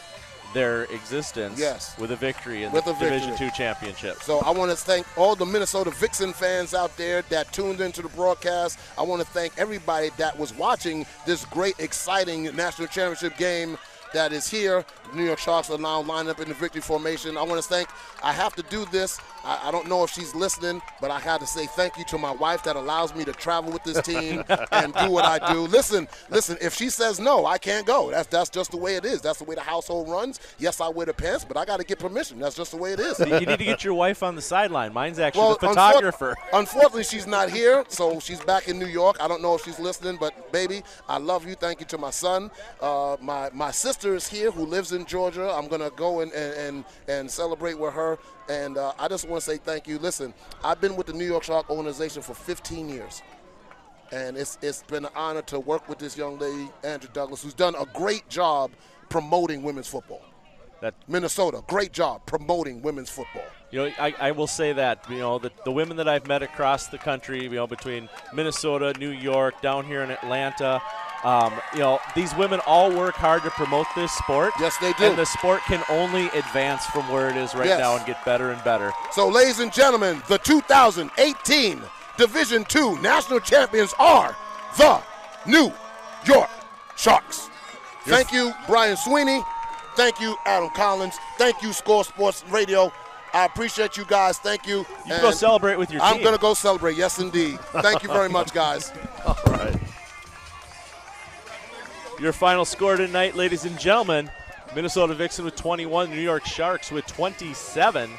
their existence with a victory in the Division II championship. So I want to thank all the Minnesota Vixen fans out there that tuned into the broadcast. I want to thank everybody that was watching this great, exciting national championship game that is here. The New York Sharks are now lined up in the victory formation. I want to I have to do this. I don't know if she's listening, but I had to say thank you to my wife that allows me to travel with this team and do what I do. Listen, if she says no, I can't go. That's just the way it is. That's the way the household runs. Yes, I wear the pants, but I got to get permission. That's just the way it is. You need to get your wife on the sideline. Mine's actually the photographer. Unfortunately, she's not here, so she's back in New York. I don't know if she's listening, but baby, I love you. Thank you to my son. My sister is here who lives in Georgia. I'm going to go and celebrate with her. And I just want to say thank you. Listen, I've been with the New York Shark organization for 15 years. And it's been an honor to work with this young lady, Andrew Douglas, who's done a great job promoting women's football. Minnesota, great job promoting women's football. I will say that, the women that I've met across the country, between Minnesota, New York, down here in Atlanta, these women all work hard to promote this sport. Yes, they do. And the sport can only advance from where it is right now and get better and better. So, ladies and gentlemen, the 2018 Division II national champions are the New York Sharks. Thank you, Brian Sweeney. Thank you, Adam Collins. Thank you, Score Sports Radio. I appreciate you guys. Thank you. You can go celebrate with your team. I'm going to go celebrate. Yes, indeed. Thank you very much, guys. All right. Your final score tonight, ladies and gentlemen, Minnesota Vixen with 21, New York Sharks with 27.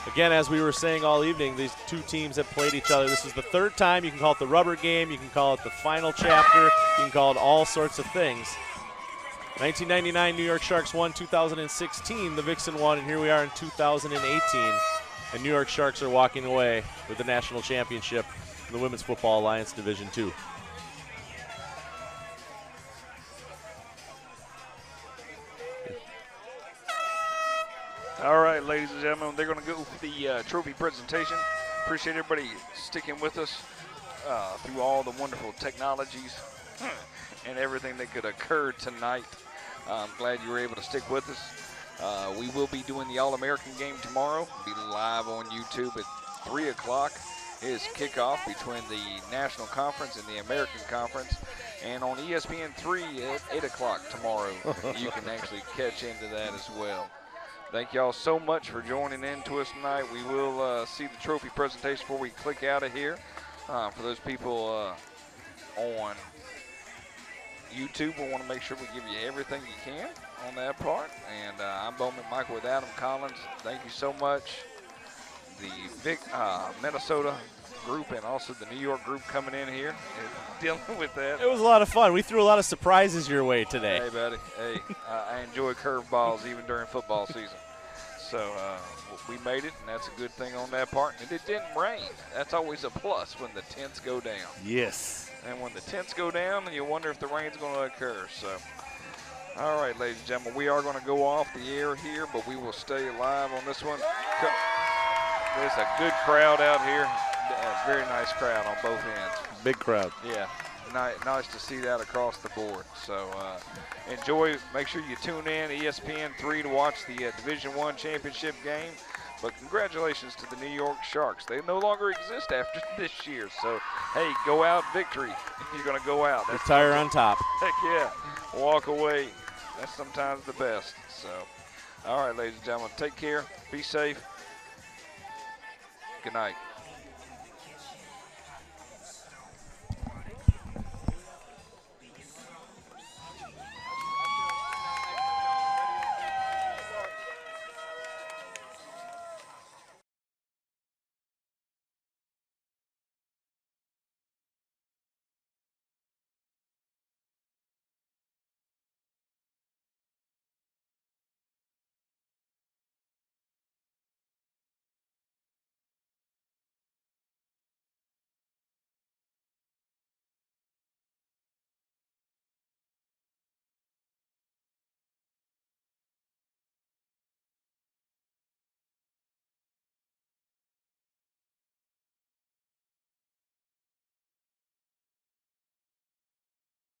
Again, as we were saying all evening, these two teams have played each other. This is the third time. You can call it the rubber game. You can call it the final chapter. You can call it all sorts of things. 1999, New York Sharks won. 2016, the Vixen won. And here we are in 2018. And New York Sharks are walking away with the national championship in the Women's Football Alliance Division II. All right, ladies and gentlemen, they're going to go for the trophy presentation. Appreciate everybody sticking with us through all the wonderful technologies and everything that could occur tonight. I'm glad you were able to stick with us. We will be doing the All-American game tomorrow. Be live on YouTube at 3 o'clock. Is kickoff between the National Conference and the American Conference. And on ESPN3 at 8 o'clock tomorrow, you can actually catch into that as well. Thank y'all so much for joining in to us tonight. We will see the trophy presentation before we click out of here. For those people on YouTube, we want to make sure we give you everything you can on that part. And I'm Bowman Michael with Adam Collins. Thank you so much. The Minnesota group and also the New York group coming in here and dealing with that. It was a lot of fun. We threw a lot of surprises your way today. Hey, buddy. Hey, I enjoy curveballs even during football season. So we made it, and that's a good thing on that part. And it didn't rain. That's always a plus when the tents go down. Yes. And when the tents go down, then you wonder if the rain's going to occur. So, all right, ladies and gentlemen, we are going to go off the air here, but we will stay live on this one. There's a good crowd out here. A very nice crowd on both ends. Big crowd. Yeah, nice to see that across the board. So enjoy. Make sure you tune in ESPN3 to watch the Division I championship game. But congratulations to the New York Sharks. They no longer exist after this year. So, hey, go out victory. You're going to go out. Retire on top. Heck yeah. Walk away. That's sometimes the best. So, all right, ladies and gentlemen, take care. Be safe. Good night.